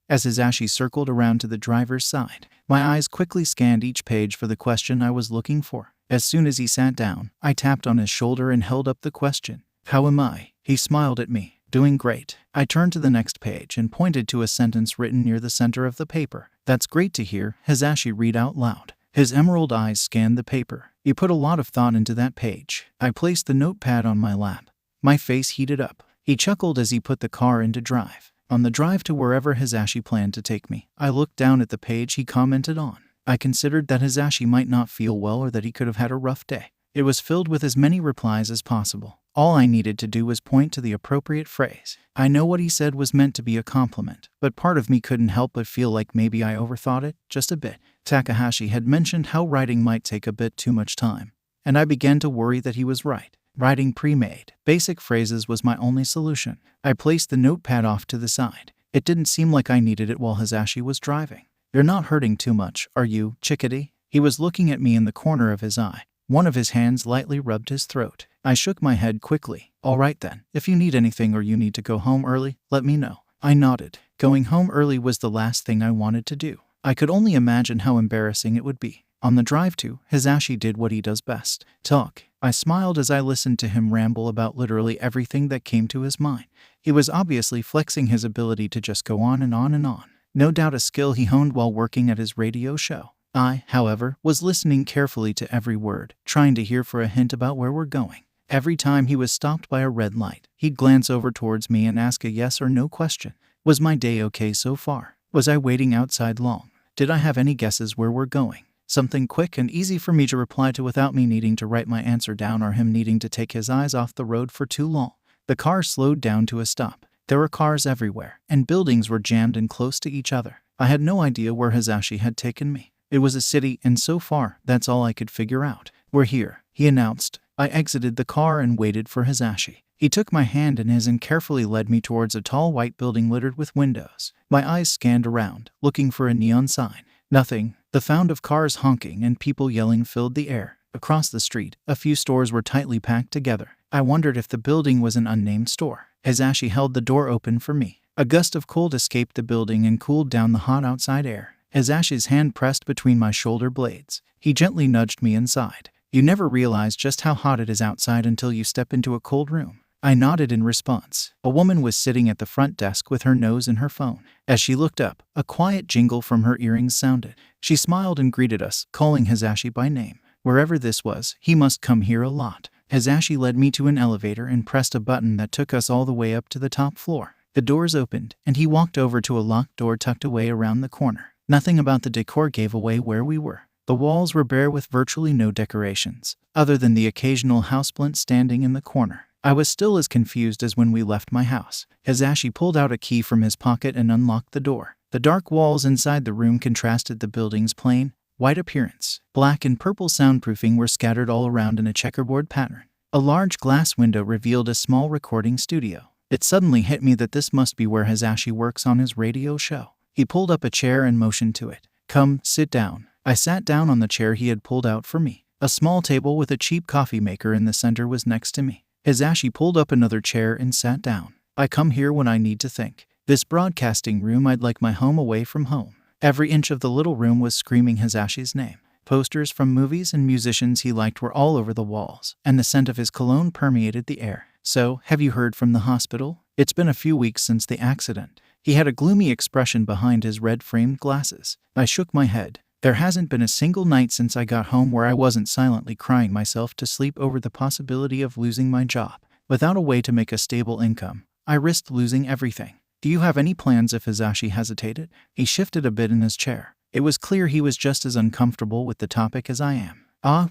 As Hisashi circled around to the driver's side, my eyes quickly scanned each page for the question I was looking for. As soon as he sat down, I tapped on his shoulder and held up the question. How am I? He smiled at me. Doing great. I turned to the next page and pointed to a sentence written near the center of the paper. That's great to hear, Hisashi read out loud. His emerald eyes scanned the paper. You put a lot of thought into that page. I placed the notepad on my lap. My face heated up. He chuckled as he put the car into drive. On the drive to wherever Hisashi planned to take me, I looked down at the page he commented on. I considered that Hisashi might not feel well or that he could have had a rough day. It was filled with as many replies as possible. All I needed to do was point to the appropriate phrase. I know what he said was meant to be a compliment, but part of me couldn't help but feel like maybe I overthought it, just a bit. Takahashi had mentioned how writing might take a bit too much time, and I began to worry that he was right. Writing pre-made, basic phrases was my only solution. I placed the notepad off to the side. It didn't seem like I needed it while Hisashi was driving. You're not hurting too much, are you, chickadee? He was looking at me in the corner of his eye. One of his hands lightly rubbed his throat. I shook my head quickly. All right then, if you need anything or you need to go home early, let me know. I nodded. Going home early was the last thing I wanted to do. I could only imagine how embarrassing it would be. On the drive to, Hisashi did what he does best. Talk. I smiled as I listened to him ramble about literally everything that came to his mind. He was obviously flexing his ability to just go on and on and on. No doubt a skill he honed while working at his radio show. I, however, was listening carefully to every word, trying to hear for a hint about where we're going. Every time he was stopped by a red light, he'd glance over towards me and ask a yes or no question. Was my day okay so far? Was I waiting outside long? Did I have any guesses where we're going? Something quick and easy for me to reply to without me needing to write my answer down or him needing to take his eyes off the road for too long. The car slowed down to a stop. There were cars everywhere, and buildings were jammed in close to each other. I had no idea where Hisashi had taken me. It was a city, and so far, that's all I could figure out. We're here, he announced. I exited the car and waited for Hisashi. He took my hand in his and carefully led me towards a tall white building littered with windows. My eyes scanned around, looking for a neon sign. Nothing. The sound of cars honking and people yelling filled the air. Across the street, a few stores were tightly packed together. I wondered if the building was an unnamed store. Hisashi held the door open for me. A gust of cold escaped the building and cooled down the hot outside air. Hisashi's hand pressed between my shoulder blades. He gently nudged me inside. You never realize just how hot it is outside until you step into a cold room. I nodded in response. A woman was sitting at the front desk with her nose in her phone. As she looked up, a quiet jingle from her earrings sounded. She smiled and greeted us, calling Hizashi by name. Wherever this was, he must come here a lot. Hizashi led me to an elevator and pressed a button that took us all the way up to the top floor. The doors opened, and he walked over to a locked door tucked away around the corner. Nothing about the decor gave away where we were. The walls were bare with virtually no decorations, other than the occasional houseplant standing in the corner. I was still as confused as when we left my house. Hizashi pulled out a key from his pocket and unlocked the door. The dark walls inside the room contrasted the building's plain, white appearance. Black and purple soundproofing were scattered all around in a checkerboard pattern. A large glass window revealed a small recording studio. It suddenly hit me that this must be where Hizashi works on his radio show. He pulled up a chair and motioned to it. "Come, sit down." I sat down on the chair he had pulled out for me. A small table with a cheap coffee maker in the center was next to me. Hizashi pulled up another chair and sat down. "I come here when I need to think. This broadcasting room, I'd like my home away from home." Every inch of the little room was screaming Hizashi's name. Posters from movies and musicians he liked were all over the walls, and the scent of his cologne permeated the air. "So, have you heard from the hospital? It's been a few weeks since the accident." He had a gloomy expression behind his red-framed glasses. I shook my head. There hasn't been a single night since I got home where I wasn't silently crying myself to sleep over the possibility of losing my job. Without a way to make a stable income, I risked losing everything. "Do you have any plans?" If Hizashi hesitated, he shifted a bit in his chair. It was clear he was just as uncomfortable with the topic as I am.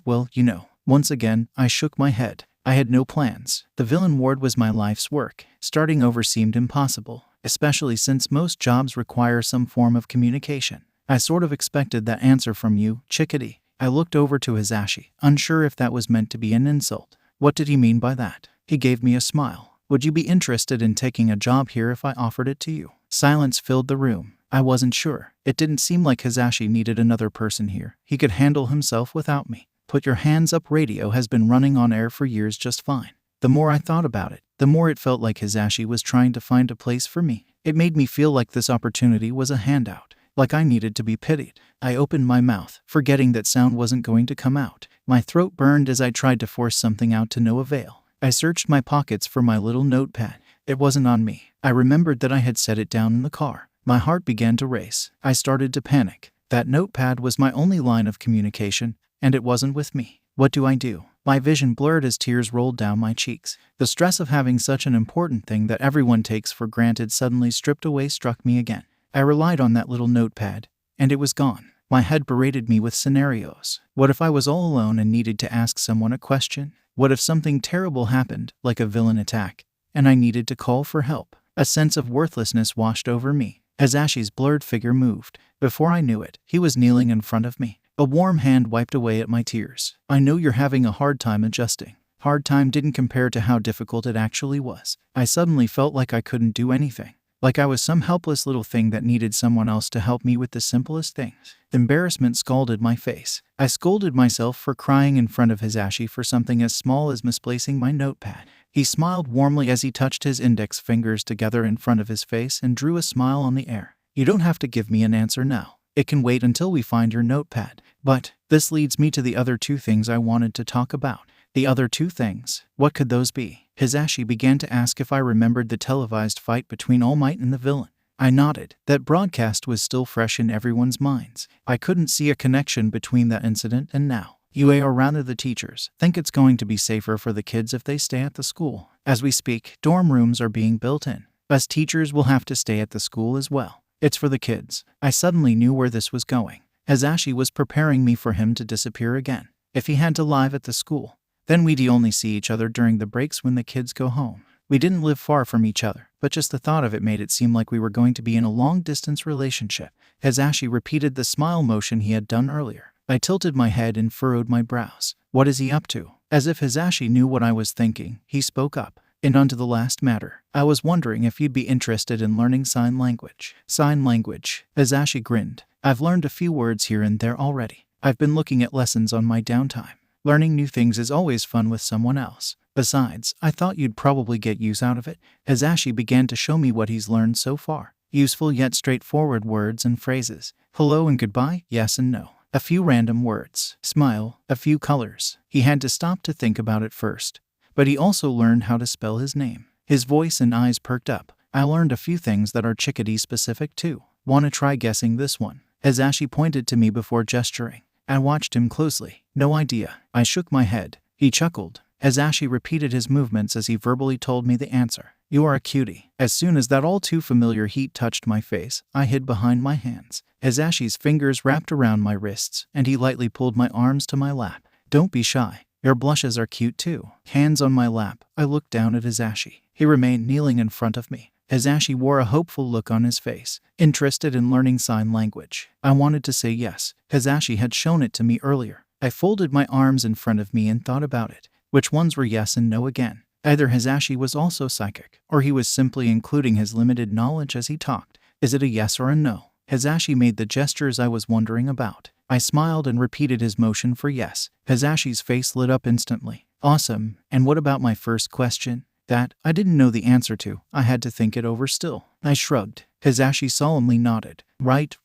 Well, you know." Once again, I shook my head. I had no plans. The villain ward was my life's work. Starting over seemed impossible, especially since most jobs require some form of communication. "I sort of expected that answer from you, 𝗧𝗵𝗃𝗲." I looked over to Hizashi, unsure if that was meant to be an insult. What did he mean by that? He gave me a smile. "Would you be interested in taking a job here if I offered it to you?" Silence filled the room. I wasn't sure. It didn't seem like Hizashi needed another person here. He could handle himself without me. "Put your hands up" radio has been running on air for years just fine. The more I thought about it, the more it felt like Hizashi was trying to find a place for me. It made me feel like this opportunity was a handout, like I needed to be pitied. I opened my mouth, forgetting that sound wasn't going to come out. My throat burned as I tried to force something out to no avail. I searched my pockets for my little notepad. It wasn't on me. I remembered that I had set it down in the car. My heart began to race. I started to panic. That notepad was my only line of communication, and it wasn't with me. What do I do? My vision blurred as tears rolled down my cheeks. The stress of having such an important thing that everyone takes for granted suddenly stripped away struck me again. I relied on that little notepad, and it was gone. My head berated me with scenarios. What if I was all alone and needed to ask someone a question? What if something terrible happened, like a villain attack, and I needed to call for help? A sense of worthlessness washed over me. Hizashi's blurred figure moved. Before I knew it, he was kneeling in front of me. A warm hand wiped away at my tears. "I know you're having a hard time adjusting." Hard time didn't compare to how difficult it actually was. I suddenly felt like I couldn't do anything. Like I was some helpless little thing that needed someone else to help me with the simplest things. Embarrassment scalded my face. I scolded myself for crying in front of Hizashi for something as small as misplacing my notepad. He smiled warmly as he touched his index fingers together in front of his face and drew a smile on the air. "You don't have to give me an answer now. It can wait until we find your notepad. But this leads me to the other two things I wanted to talk about." "The other two things? What could those be?" Hizashi began to ask if I remembered the televised fight between All Might and the villain. I nodded. That broadcast was still fresh in everyone's minds. I couldn't see a connection between that incident and now. Or rather the teachers, think it's going to be safer for the kids if they stay at the school. As we speak, dorm rooms are being built in. Us teachers will have to stay at the school as well. It's for the kids. I suddenly knew where this was going. Hizashi was preparing me for him to disappear again. If he had to live at the school, then we'd only see each other during the breaks when the kids go home. We didn't live far from each other, but just the thought of it made it seem like we were going to be in a long-distance relationship. Hizashi repeated the smile motion he had done earlier. I tilted my head and furrowed my brows. What is he up to? As if Hizashi knew what I was thinking, he spoke up. "And on to the last matter. I was wondering if you'd be interested in learning sign language." "Sign language?" Hizashi grinned. "I've learned a few words here and there already. I've been looking at lessons on my downtime. Learning new things is always fun with someone else. Besides, I thought you'd probably get use out of it." Hizashi began to show me what he's learned so far. Useful yet straightforward words and phrases. Hello and goodbye, yes and no. A few random words. Smile, a few colors. He had to stop to think about it first, but he also learned how to spell his name. His voice and eyes perked up. I learned a few things that are 𝗧𝗵𝗃𝗃 specific too. Wanna try guessing this one? Hizashi pointed to me before gesturing. I watched him closely. No idea. I shook my head. He chuckled. Hizashi repeated his movements as he verbally told me the answer. You are a cutie. As soon as that all too familiar heat touched my face, I hid behind my hands. Hizashi's fingers wrapped around my wrists, and he lightly pulled my arms to my lap. Don't be shy. Your blushes are cute too. Hands on my lap, I looked down at Hizashi. He remained kneeling in front of me. Hizashi wore a hopeful look on his face, interested in learning sign language. I wanted to say yes. Hizashi had shown it to me earlier. I folded my arms in front of me and thought about it. Which ones were yes and no again? Either Hizashi was also psychic, or he was simply including his limited knowledge as he talked. Is it a yes or a no? Hizashi made the gestures I was wondering about. I smiled and repeated his motion for yes. Hizashi's face lit up instantly. Awesome. And what about my first question? That I didn't know the answer to. I had to think it over still. I shrugged. Hizashi solemnly nodded. Right.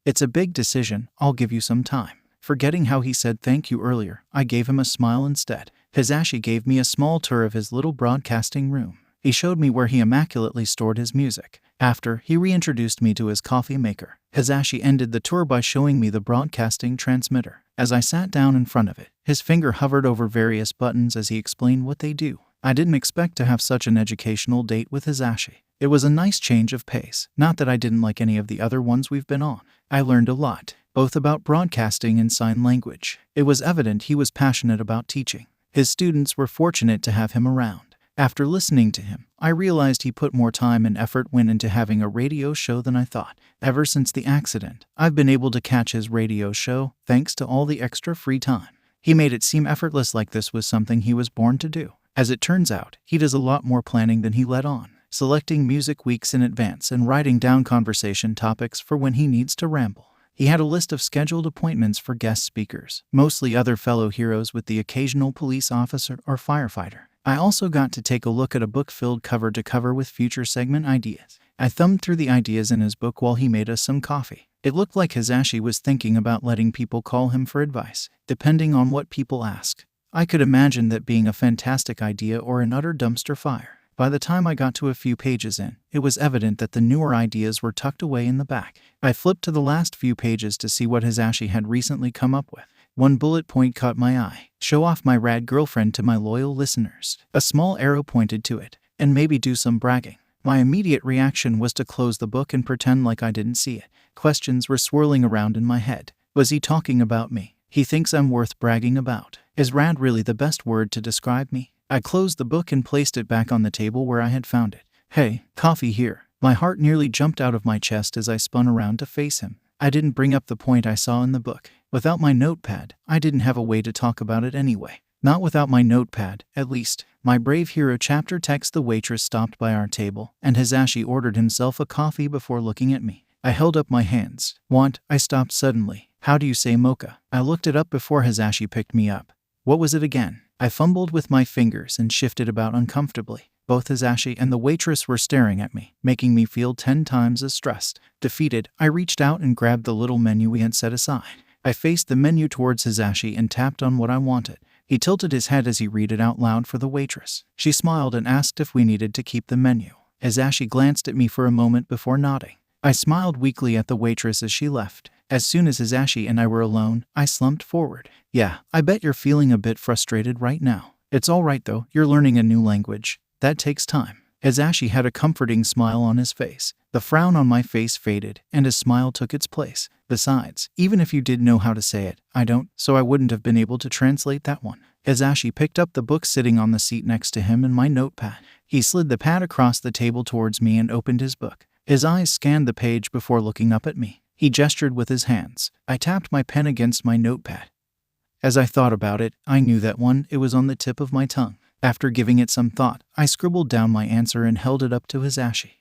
It's a big decision. I'll give you some time. Forgetting how he said thank you earlier, I gave him a smile instead. Hizashi gave me a small tour of his little broadcasting room. He showed me where he immaculately stored his music. After, he reintroduced me to his coffee maker. Hizashi ended the tour by showing me the broadcasting transmitter. As I sat down in front of it, his finger hovered over various buttons as he explained what they do. I didn't expect to have such an educational date with Hizashi. It was a nice change of pace. Not that I didn't like any of the other ones we've been on. I learned a lot, both about broadcasting and sign language. It was evident he was passionate about teaching. His students were fortunate to have him around. After listening to him, I realized he put more time and effort went into having a radio show than I thought. Ever since the accident, I've been able to catch his radio show thanks to all the extra free time. He made it seem effortless, like this was something he was born to do. As it turns out, he does a lot more planning than he let on, selecting music weeks in advance and writing down conversation topics for when he needs to ramble. He had a list of scheduled appointments for guest speakers, mostly other fellow heroes with the occasional police officer or firefighter. I also got to take a look at a book filled cover to cover with future segment ideas. I thumbed through the ideas in his book while he made us some coffee. It looked like Hizashi was thinking about letting people call him for advice, depending on what people ask. I could imagine that being a fantastic idea or an utter dumpster fire. By the time I got to a few pages in, it was evident that the newer ideas were tucked away in the back. I flipped to the last few pages to see what Hizashi had recently come up with. One bullet point caught my eye. Show off my rad girlfriend to my loyal listeners. A small arrow pointed to it. And maybe do some bragging. My immediate reaction was to close the book and pretend like I didn't see it. Questions were swirling around in my head. Was he talking about me? He thinks I'm worth bragging about. Is rad really the best word to describe me? I closed the book and placed it back on the table where I had found it. Hey, coffee here. My heart nearly jumped out of my chest as I spun around to face him. I didn't bring up the point I saw in the book. Without my notepad, I didn't have a way to talk about it anyway. Not without my notepad, at least. My Brave Hero chapter text. The waitress stopped by our table, and Hizashi ordered himself a coffee before looking at me. I held up my hands. Want? I stopped suddenly. How do you say mocha? I looked it up before Hizashi picked me up. What was it again? I fumbled with my fingers and shifted about uncomfortably. Both Hizashi and the waitress were staring at me, making me feel 10 times as stressed. Defeated, I reached out and grabbed the little menu we had set aside. I faced the menu towards Hizashi and tapped on what I wanted. He tilted his head as he read it out loud for the waitress. She smiled and asked if we needed to keep the menu. Hizashi glanced at me for a moment before nodding. I smiled weakly at the waitress as she left. As soon as Hizashi and I were alone, I slumped forward. Yeah, I bet you're feeling a bit frustrated right now. It's all right though, you're learning a new language. That takes time. Hizashi had a comforting smile on his face. The frown on my face faded, and his smile took its place. Besides, even if you did know how to say it, I don't, so I wouldn't have been able to translate that one. Hizashi picked up the book sitting on the seat next to him and my notepad. He slid the pad across the table towards me and opened his book. His eyes scanned the page before looking up at me. He gestured with his hands. I tapped my pen against my notepad. As I thought about it, I knew that it was on the tip of my tongue. After giving it some thought, I scribbled down my answer and held it up to Hizashi.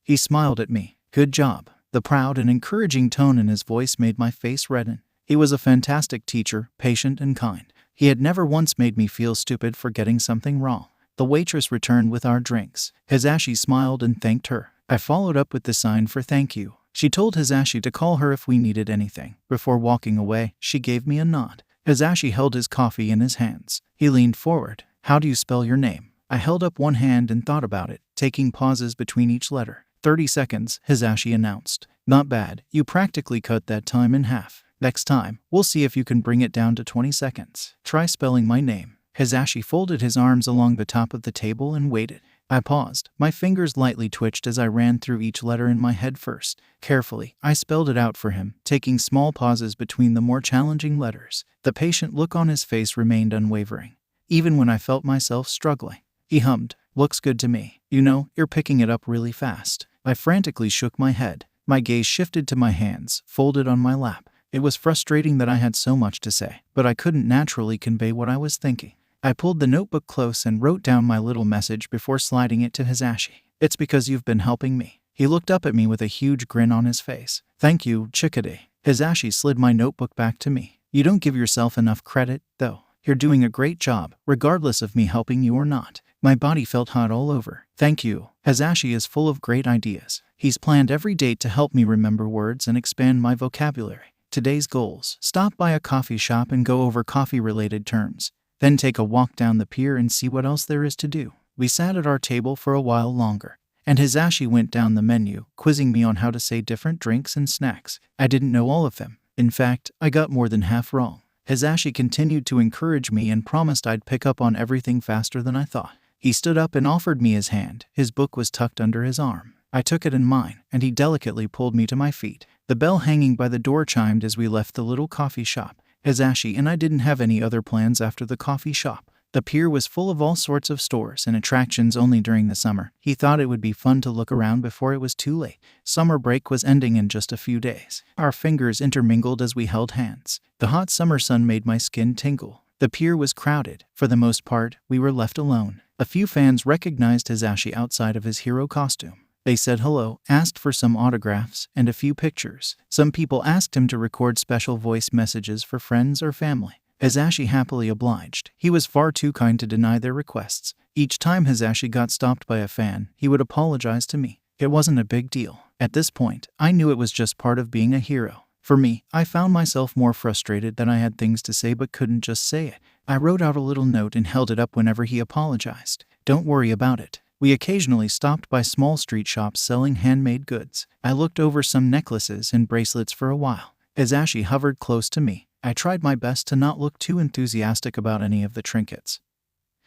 He smiled at me. Good job. The proud and encouraging tone in his voice made my face redden. He was a fantastic teacher, patient and kind. He had never once made me feel stupid for getting something wrong. The waitress returned with our drinks. Hizashi smiled and thanked her. I followed up with the sign for thank you. She told Hizashi to call her if we needed anything. Before walking away, she gave me a nod. Hizashi held his coffee in his hands. He leaned forward. How do you spell your name? I held up one hand and thought about it, taking pauses between each letter. 30 seconds, Hizashi announced. Not bad, you practically cut that time in half. Next time, we'll see if you can bring it down to 20 seconds. Try spelling my name. Hizashi folded his arms along the top of the table and waited. I paused. My fingers lightly twitched as I ran through each letter in my head first. Carefully, I spelled it out for him, taking small pauses between the more challenging letters. The patient look on his face remained unwavering, even when I felt myself struggling. He hummed, "Looks good to me. You know, you're picking it up really fast." I frantically shook my head. My gaze shifted to my hands, folded on my lap. It was frustrating that I had so much to say, but I couldn't naturally convey what I was thinking. I pulled the notebook close and wrote down my little message before sliding it to Hizashi. "It's because you've been helping me." He looked up at me with a huge grin on his face. "Thank you, 𝗧𝗵𝗃𝗧." Hizashi slid my notebook back to me. "You don't give yourself enough credit, though. You're doing a great job, regardless of me helping you or not." My body felt hot all over. "Thank you." Hizashi is full of great ideas. He's planned every date to help me remember words and expand my vocabulary. Today's goals: stop by a coffee shop and go over coffee-related terms. Then take a walk down the pier and see what else there is to do. We sat at our table for a while longer, and Hizashi went down the menu, quizzing me on how to say different drinks and snacks. I didn't know all of them. In fact, I got more than half wrong. Hizashi continued to encourage me and promised I'd pick up on everything faster than I thought. He stood up and offered me his hand. His book was tucked under his arm. I took it in mine, and he delicately pulled me to my feet. The bell hanging by the door chimed as we left the little coffee shop. Hizashi and I didn't have any other plans after the coffee shop. The pier was full of all sorts of stores and attractions only during the summer. He thought it would be fun to look around before it was too late. Summer break was ending in just a few days. Our fingers intermingled as we held hands. The hot summer sun made my skin tingle. The pier was crowded. For the most part, we were left alone. A few fans recognized Hizashi outside of his hero costume. They said hello, asked for some autographs, and a few pictures. Some people asked him to record special voice messages for friends or family. Hizashi happily obliged. He was far too kind to deny their requests. Each time Hizashi got stopped by a fan, he would apologize to me. It wasn't a big deal. At this point, I knew it was just part of being a hero. For me, I found myself more frustrated that I had things to say but couldn't just say it. I wrote out a little note and held it up whenever he apologized. "Don't worry about it." We occasionally stopped by small street shops selling handmade goods. I looked over some necklaces and bracelets for a while. Hizashi hovered close to me. I tried my best to not look too enthusiastic about any of the trinkets,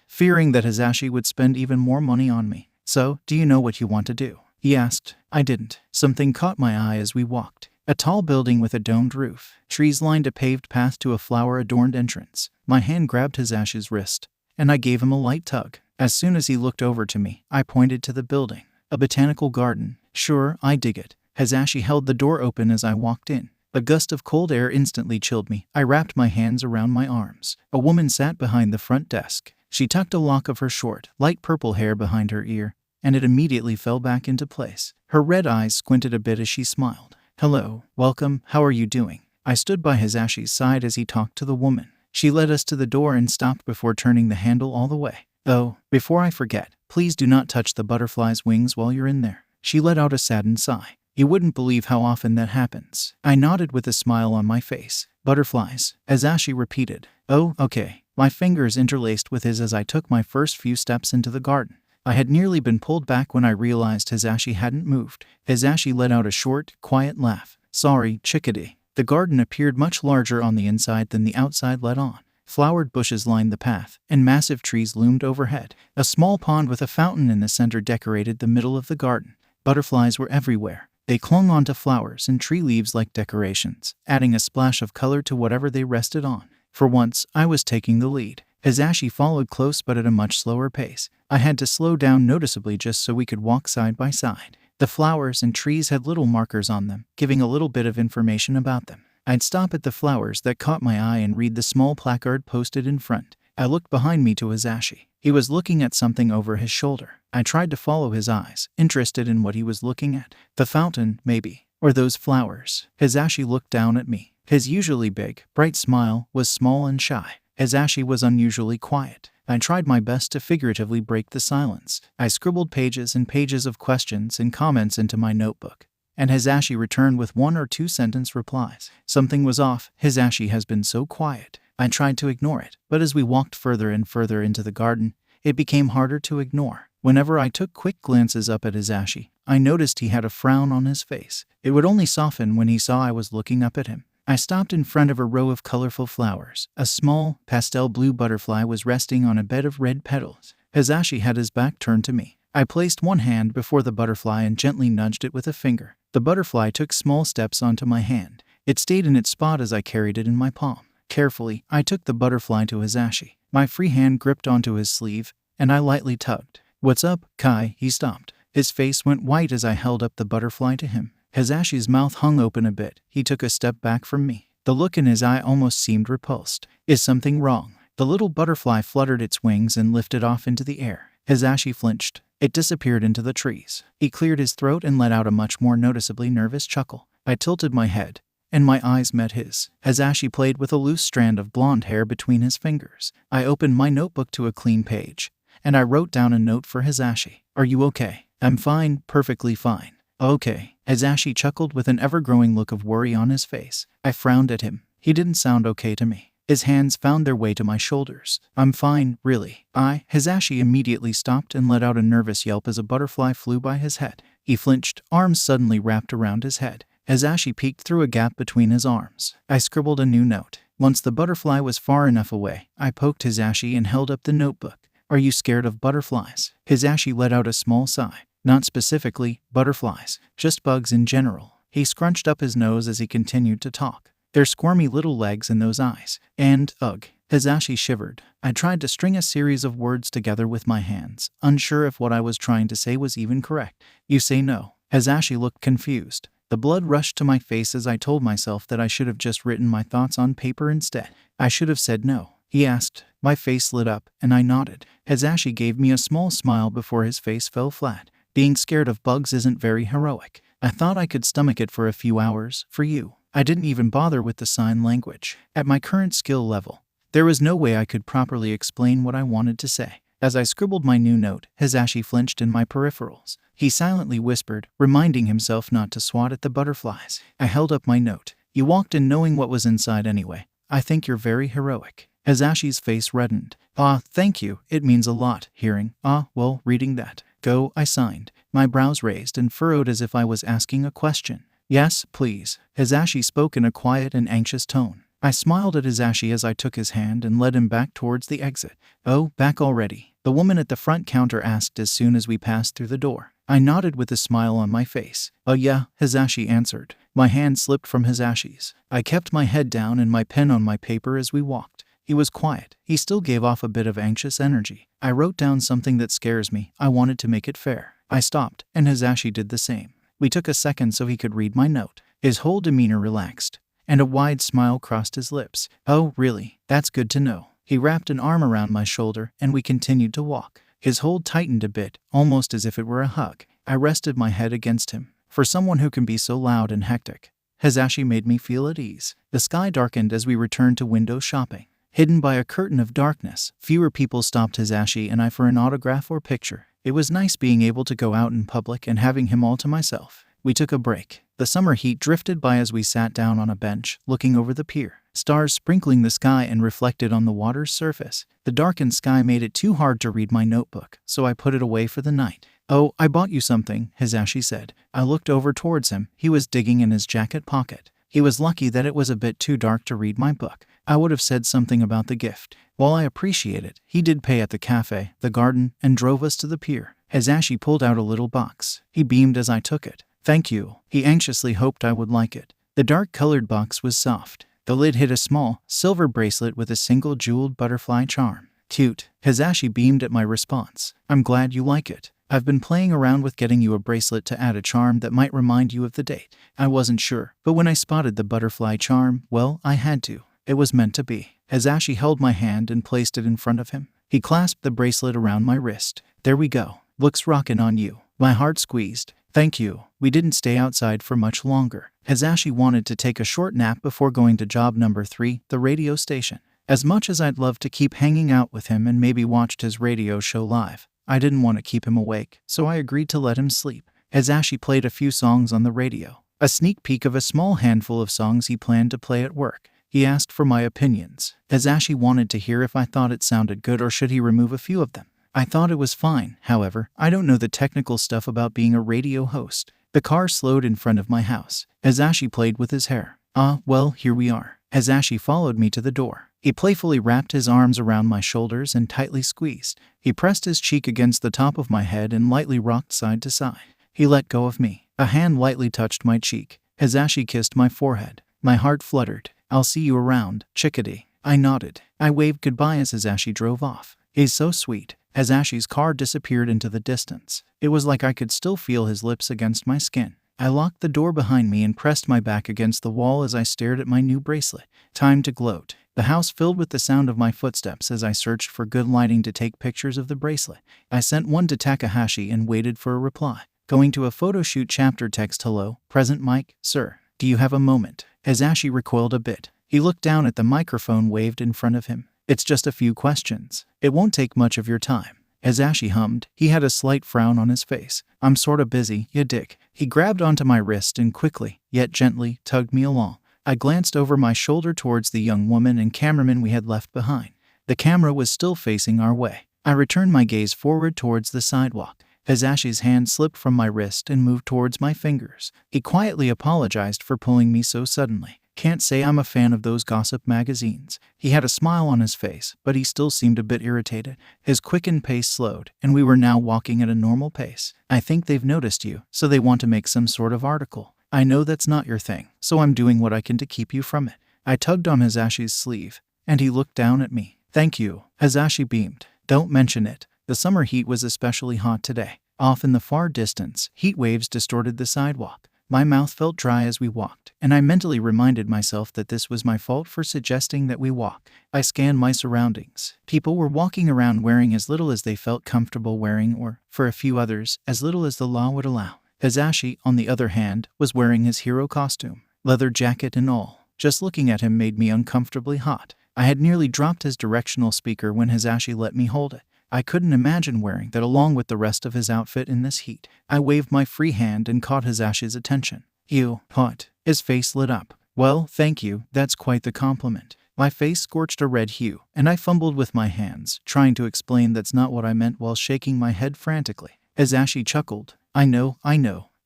fearing that Hizashi would spend even more money on me. "So, do you know what you want to do?" he asked. I didn't. Something caught my eye as we walked. A tall building with a domed roof. Trees lined a paved path to a flower-adorned entrance. My hand grabbed Hizashi's wrist, and I gave him a light tug. As soon as he looked over to me, I pointed to the building. "A botanical garden." "Sure, I dig it." Hizashi held the door open as I walked in. A gust of cold air instantly chilled me. I wrapped my hands around my arms. A woman sat behind the front desk. She tucked a lock of her short, light purple hair behind her ear, and it immediately fell back into place. Her red eyes squinted a bit as she smiled. "Hello, welcome, how are you doing?" I stood by Hizashi's side as he talked to the woman. She led us to the door and stopped before turning the handle all the way. "Oh, before I forget, please do not touch the butterfly's wings while you're in there." She let out a saddened sigh. "You wouldn't believe how often that happens." I nodded with a smile on my face. "Butterflies," Hizashi repeated. "Oh, okay." My fingers interlaced with his as I took my first few steps into the garden. I had nearly been pulled back when I realized Hizashi hadn't moved. Hizashi let out a short, quiet laugh. "Sorry, 𝗧𝗵𝗃𝗧𝗏." The garden appeared much larger on the inside than the outside let on. Flowered bushes lined the path, and massive trees loomed overhead. A small pond with a fountain in the center decorated the middle of the garden. Butterflies were everywhere. They clung onto flowers and tree leaves like decorations, adding a splash of color to whatever they rested on. For once, I was taking the lead. Hizashi followed close but at a much slower pace. I had to slow down noticeably just so we could walk side by side. The flowers and trees had little markers on them, giving a little bit of information about them. I'd stop at the flowers that caught my eye and read the small placard posted in front. I looked behind me to Hizashi. He was looking at something over his shoulder. I tried to follow his eyes, interested in what he was looking at. The fountain, maybe. Or those flowers. Hizashi looked down at me. His usually big, bright smile was small and shy. Hizashi was unusually quiet. I tried my best to figuratively break the silence. I scribbled pages and pages of questions and comments into my notebook, and Hizashi returned with 1 or 2 sentence replies. Something was off. Hizashi has been so quiet. I tried to ignore it, but as we walked further and further into the garden, it became harder to ignore. Whenever I took quick glances up at Hisashi, I noticed he had a frown on his face. It would only soften when he saw I was looking up at him. I stopped in front of a row of colorful flowers. A small, pastel blue butterfly was resting on a bed of red petals. Hisashi had his back turned to me. I placed one hand before the butterfly and gently nudged it with a finger. The butterfly took small steps onto my hand. It stayed in its spot as I carried it in my palm. Carefully, I took the butterfly to Hisashi. My free hand gripped onto his sleeve, and I lightly tugged. "What's up, Kai?" He stopped. His face went white as I held up the butterfly to him. Hisashi's mouth hung open a bit. He took a step back from me. The look in his eye almost seemed repulsed. "Is something wrong?" The little butterfly fluttered its wings and lifted off into the air. Hisashi flinched. It disappeared into the trees. He cleared his throat and let out a much more noticeably nervous chuckle. I tilted my head, and my eyes met his. Hisashi played with a loose strand of blonde hair between his fingers. I opened my notebook to a clean page, and I wrote down a note for Hisashi. "Are you okay?" "I'm fine, perfectly fine." "Okay." Hisashi chuckled with an ever-growing look of worry on his face. I frowned at him. He didn't sound okay to me. His hands found their way to my shoulders. "I'm fine, really." Hisashi immediately stopped and let out a nervous yelp as a butterfly flew by his head. He flinched, arms suddenly wrapped around his head. Hisashi peeked through a gap between his arms. I scribbled a new note. Once the butterfly was far enough away, I poked Hisashi and held up the notebook. "Are you scared of butterflies?" Hisashi let out a small sigh. "Not specifically butterflies, just bugs in general." He scrunched up his nose as he continued to talk. "Their squirmy little legs and those eyes. And, ugh." Hisashi shivered. I tried to string a series of words together with my hands, unsure if what I was trying to say was even correct. "You say no." Hisashi looked confused. The blood rushed to my face as I told myself that I should have just written my thoughts on paper instead. I should have said no. He asked. My face lit up, and I nodded. Hisashi gave me a small smile before his face fell flat. "Being scared of bugs isn't very heroic. I thought I could stomach it for a few hours, for you." I didn't even bother with the sign language. At my current skill level, there was no way I could properly explain what I wanted to say. As I scribbled my new note, Hisashi flinched in my peripherals. He silently whispered, reminding himself not to swat at the butterflies. I held up my note. "You walked in knowing what was inside anyway. I think you're very heroic." Hisashi's face reddened. Thank you. It means a lot, hearing, well, reading that." "Go," I signed. My brows raised and furrowed as if I was asking a question. "Yes, please." Hisashi spoke in a quiet and anxious tone. I smiled at Hisashi as I took his hand and led him back towards the exit. "Oh, back already?" the woman at the front counter asked as soon as we passed through the door. I nodded with a smile on my face. Yeah," Hisashi answered. My hand slipped from Hisashi's. I kept my head down and my pen on my paper as we walked. He was quiet. He still gave off a bit of anxious energy. I wrote down something that scares me. I wanted to make it fair. I stopped, and Hisashi did the same. We took a second so he could read my note. His whole demeanor relaxed, and a wide smile crossed his lips. "Oh, really? That's good to know." He wrapped an arm around my shoulder, and we continued to walk. His hold tightened a bit, almost as if it were a hug. I rested my head against him. For someone who can be so loud and hectic, Hisashi made me feel at ease. The sky darkened as we returned to window shopping. Hidden by a curtain of darkness, fewer people stopped Hisashi and I for an autograph or picture. It was nice being able to go out in public and having him all to myself. We took a break. The summer heat drifted by as we sat down on a bench, looking over the pier. Stars sprinkling the sky and reflected on the water's surface. The darkened sky made it too hard to read my notebook, so I put it away for the night. "Oh, I bought you something," Hisashi said. I looked over towards him. He was digging in his jacket pocket. He was lucky that it was a bit too dark to read my book. I would have said something about the gift. While I appreciate it, he did pay at the cafe, the garden, and drove us to the pier. Hisashi pulled out a little box. He beamed as I took it. "Thank you." He anxiously hoped I would like it. The dark-colored box was soft. The lid hid a small, silver bracelet with a single jeweled butterfly charm. "Cute." Hisashi beamed at my response. "I'm glad you like it. I've been playing around with getting you a bracelet to add a charm that might remind you of the date." I wasn't sure, but when I spotted the butterfly charm, well, I had to. It was meant to be. Hisashi held my hand and placed it in front of him. He clasped the bracelet around my wrist. "There we go. Looks rockin' on you." My heart squeezed. "Thank you." We didn't stay outside for much longer. Hisashi wanted to take a short nap before going to job number 3, the radio station. As much as I'd love to keep hanging out with him and maybe watched his radio show live, I didn't want to keep him awake, so I agreed to let him sleep. Hisashi played a few songs on the radio, a sneak peek of a small handful of songs he planned to play at work. He asked for my opinions. Hizashi wanted to hear if I thought it sounded good or should he remove a few of them. I thought it was fine, however. I don't know the technical stuff about being a radio host. The car slowed in front of my house. Hizashi played with his hair. Well, here we are. Hizashi followed me to the door. He playfully wrapped his arms around my shoulders and tightly squeezed. He pressed his cheek against the top of my head and lightly rocked side to side. He let go of me. A hand lightly touched my cheek. Hizashi kissed my forehead. My heart fluttered. "I'll see you around, 𝗧𝗵𝗃𝗲." I nodded. I waved goodbye as Hizashi drove off. He's so sweet. Hizashi's car disappeared into the distance. It was like I could still feel his lips against my skin. I locked the door behind me and pressed my back against the wall as I stared at my new bracelet. Time to gloat. The house filled with the sound of my footsteps as I searched for good lighting to take pictures of the bracelet. I sent one to Takahashi and waited for a reply. Going to a photo shoot chapter text, "Hello, present Mike, sir. Do you have a moment?" Hizashi recoiled a bit. He looked down at the microphone waved in front of him. "It's just a few questions. It won't take much of your time." Hizashi hummed. He had a slight frown on his face. "I'm sorta busy, ya dick." He grabbed onto my wrist and quickly, yet gently, tugged me along. I glanced over my shoulder towards the young woman and cameraman we had left behind. The camera was still facing our way. I returned my gaze forward towards the sidewalk. Hizashi's hand slipped from my wrist and moved towards my fingers. He quietly apologized for pulling me so suddenly. "Can't say I'm a fan of those gossip magazines." He had a smile on his face, but he still seemed a bit irritated. His quickened pace slowed, and we were now walking at a normal pace. "I think they've noticed you, so they want to make some sort of article. I know that's not your thing, so I'm doing what I can to keep you from it." I tugged on Hizashi's sleeve, and he looked down at me. "Thank you." Hizashi beamed. "Don't mention it." The summer heat was especially hot today. Off in the far distance, heat waves distorted the sidewalk. My mouth felt dry as we walked, and I mentally reminded myself that this was my fault for suggesting that we walk. I scanned my surroundings. People were walking around wearing as little as they felt comfortable wearing, or, for a few others, as little as the law would allow. Hizashi, on the other hand, was wearing his hero costume, leather jacket and all. Just looking at him made me uncomfortably hot. I had nearly dropped his directional speaker when Hizashi let me hold it. I couldn't imagine wearing that along with the rest of his outfit in this heat. I waved my free hand and caught Hizashi's attention. "You, hot." His face lit up. "Well, thank you, that's quite the compliment." My face scorched a red hue, and I fumbled with my hands, trying to explain that's not what I meant while shaking my head frantically. Hizashi chuckled. I know.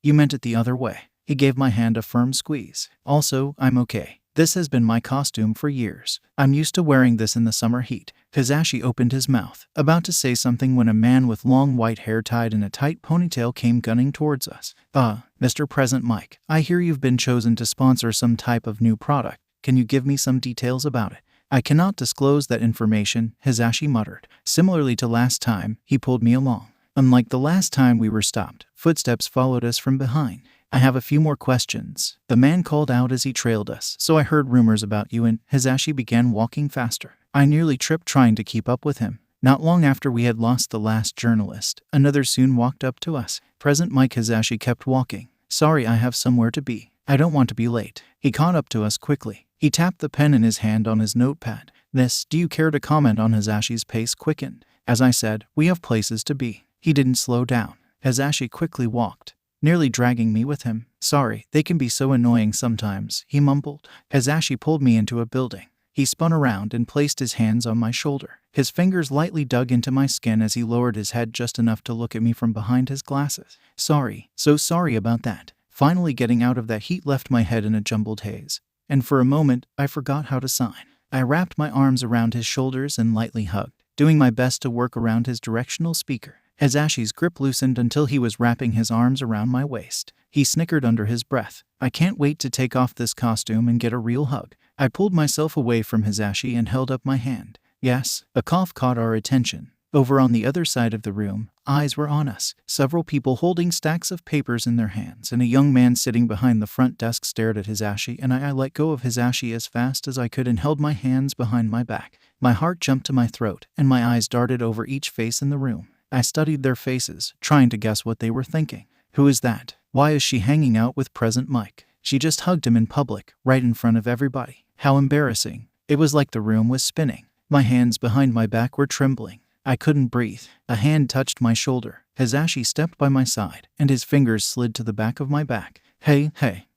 You meant it the other way." He gave my hand a firm squeeze. "Also, I'm okay. This has been my costume for years. I'm used to wearing this in the summer heat." Hizashi opened his mouth, about to say something when a man with long white hair tied in a tight ponytail came gunning towards us. Mr. Present Mike, I hear you've been chosen to sponsor some type of new product. Can you give me some details about it?" "I cannot disclose that information," Hizashi muttered. Similarly to last time, he pulled me along. Unlike the last time we were stopped, footsteps followed us from behind. "I have a few more questions," the man called out as he trailed us. "So I heard rumors about you," and Hizashi began walking faster. I nearly tripped trying to keep up with him. Not long after we had lost the last journalist, another soon walked up to us. Present Mike. Hizashi kept walking. "Sorry, I have somewhere to be. I don't want to be late." He caught up to us quickly. He tapped the pen in his hand on his notepad. Do you care to comment on?" Hizashi's pace quickened. As I said, we have places to be. He didn't slow down. Hizashi quickly walked, nearly dragging me with him. "Sorry, they can be so annoying sometimes," he mumbled. Hizashi pulled me into a building. He spun around and placed his hands on my shoulder. His fingers lightly dug into my skin as he lowered his head just enough to look at me from behind his glasses. So sorry about that." Finally getting out of that heat left my head in a jumbled haze, and for a moment, I forgot how to sign. I wrapped my arms around his shoulders and lightly hugged, doing my best to work around his directional speaker. Hizashi's grip loosened until he was wrapping his arms around my waist. He snickered under his breath. "I can't wait to take off this costume and get a real hug." I pulled myself away from Hizashi and held up my hand. Yes, a cough caught our attention. Over on the other side of the room, eyes were on us. Several people holding stacks of papers in their hands, and a young man sitting behind the front desk stared at Hizashi, and I let go of Hizashi as fast as I could and held my hands behind my back. My heart jumped to my throat, and my eyes darted over each face in the room. I studied their faces, trying to guess what they were thinking. Who is that? Why is she hanging out with Present Mike? She just hugged him in public, right in front of everybody. How embarrassing. It was like the room was spinning. My hands behind my back were trembling. I couldn't breathe. A hand touched my shoulder. Hizashi stepped by my side, and his fingers slid to the back of my back. Hey,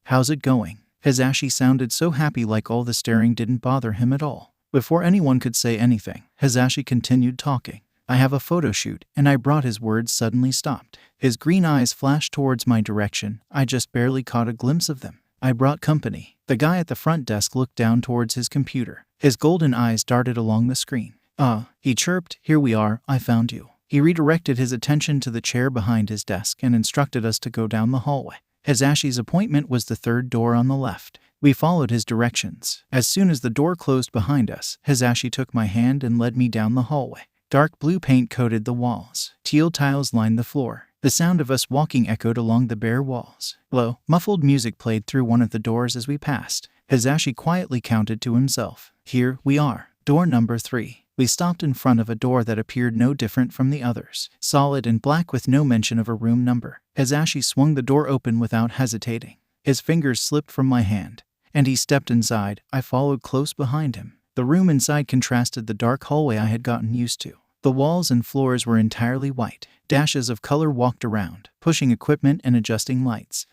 how's it going?" Hizashi sounded so happy, like all the staring didn't bother him at all. Before anyone could say anything, Hizashi continued talking. I have a photo shoot, and I brought. His words suddenly stopped. His green eyes flashed towards my direction. I just barely caught a glimpse of them. I brought company. The guy at the front desk looked down towards his computer. His golden eyes darted along the screen. He chirped, here we are, I found you. He redirected his attention to the chair behind his desk and instructed us to go down the hallway. Hizashi's appointment was the third door on the left. We followed his directions. As soon as the door closed behind us, Hizashi took my hand and led me down the hallway. Dark blue paint coated the walls. Teal tiles lined the floor. The sound of us walking echoed along the bare walls. Low, muffled music played through one of the doors as we passed. Hizashi quietly counted to himself. Here we are. Door number 3. We stopped in front of a door that appeared no different from the others. Solid and black with no mention of a room number. Hizashi swung the door open without hesitating. His fingers slipped from my hand, and he stepped inside. I followed close behind him. The room inside contrasted the dark hallway I had gotten used to. The walls and floors were entirely white. Dashes of color walked around, pushing equipment and adjusting lights.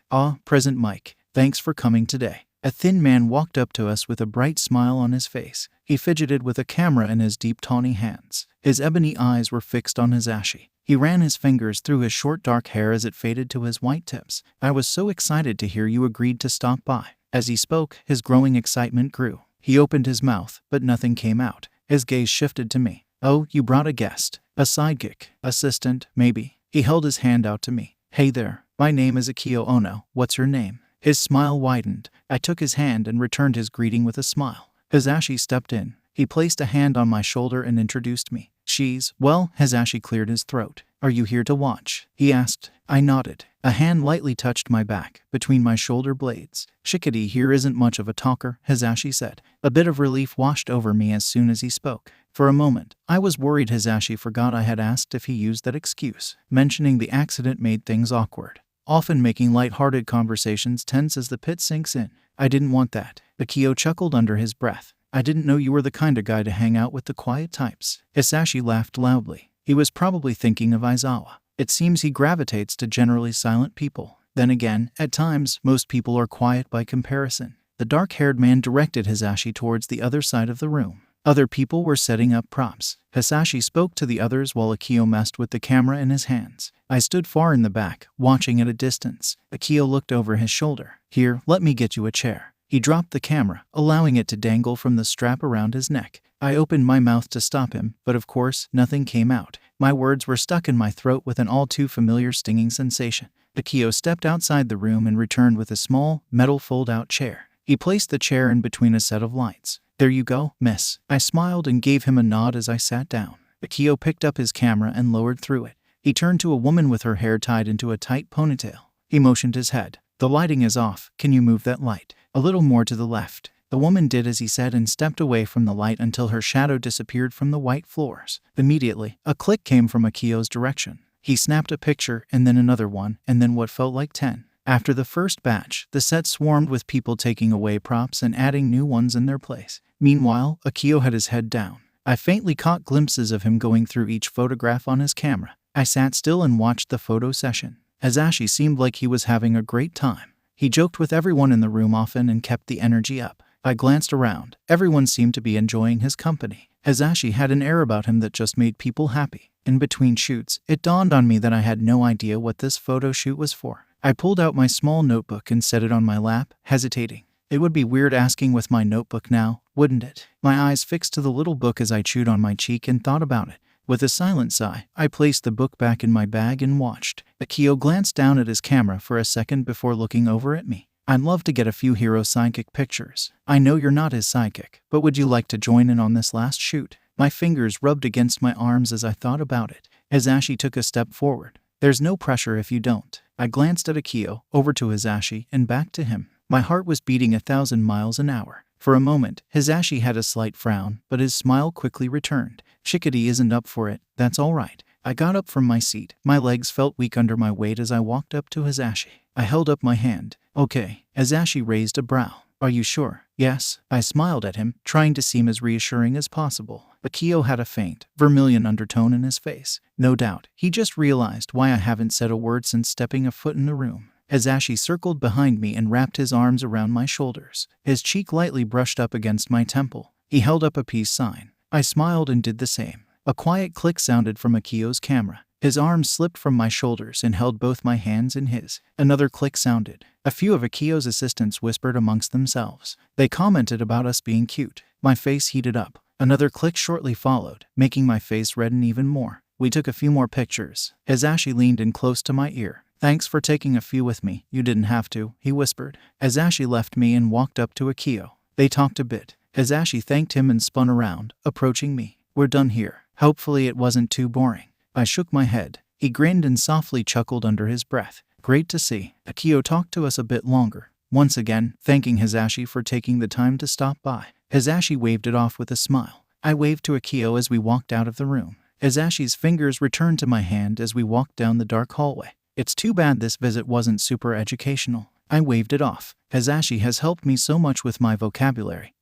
Present Mike. Thanks for coming today. A thin man walked up to us with a bright smile on his face. He fidgeted with a camera in his deep tawny hands. His ebony eyes were fixed on Hizashi. He ran his fingers through his short dark hair as it faded to his white tips. I was so excited to hear you agreed to stop by. As he spoke, his growing excitement grew. He opened his mouth, but nothing came out. His gaze shifted to me. Oh, you brought a guest. A sidekick. Assistant, maybe. He held his hand out to me. Hey there. My name is Akio Ono. What's your name? His smile widened. I took his hand and returned his greeting with a smile. Hizashi stepped in. He placed a hand on my shoulder and introduced me. Hizashi cleared his throat. Are you here to watch? He asked. I nodded. A hand lightly touched my back, between my shoulder blades. Shikadi here isn't much of a talker, Hizashi said. A bit of relief washed over me as soon as he spoke. For a moment, I was worried Hizashi forgot I had asked if he used that excuse. Mentioning the accident made things awkward, often making light-hearted conversations tense as the pit sinks in. I didn't want that. Akio chuckled under his breath. I didn't know you were the kind of guy to hang out with the quiet types. Hisashi laughed loudly. He was probably thinking of Aizawa. It seems he gravitates to generally silent people. Then again, at times, most people are quiet by comparison. The dark-haired man directed Hizashi towards the other side of the room. Other people were setting up props. Hisashi spoke to the others while Akio messed with the camera in his hands. I stood far in the back, watching at a distance. Akio looked over his shoulder. Here, let me get you a chair. He dropped the camera, allowing it to dangle from the strap around his neck. I opened my mouth to stop him, but of course, nothing came out. My words were stuck in my throat with an all-too-familiar stinging sensation. Akio stepped outside the room and returned with a small, metal fold-out chair. He placed the chair in between a set of lights. There you go, miss. I smiled and gave him a nod as I sat down. Akio picked up his camera and lowered through it. He turned to a woman with her hair tied into a tight ponytail. He motioned his head. The lighting is off. Can you move that light? A little more to the left. The woman did as he said and stepped away from the light until her shadow disappeared from the white floors. Immediately, a click came from Akio's direction. He snapped a picture and then another one and then what felt like 10. After the first batch, the set swarmed with people taking away props and adding new ones in their place. Meanwhile, Akio had his head down. I faintly caught glimpses of him going through each photograph on his camera. I sat still and watched the photo session. Hizashi seemed like he was having a great time. He joked with everyone in the room often and kept the energy up. I glanced around. Everyone seemed to be enjoying his company. Hizashi had an air about him that just made people happy. In between shoots, it dawned on me that I had no idea what this photo shoot was for. I pulled out my small notebook and set it on my lap, hesitating. It would be weird asking with my notebook now, wouldn't it? My eyes fixed to the little book as I chewed on my cheek and thought about it. With a silent sigh, I placed the book back in my bag and watched. Akio glanced down at his camera for a second before looking over at me. I'd love to get a few hero sidekick pictures. I know you're not his sidekick, but would you like to join in on this last shoot? My fingers rubbed against my arms as I thought about it. Hizashi took a step forward. There's no pressure if you don't. I glanced at Akio, over to Hizashi, and back to him. My heart was beating 1,000 miles an hour. For a moment, Hizashi had a slight frown, but his smile quickly returned. Shikadi isn't up for it. That's all right. I got up from my seat. My legs felt weak under my weight as I walked up to Hizashi. I held up my hand. Okay. Hizashi raised a brow. Are you sure? Yes. I smiled at him, trying to seem as reassuring as possible. Akio had a faint, vermilion undertone in his face. No doubt, he just realized why I haven't said a word since stepping a foot in the room. Hisashi circled behind me and wrapped his arms around my shoulders. His cheek lightly brushed up against my temple. He held up a peace sign. I smiled and did the same. A quiet click sounded from Akio's camera. His arms slipped from my shoulders and held both my hands in his. Another click sounded. A few of Akio's assistants whispered amongst themselves. They commented about us being cute. My face heated up. Another click shortly followed, making my face redden even more. We took a few more pictures. Hisashi leaned in close to my ear. "Thanks for taking a few with me. You didn't have to," he whispered. Hisashi left me and walked up to Akio. They talked a bit. Hisashi thanked him and spun around, approaching me. "We're done here. Hopefully it wasn't too boring." I shook my head. He grinned and softly chuckled under his breath. "Great to see." Akio talked to us a bit longer, once again thanking Hisashi for taking the time to stop by. Hisashi waved it off with a smile. I waved to Akio as we walked out of the room. Hisashi's fingers returned to my hand as we walked down the dark hallway. "It's too bad this visit wasn't super educational." I waved it off. "Hisashi has helped me so much with my vocabulary.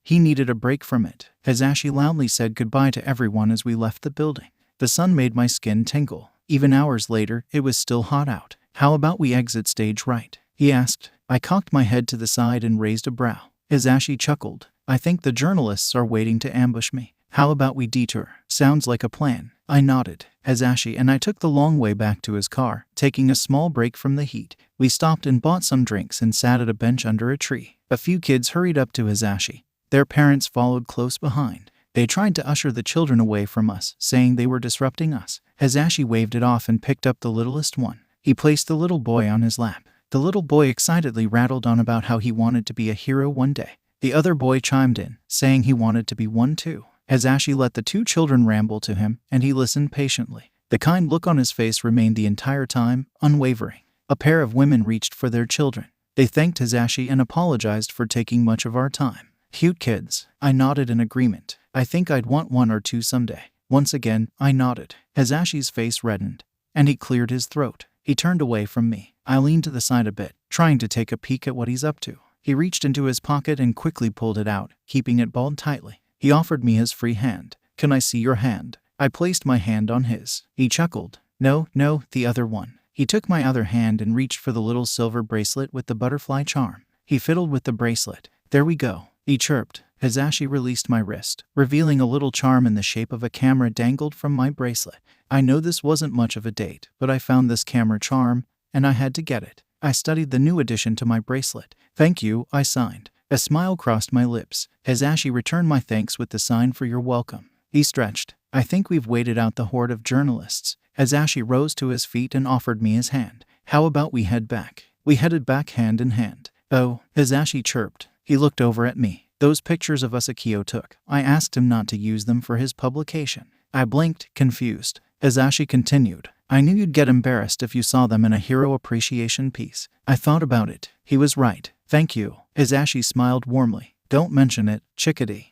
He needed a break from it." Hisashi loudly said goodbye to everyone as we left the building. The sun made my skin tingle. Even hours later, it was still hot out. "How about we exit stage right?" he asked. I cocked my head to the side and raised a brow. Hisashi chuckled. "I think the journalists are waiting to ambush me. How about we detour?" "Sounds like a plan." I nodded. Hisashi and I took the long way back to his car, taking a small break from the heat. We stopped and bought some drinks and sat at a bench under a tree. A few kids hurried up to Hisashi. Their parents followed close behind. They tried to usher the children away from us, saying they were disrupting us. Hisashi waved it off and picked up the littlest one. He placed the little boy on his lap. The little boy excitedly rattled on about how he wanted to be a hero one day. The other boy chimed in, saying he wanted to be one too. Hisashi let the two children ramble to him, and he listened patiently. The kind look on his face remained the entire time, unwavering. A pair of women reached for their children. They thanked Hisashi and apologized for taking much of our time. "Cute kids." I nodded in agreement. "I think I'd want one or two someday." Once again, I nodded. Hisashi's face reddened, and he cleared his throat. He turned away from me. I leaned to the side a bit, trying to take a peek at what he's up to. He reached into his pocket and quickly pulled it out, keeping it balled tightly. He offered me his free hand. "Can I see your hand?" I placed my hand on his. He chuckled. No, the other one." He took my other hand and reached for the little silver bracelet with the butterfly charm. He fiddled with the bracelet. "There we go," he chirped. Hisashi released my wrist, revealing a little charm in the shape of a camera dangled from my bracelet. I know this wasn't much of a date, but I found this camera charm, and I had to get it. I studied the new addition to my bracelet. "Thank you," I signed. A smile crossed my lips. Hisashi returned my thanks with the sign for "you're welcome." He stretched. "I think we've waited out the horde of journalists." Hisashi rose to his feet and offered me his hand. "How about we head back?" We headed back hand in hand. "Oh," Hisashi chirped. He looked over at me. "Those pictures of us Akio took. I asked him not to use them for his publication." I blinked, confused. Hisashi continued. "I knew you'd get embarrassed if you saw them in a hero appreciation piece." I thought about it. He was right. "Thank you." Hisashi smiled warmly. "Don't mention it, 𝗧𝗵𝗃𝗲.